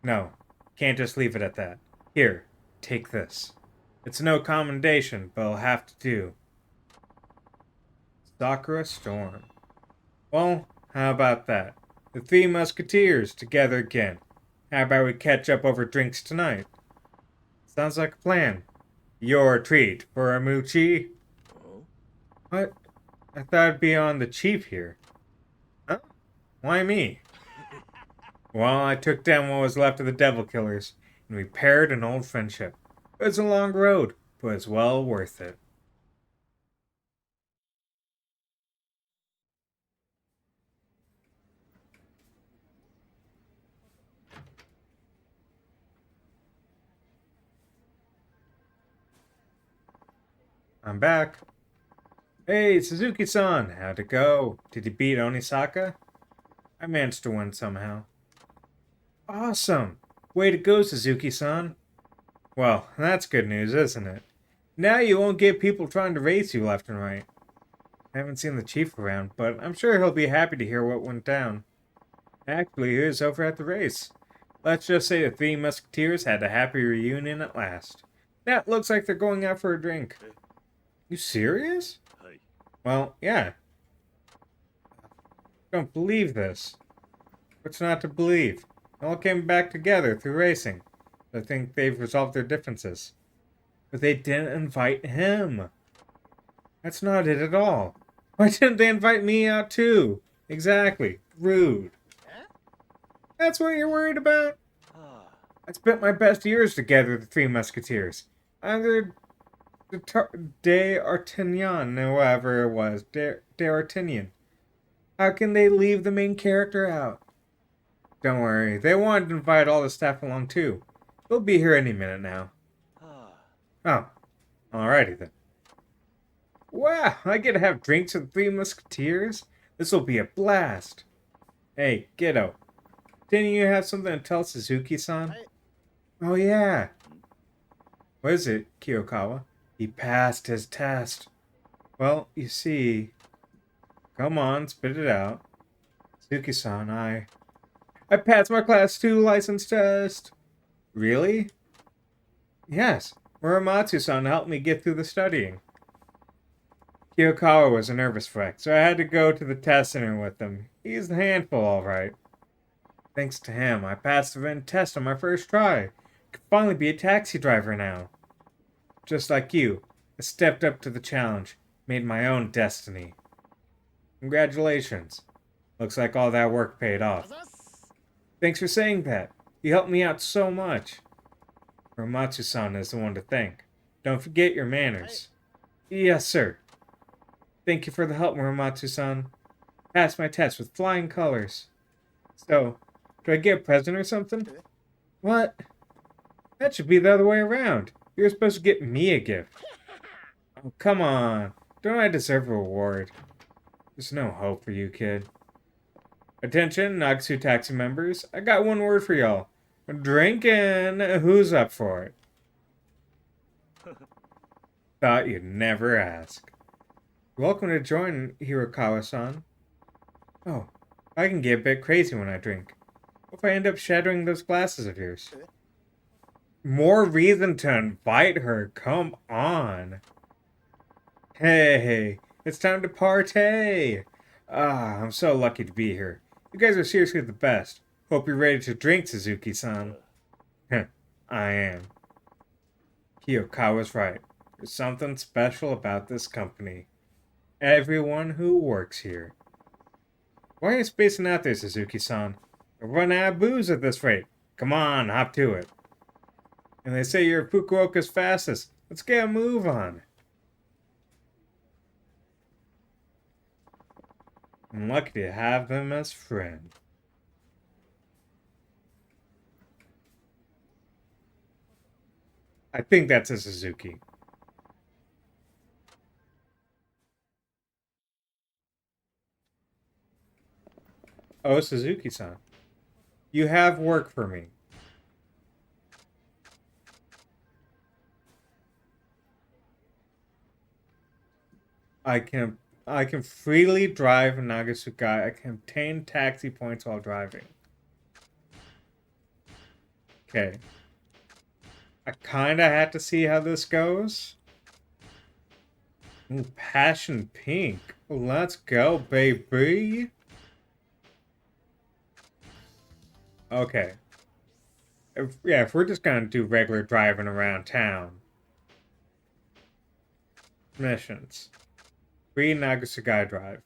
No, can't just leave it at that. Here, take this. It's no commendation, but I'll have to do. Sakura Storm. Well, how about that? The 3 Musketeers together again. How about we catch up over drinks tonight? Sounds like a plan. Your treat for Amuchi. What? I thought I'd be on the chief here. Huh? Why me? Well, I took down what was left of the Devil Killers, and we paired an old friendship. It was a long road, but it's well worth it. I'm back. Hey, Suzuki-san, how'd it go? Did you beat Onisaka? I managed to win somehow. Awesome! Way to go, Suzuki-san. Well, that's good news, isn't it? Now you won't get people trying to race you left and right. I haven't seen the chief around, but I'm sure he'll be happy to hear what went down. Actually, he was over at the race. Let's just say the 3 Musketeers had a happy reunion at last. Now it looks like they're going out for a drink. You serious? Hi. Well, yeah. Don't believe this. What's not to believe? They all came back together through racing. I think they've resolved their differences. But they didn't invite him. That's not it at all. Why didn't they invite me out too? Exactly. Rude. That's what you're worried about? I spent my best years together with the Three Musketeers. I'm D'Artagnan, whoever it was. D'Artagnan. How can they leave the main character out? Don't worry, they wanted to invite all the staff along too. They'll be here any minute now. Oh, alrighty then. Wow, I get to have drinks with the Three Musketeers? This'll be a blast. Hey, kiddo. Didn't you have something to tell Suzuki-san? Oh yeah. What is it, Kiyokawa? He passed his test. Well, you see... Come on, spit it out. Suzuki-san, I passed my Class 2 license test. Really? Yes. Muramatsu-san helped me get through the studying. Kiyokawa was a nervous wreck, so I had to go to the test center with him. He's a handful, alright. Thanks to him, I passed the written test on my first try. I could finally be a taxi driver now. Just like you, I stepped up to the challenge, made my own destiny. Congratulations. Looks like all that work paid off. Thanks for saying that. You helped me out so much. Muramatsu-san is the one to thank. Don't forget your manners. Yes, sir. Thank you for the help, Muramatsu-san. Passed my test with flying colors. So, do I get a present or something? What? That should be the other way around. You're supposed to get me a gift. Oh, come on. Don't I deserve a reward? There's no hope for you, kid. Attention, Nagasu Taxi members. I got one word for y'all. Drinking. Who's up for it? Thought you'd never ask. Welcome to join, Hirokawa-san. Oh, I can get a bit crazy when I drink. What if I end up shattering those glasses of yours? More reason to invite her. Come on. Hey, it's time to partay. I'm so lucky to be here. You guys are seriously the best. Hope you're ready to drink, Suzuki-san. I am. Kiyokawa's right. There's something special about this company. Everyone who works here. Why are you spacing out there, Suzuki-san? We're running out of booze at this rate. Come on, hop to it. And they say you're Fukuoka's fastest. Let's get a move on. I'm lucky to have them as friends. I think that's a Suzuki. Oh, Suzuki-san. You have work for me. I can freely drive Nagasukai. I can obtain taxi points while driving. Okay. I kinda had to see how this goes. Ooh, Passion Pink. Let's go, baby. Okay. If we're just gonna do regular driving around town. Missions. Free Nagasukai Drive.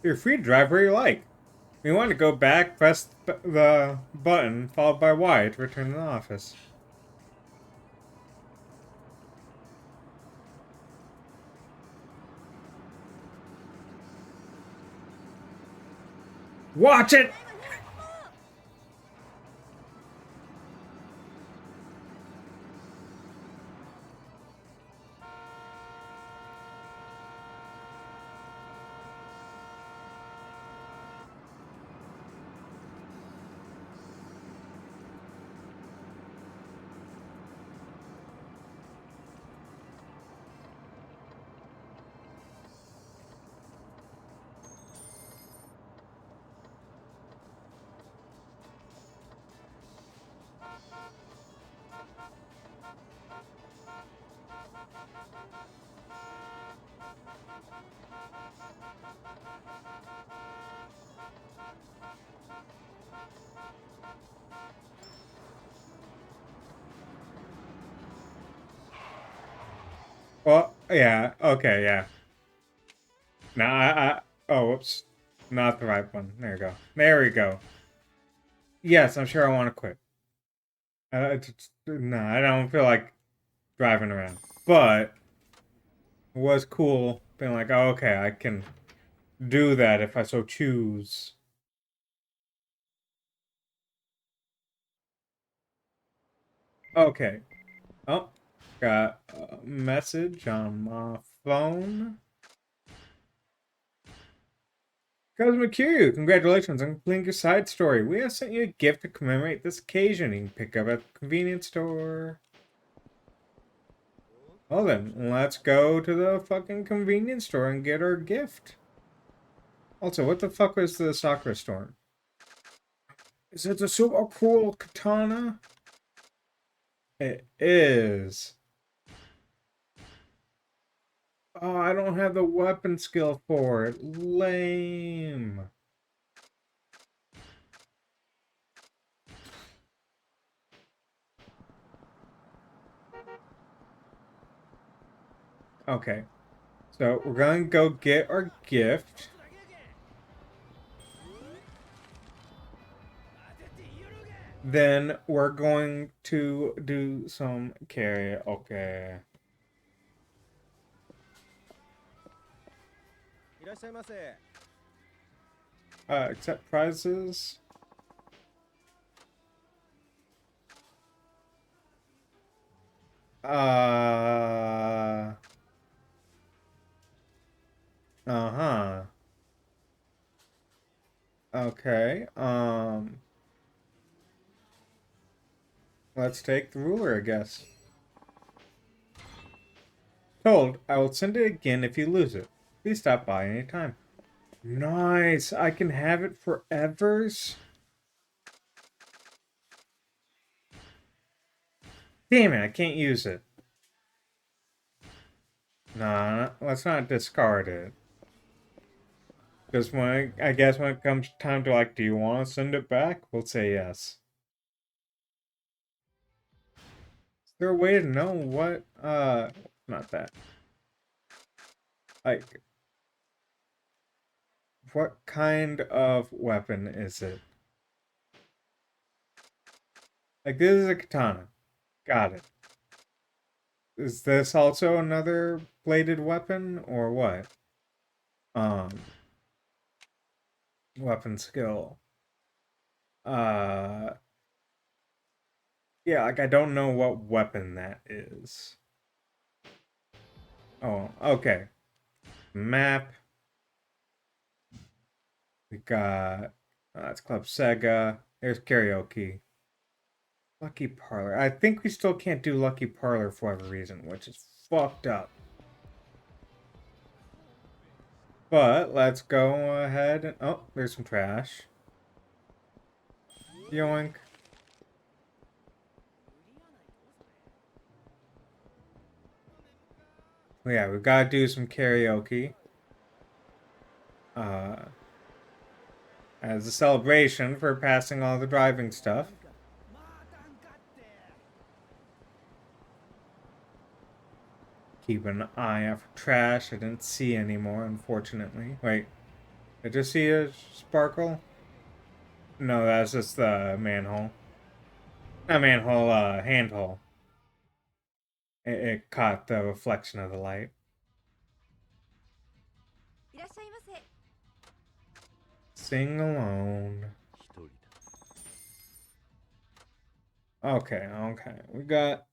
You're free to drive where you like. If you want to go back, press the button followed by Y to return to the office. Watch it! Well, yeah. Okay, yeah. No, oh, whoops. Not the right one. There you go. There we go. Yes, I'm sure I want to quit. No, I don't feel like driving around. But it was cool being like, oh, okay, I can do that if I so choose. Okay. Oh, got a message on my phone. Cousin Kiryu, congratulations on completing your side story. We have sent you a gift to commemorate this occasion. You can pick up at the convenience store. Well then, let's go to the fucking convenience store and get our gift. Also, what the fuck was the Sakura storm? Is it the super cool katana? It is. Oh, I don't have the weapon skill for it. Lame. Okay. So, we're gonna go get our gift. Then we're going to do some karaoke. いらっしゃいませ。 Accept prizes. Uh-huh. Okay. Let's take the ruler, I guess. Told, I will send it again if you lose it. Please stop by anytime. Nice. I can have it forevers. Damn it, I can't use it. Nah, let's not discard it. Because I guess when it comes time to like, do you want to send it back? We'll say yes. Is there a way to know what, not that. Like, what kind of weapon is it? Like, this is a katana. Got it. Is this also another bladed weapon, or what? Weapon skill. Yeah, like, I don't know what weapon that is. Oh, okay. Map. We got... that's Club Sega. There's karaoke. Lucky Parlor. I think we still can't do Lucky Parlor for whatever reason, which is fucked up. But let's go ahead and... oh, there's some trash. Yoink. Yeah, we gotta do some karaoke. As a celebration for passing all the driving stuff. Keep an eye out for trash. I didn't see any more, unfortunately. Wait, did I just see a sparkle? No, that's just the manhole. Not manhole, handhole. It caught the reflection of the light. いらっしゃいませ。 Sing alone. Okay, okay. We got...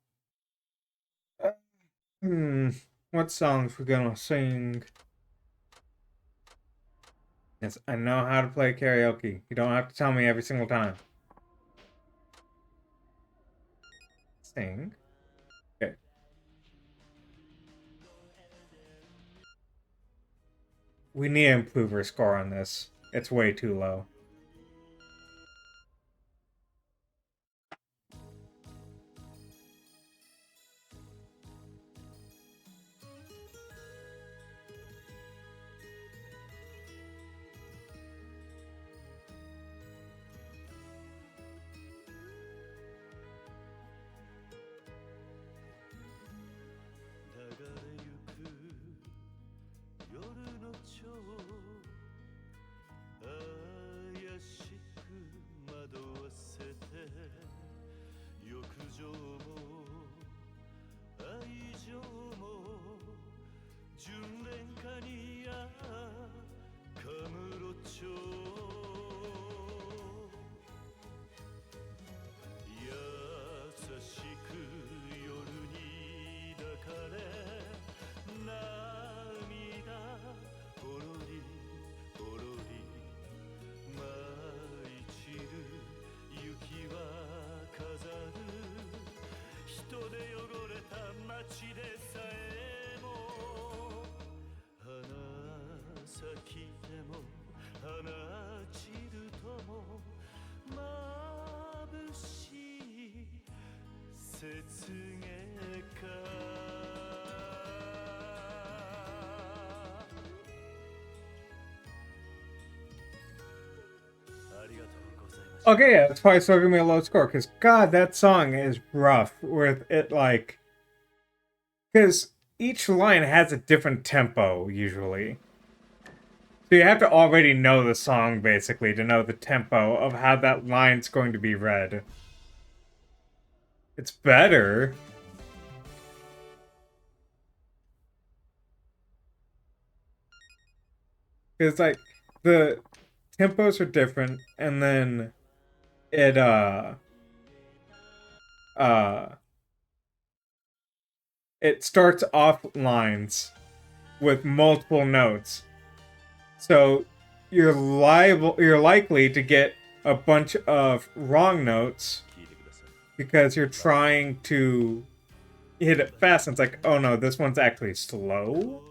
what songs we gonna sing? Yes, I know how to play karaoke. You don't have to tell me every single time. Sing. Okay. We need to improve our score on this. It's way too low. 純恋歌にやカムロ町優しく夜に抱かれ涙ほろりほろり舞い散る雪は飾る人で汚れた街でさえも花咲きでも花散るとも眩しい雪月花 Okay, yeah, that's probably still giving me a low score, because God, that song is rough with it, like, because each line has a different tempo, usually. So you have to already know the song, basically, to know the tempo of how that line's going to be read. It's better. Because, like, the tempos are different, and then it, it starts off lines with multiple notes. So you're likely to get a bunch of wrong notes because you're trying to hit it fast and it's like, oh no, this one's actually slow.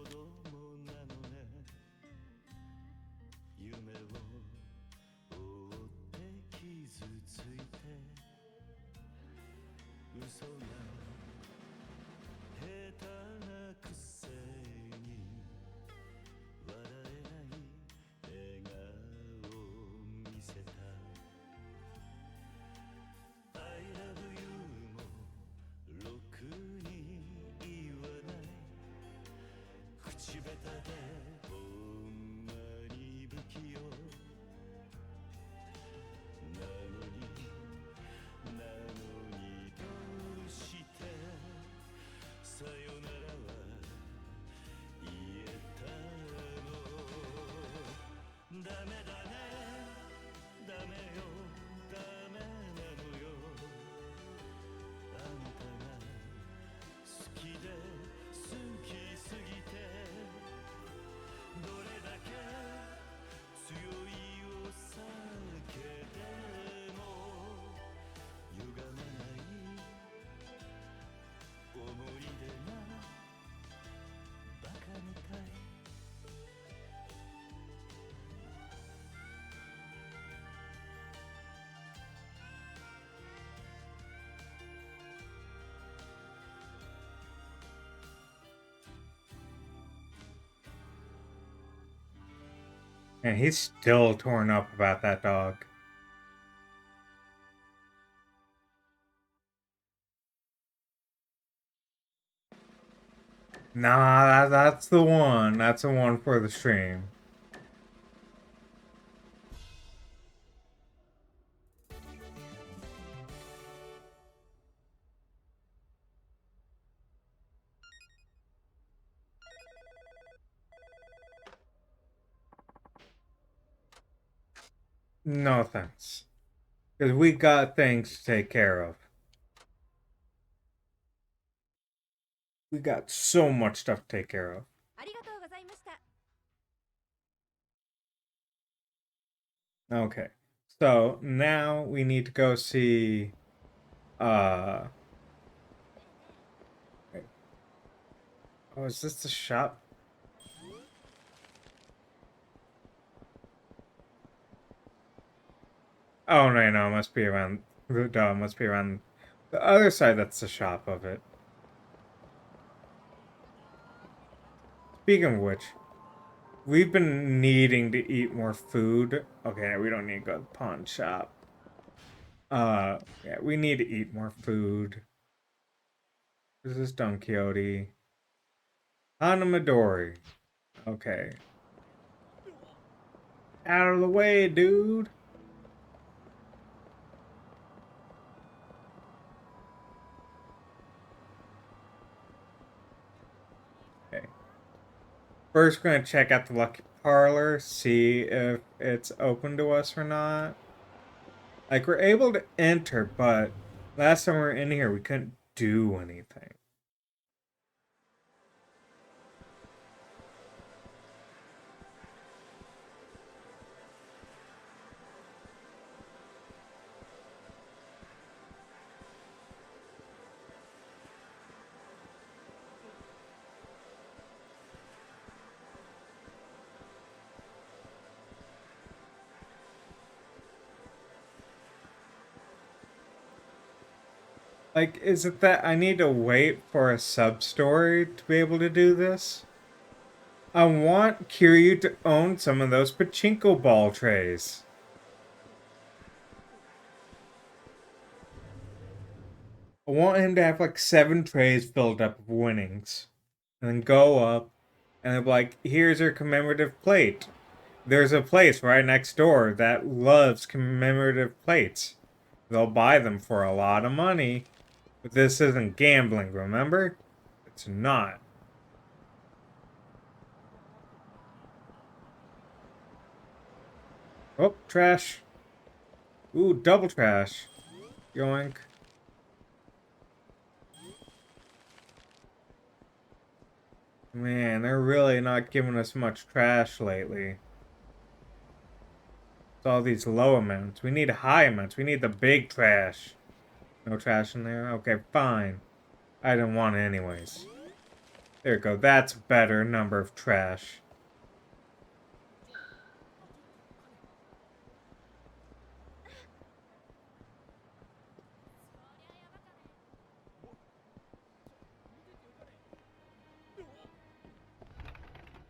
And he's still torn up about that dog. Nah, that's the one. That's the one for the stream. No thanks. Because we got things to take care of. We got so much stuff to take care of. Okay. So now we need to go see wait. Oh, is this the shop? Oh no, it must be around it must be around the other side. That's the shop of it. Speaking of which, we've been needing to eat more food. Okay, we don't need to go to the pawn shop. Yeah, we need to eat more food. This is Don Quixote. Hanamadori. Okay. Out of the way, dude. Okay. First, we're gonna check out the lucky parlor, see if it's open to us or not. Like, we're able to enter, but last time we were in here, we couldn't do anything. Like, is it that I need to wait for a sub-story to be able to do this? I want Kiryu to own some of those pachinko ball trays. I want him to have like 7 trays filled up of winnings. And then go up and they'll be like, here's your commemorative plate. There's a place right next door that loves commemorative plates. They'll buy them for a lot of money. But this isn't gambling, remember? It's not. Oh, trash. Ooh, double trash. Yoink. Man, they're really not giving us much trash lately. It's all these low amounts. We need high amounts. We need the big trash. No trash in there? Okay, fine. I didn't want it anyways. There we go. That's a better number of trash.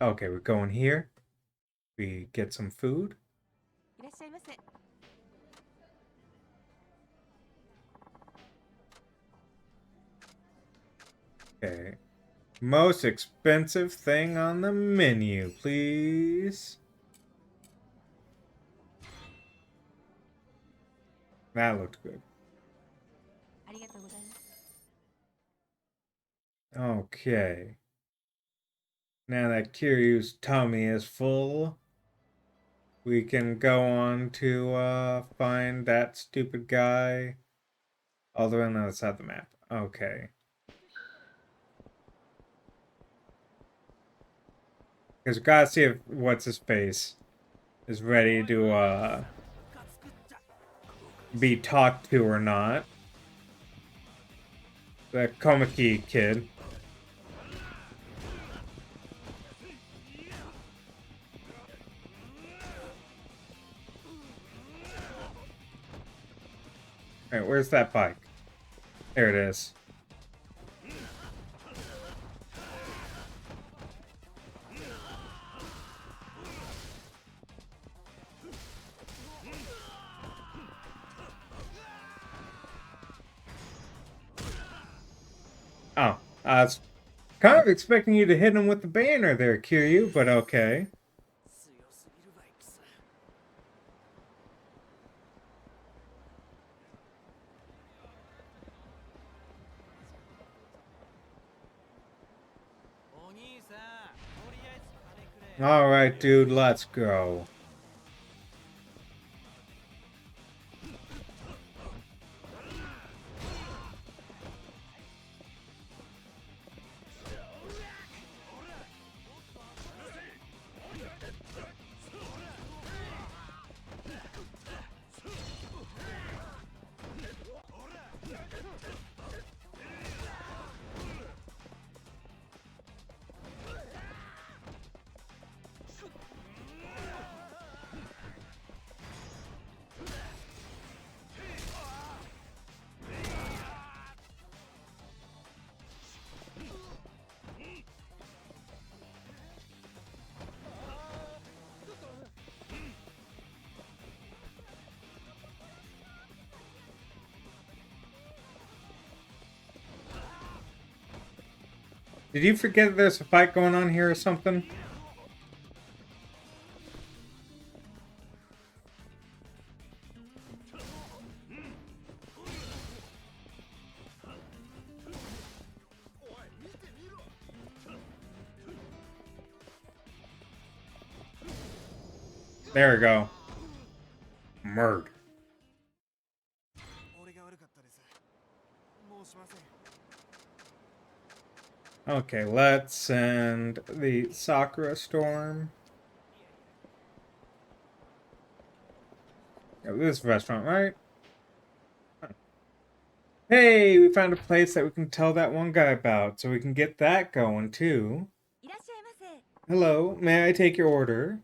Okay, we're going here. We get some food. いらっしゃいませ。 Okay. Most expensive thing on the menu, please. That looked good. ありがとうございます。 Okay. Now that Kiryu's tummy is full, we can go on to find that stupid guy all the way on the other side of the map. Okay. Because we gotta see if what's his face is ready to be talked to or not. The Komaki kid. Alright, where's that bike? There it is. Oh, I was kind of expecting you to hit him with the banner there, Kiryu, but okay. 強すぎるバイクス。お兄さん、とりあえず金くれ。 Alright, dude, let's go. Did you forget there's a fight going on here or something? There we go. Murder. 俺が悪かったです。申しません。 Okay, let's send the Sakura Storm. Oh, this restaurant, right? Hey, we found a place that we can tell that one guy about, so we can get that going too. いらっしゃいませ。 Hello, may I take your order?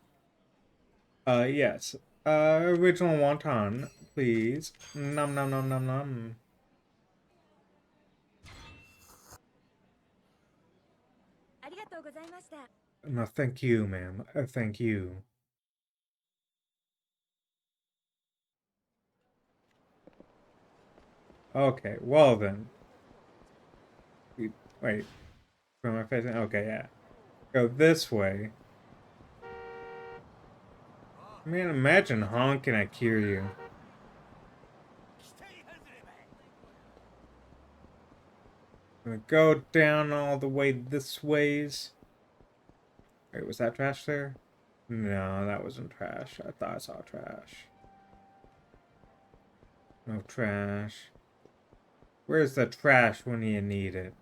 Yes. Original wonton, please. Nom nom nom nom nom. ありがとうございました。 No, thank you, ma'am. Thank you. Okay, well then. Wait. Where am I facing? Okay, yeah. Go this way. Man, imagine honking at Kiryu. Gonna go down all the way this ways. Wait, was that trash there? No, that wasn't trash. I thought I saw trash. No trash. Where's the trash when you need it?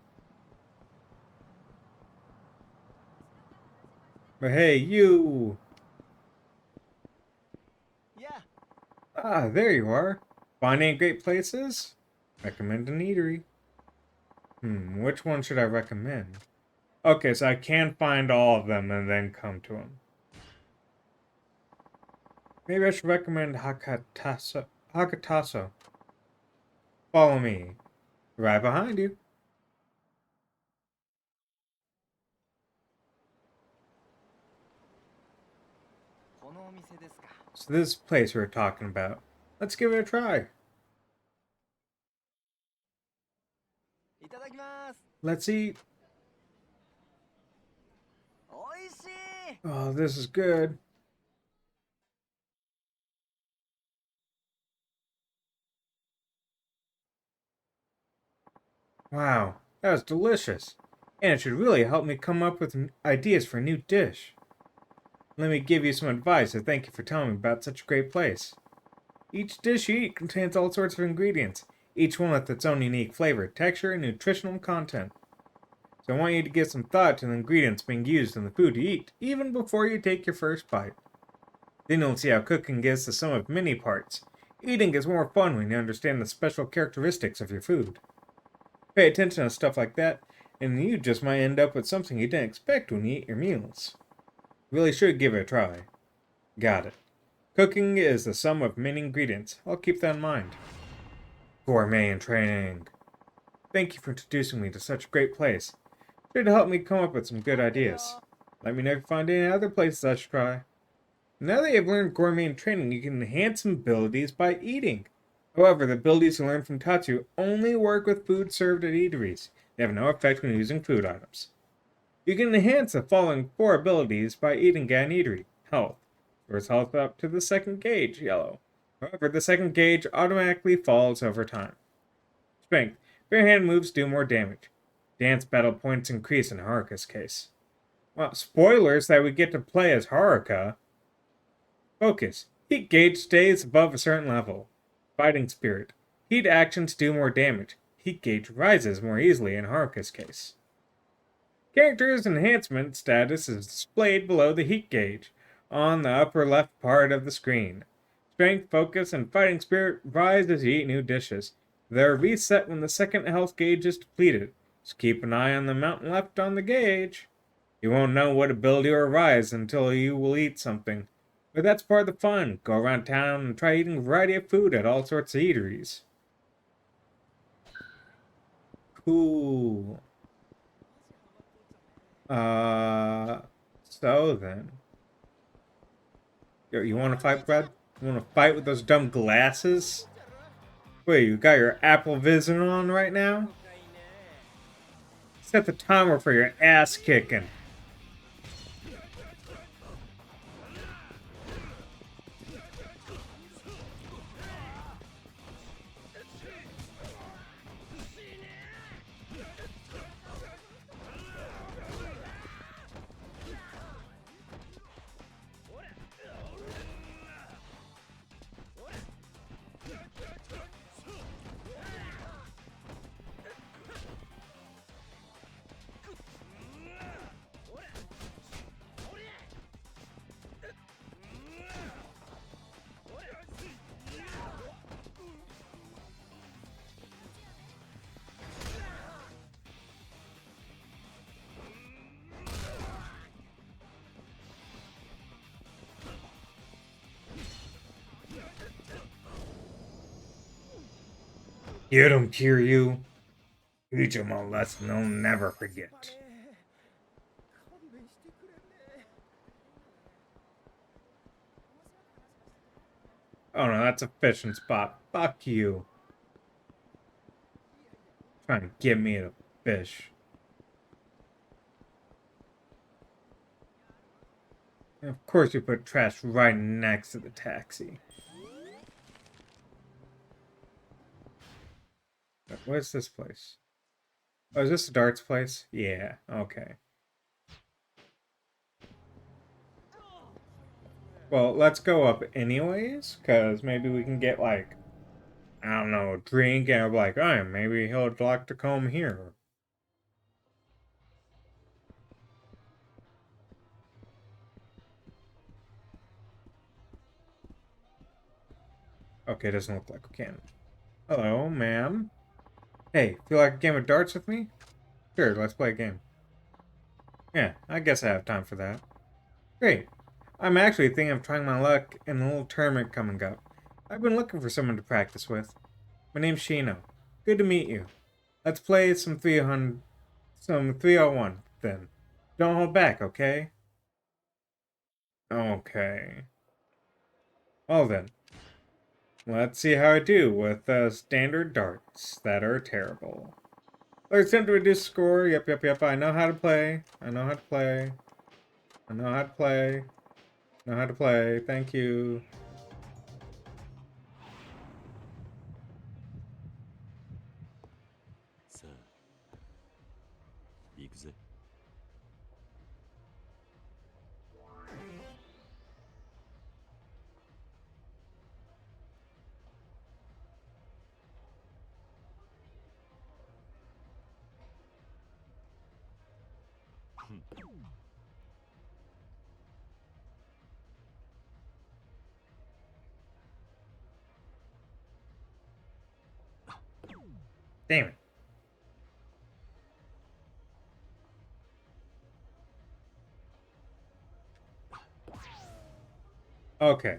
But hey, you! Yeah. Ah, there you are. Finding great places? Recommend an eatery. Which one should I recommend? Okay, so I can find all of them and then come to them. Maybe I should recommend Hakataso. Hakataso. Follow me. Right behind you. このお店ですか。 So this place we were talking about. Let's give it a try. いただきます。 Let's eat. おいしい。 Oh, this is good. Wow, that was delicious. And it should really help me come up with ideas for a new dish. Let me give you some advice and thank you for telling me about such a great place. Each dish you eat contains all sorts of ingredients, each one with its own unique flavor, texture, and nutritional content. So I want you to give some thought to the ingredients being used in the food you eat, even before you take your first bite. Then you'll see how cooking is the sum of many parts. Eating is more fun when you understand the special characteristics of your food. Pay attention to stuff like that, and you just might end up with something you didn't expect when you eat your meals. Really should give it a try. Got it. Cooking is the sum of many ingredients. I'll keep that in mind. Gourmet in training. Thank you for introducing me to such a great place. Should help me come up with some good ideas. Let me know if you find any other places I should try. Now that you've learned gourmet in training, you can enhance some abilities by eating. However, the abilities you learn from Tatsu only work with food served at eateries. They have no effect when using food items. You can enhance the following 4 abilities by eating at an eatery. Health. Yours health up to the second gauge, yellow. However, the second gauge automatically falls over time. Strength. Bare hand moves do more damage. Dance battle points increase in Haruka's case. Well, spoilers that we get to play as Haruka. Focus. Heat gauge stays above a certain level. Fighting spirit. Heat actions do more damage. Heat gauge rises more easily in Haruka's case. Character's enhancement status is displayed below the heat gauge, on the upper left part of the screen. Strength, focus, and fighting spirit rise as you eat new dishes. They're reset when the second health gauge is depleted, so keep an eye on the amount left on the gauge. You won't know what ability will rise until you will eat something. But that's part of the fun. Go around town and try eating a variety of food at all sorts of eateries. Cool. So then. Yo, you wanna fight, Brad? You wanna fight with those dumb glasses? Wait, you got your Apple Vision on right now? Set the timer for your ass kicking. Get him, Kiryu. Teach him a lesson they'll never forget. 勘弁してくれね。 Oh no, that's a fishing spot. Fuck you. Trying to get me to fish. And of course you put trash right next to the taxi. What is this place? Oh, is this a darts place? Yeah, okay. Well, let's go up anyways, because maybe we can get, like, I don't know, a drink, and I'm like, oh, maybe he'll like to come here. Okay, doesn't look like we can. Hello, ma'am. Hey, feel like a game of darts with me? Sure, let's play a game. Yeah, I guess I have time for that. Great. I'm actually thinking of trying my luck in a little tournament coming up. I've been looking for someone to practice with. My name's Shino. Good to meet you. Let's play some 301 then. Don't hold back, okay? Okay. Well then. Let's see how I do with standard darts that are terrible. Let's attempt to reduce score. Yep. I know how to play. I know how to play. I know how to play. I know how to play. Thank you. Sa, 行くぜ。Damn it. Okay.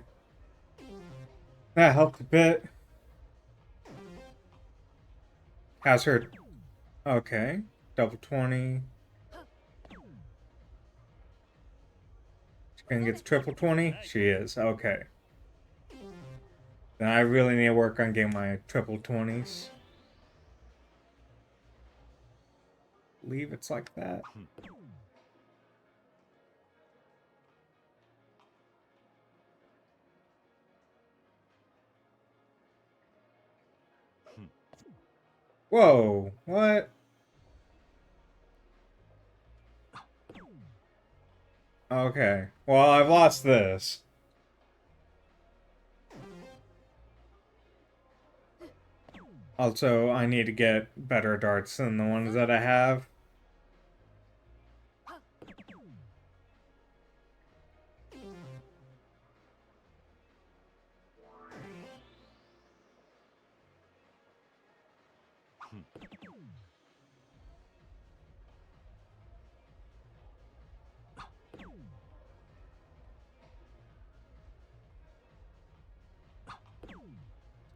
That helped a bit. How's her? Okay. Double 20. She's gonna get the triple 20? She is. Okay. Then I really need to work on getting my triple 20s. Believe it's like that. Whoa, what? Okay. Well, I've lost this. Also, I need to get better darts than the ones that I have.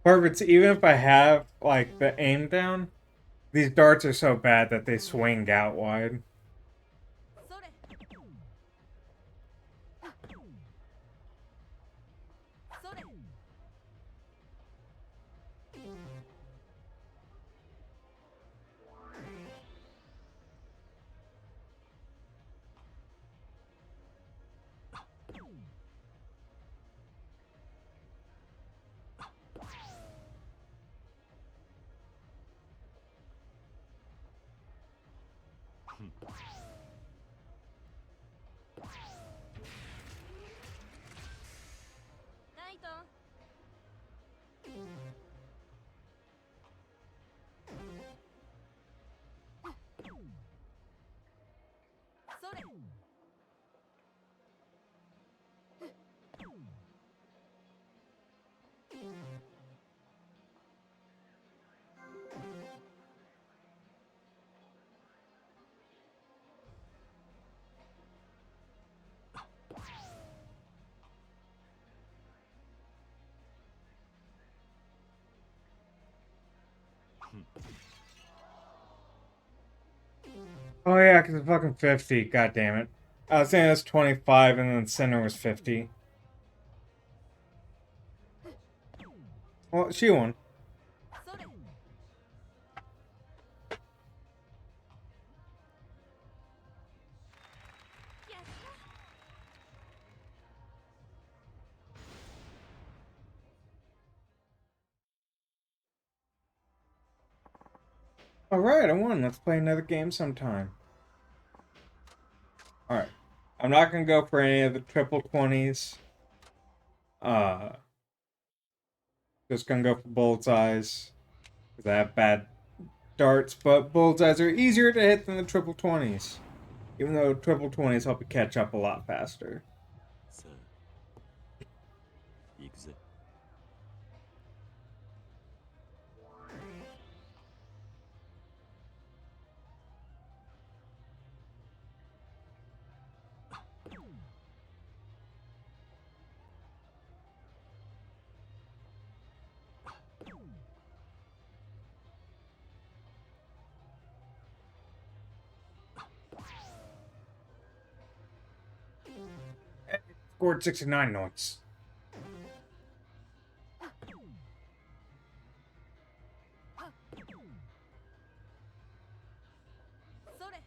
Perfect. Even if I have, like, the aim down, these darts are so bad that they swing out wide. それそれ ナイトンそれ Oh yeah, because it's fucking 50. God damn it. I was saying that's 25 and then center was 50. Well, she won. それ Alright, I won. Let's play another game sometime. Alright. I'm not gonna go for any of the triple 20s. Uh, just gonna go for bullseyes. Because I have bad darts, but bullseyes are easier to hit than the triple 20s. Even though triple 20s help you catch up a lot faster. さあ行くぜ。Scored 69 notes. それ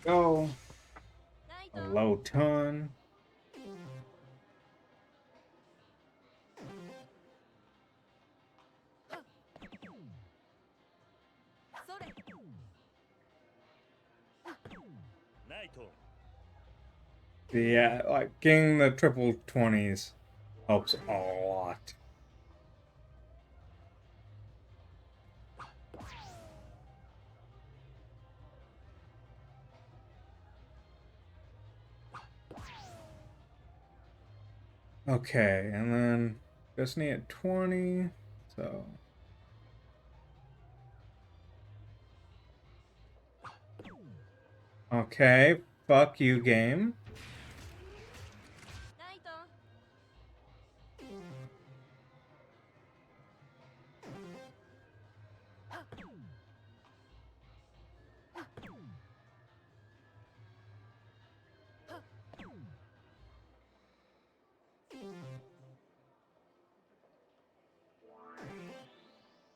Go. ナイ A ト low ton. それ ナイト Yeah, like getting the triple 20s helps a lot. Okay, and then just need 20, so. Okay, fuck you, game. ナイト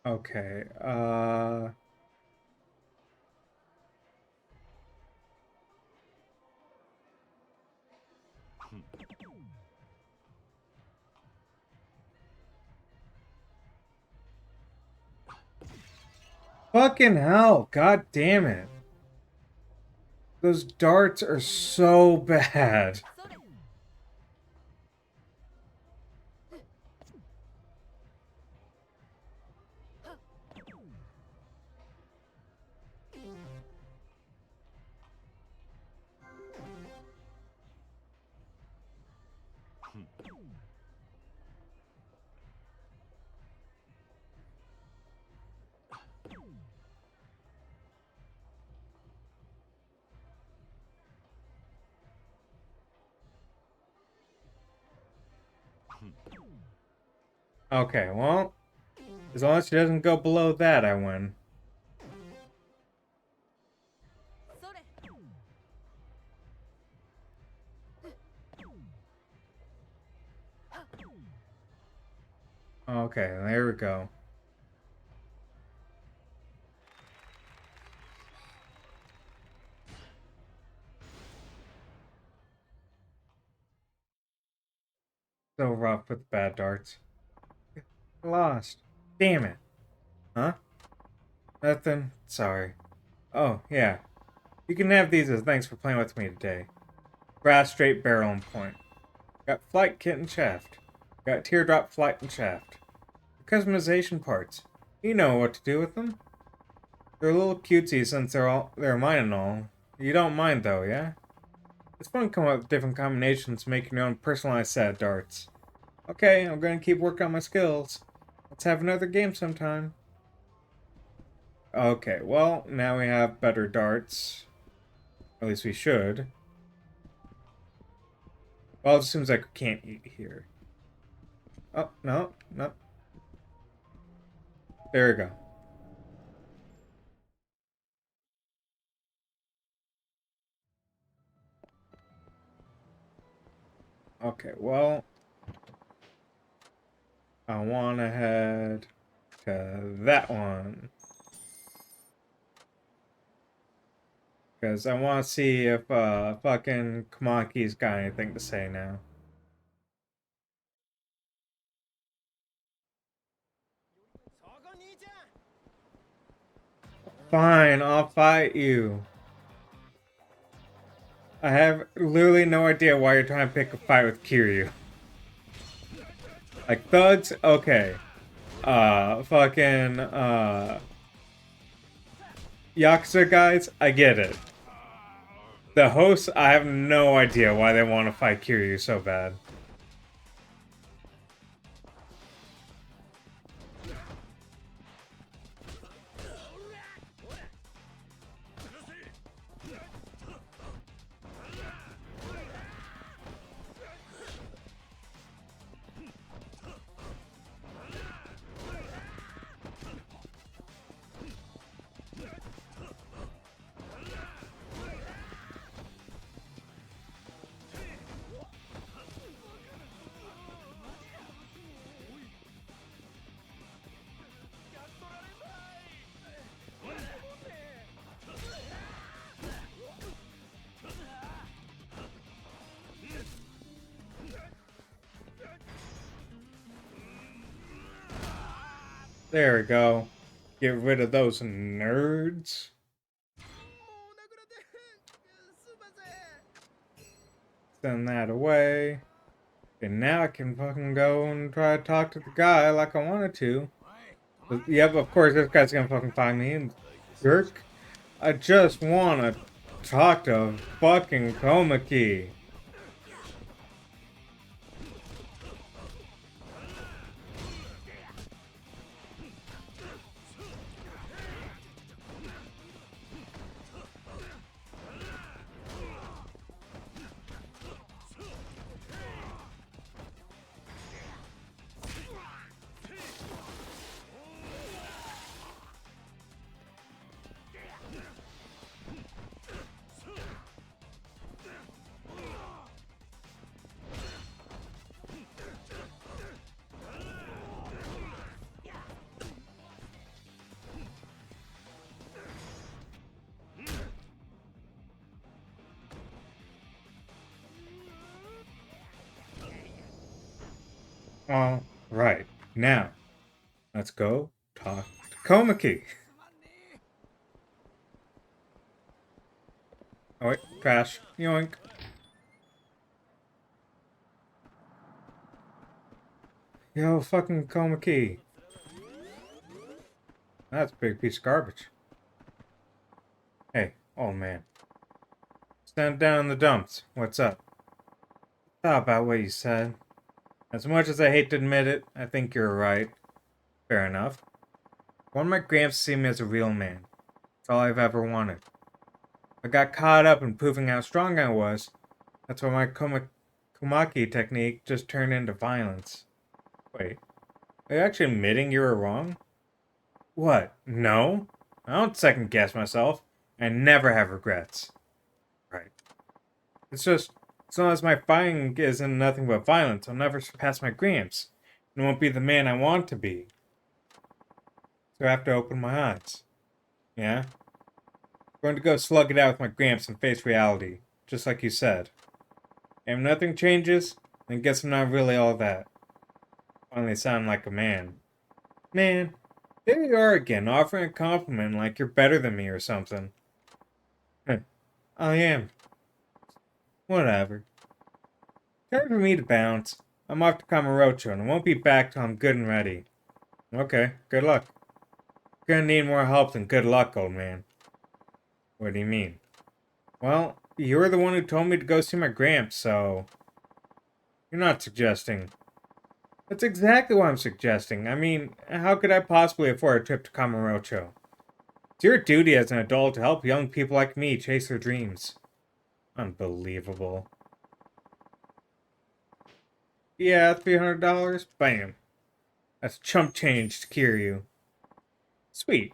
Okay, fucking hell, god damn it. Those darts are so bad. それ Okay, well, as long as she doesn't go below that, I win. それ Okay, there we go. So rough with bad darts. Lost. Damn it. Huh? Nothing. Sorry. Oh, yeah. You can have these as thanks for playing with me today. Brass straight barrel and point. Got flight kit and shaft. Got teardrop flight and shaft. Customization parts. You know what to do with them. They're a little cutesy since they're mine and all. You don't mind though, yeah? It's fun coming up with different combinations, making your own personalized set of darts. Okay, I'm gonna keep working on my skills. Let's have another game sometime. Okay, well, now we have better darts. At least we should. Well, it seems like we can't eat here. Oh, no, no. There we go. Okay, well, I want to head to that one. Because I want to see if fucking Kamaki's got anything to say now. Fine, I'll fight you. I have literally no idea why you're trying to pick a fight with Kiryu. Like, thugs? Okay. Fucking, Yakuza guys? I get it. The hosts, I have no idea why they want to fight Kiryu so bad. There we go. Get rid of those nerds. Send that away. And now I can fucking go and try to talk to the guy like I wanted to. But, yep, of course this guy's gonna fucking find me and jerk. I just wanna talk to fucking Komaki. All right, now let's go talk to Komaki. Oh wait, trash. Yoink. Yo, fucking Komaki. That's a big piece of garbage. Hey, old man. Stand down in the dumps. What's up? Thought about what you said. As much as I hate to admit it, I think you're right. Fair enough. I want my gramps to see me as a real man. That's all I've ever wanted. I got caught up in proving how strong I was. That's why my Komaki technique just turned into violence. Wait, are you actually admitting you were wrong? What? No? I don't second guess myself. I never have regrets. Right. It's just, as long as my fighting isn't nothing but violence, I'll never surpass my gramps. And won't be the man I want to be. So I have to open my eyes. Yeah? I'm going to go slug it out with my gramps and face reality. Just like you said. And if nothing changes, then guess I'm not really all that. Finally sound like a man. Man, there you are again, offering a compliment like you're better than me or something. I am. Whatever. Time for me to bounce. I'm off to Kamurocho and I won't be back till I'm good and ready. Okay, good luck. Gonna need more help than good luck, old man. What do you mean? Well, you're the one who told me to go see my Gramps, so... You're not suggesting. That's exactly what I'm suggesting. I mean, how could I possibly afford a trip to Kamurocho? It's your duty as an adult to help young people like me chase their dreams. Unbelievable. Yeah, $300? Bam. That's chump change to Kiryu. Sweet.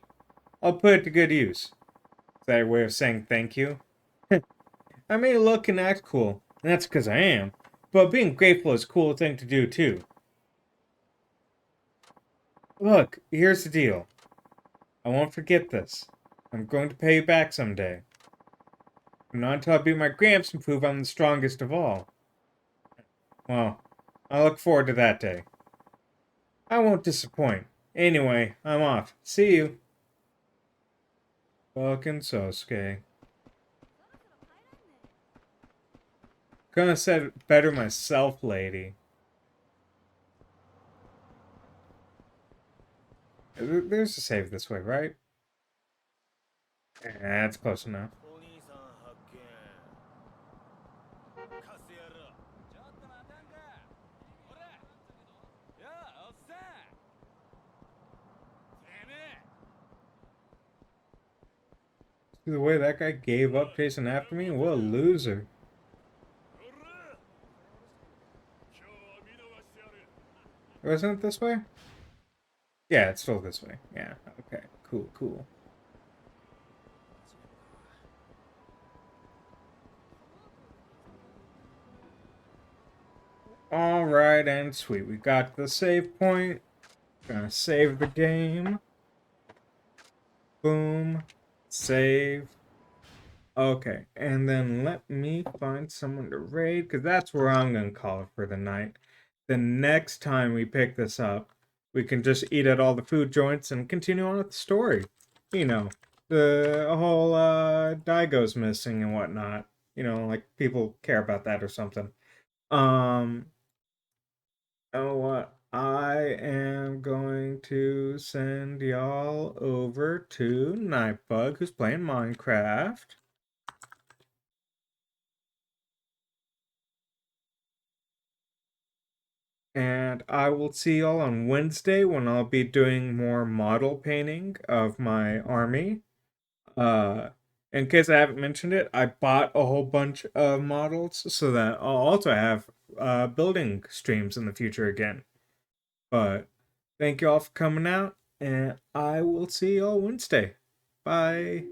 I'll put it to good use. Is that a way of saying thank you? I may look and act cool, and that's because I am. But being grateful is a cool thing to do, too. Look, here's the deal. I won't forget this. I'm going to pay you back someday. But not until I beat my Gramps and prove I'm the strongest of all. Well, I look forward to that day. I won't disappoint. Anyway, I'm off. See you. Fucking Sosuke. Couldn't have said it better myself, lady. There's a save this way, right? Yeah, that's close enough. お兄さん発見カスやろちょっと待たんかほらよおっさんてめえ See the way that guy gave up chasing after me? What a loser. ほら今日は見逃してやる Wasn't it this way? Yeah, it's still this way. Yeah, okay. Cool, cool. Alright, and sweet. We got the save point. Gonna save the game. Boom. Save. Okay, and then let me find someone to raid, because that's where I'm gonna call it for the night. The next time we pick this up, we can just eat at all the food joints and continue on with the story. You know, the whole Daigo's missing and whatnot. You know, like people care about that or something. Oh, what? I am going to send y'all over to Nightbug, who's playing Minecraft. And I will see y'all on Wednesday when I'll be doing more model painting of my army. In case I haven't mentioned it, I bought a whole bunch of models so that I'll also have building streams in the future again. But thank you all for coming out, and I will see y'all Wednesday. Bye.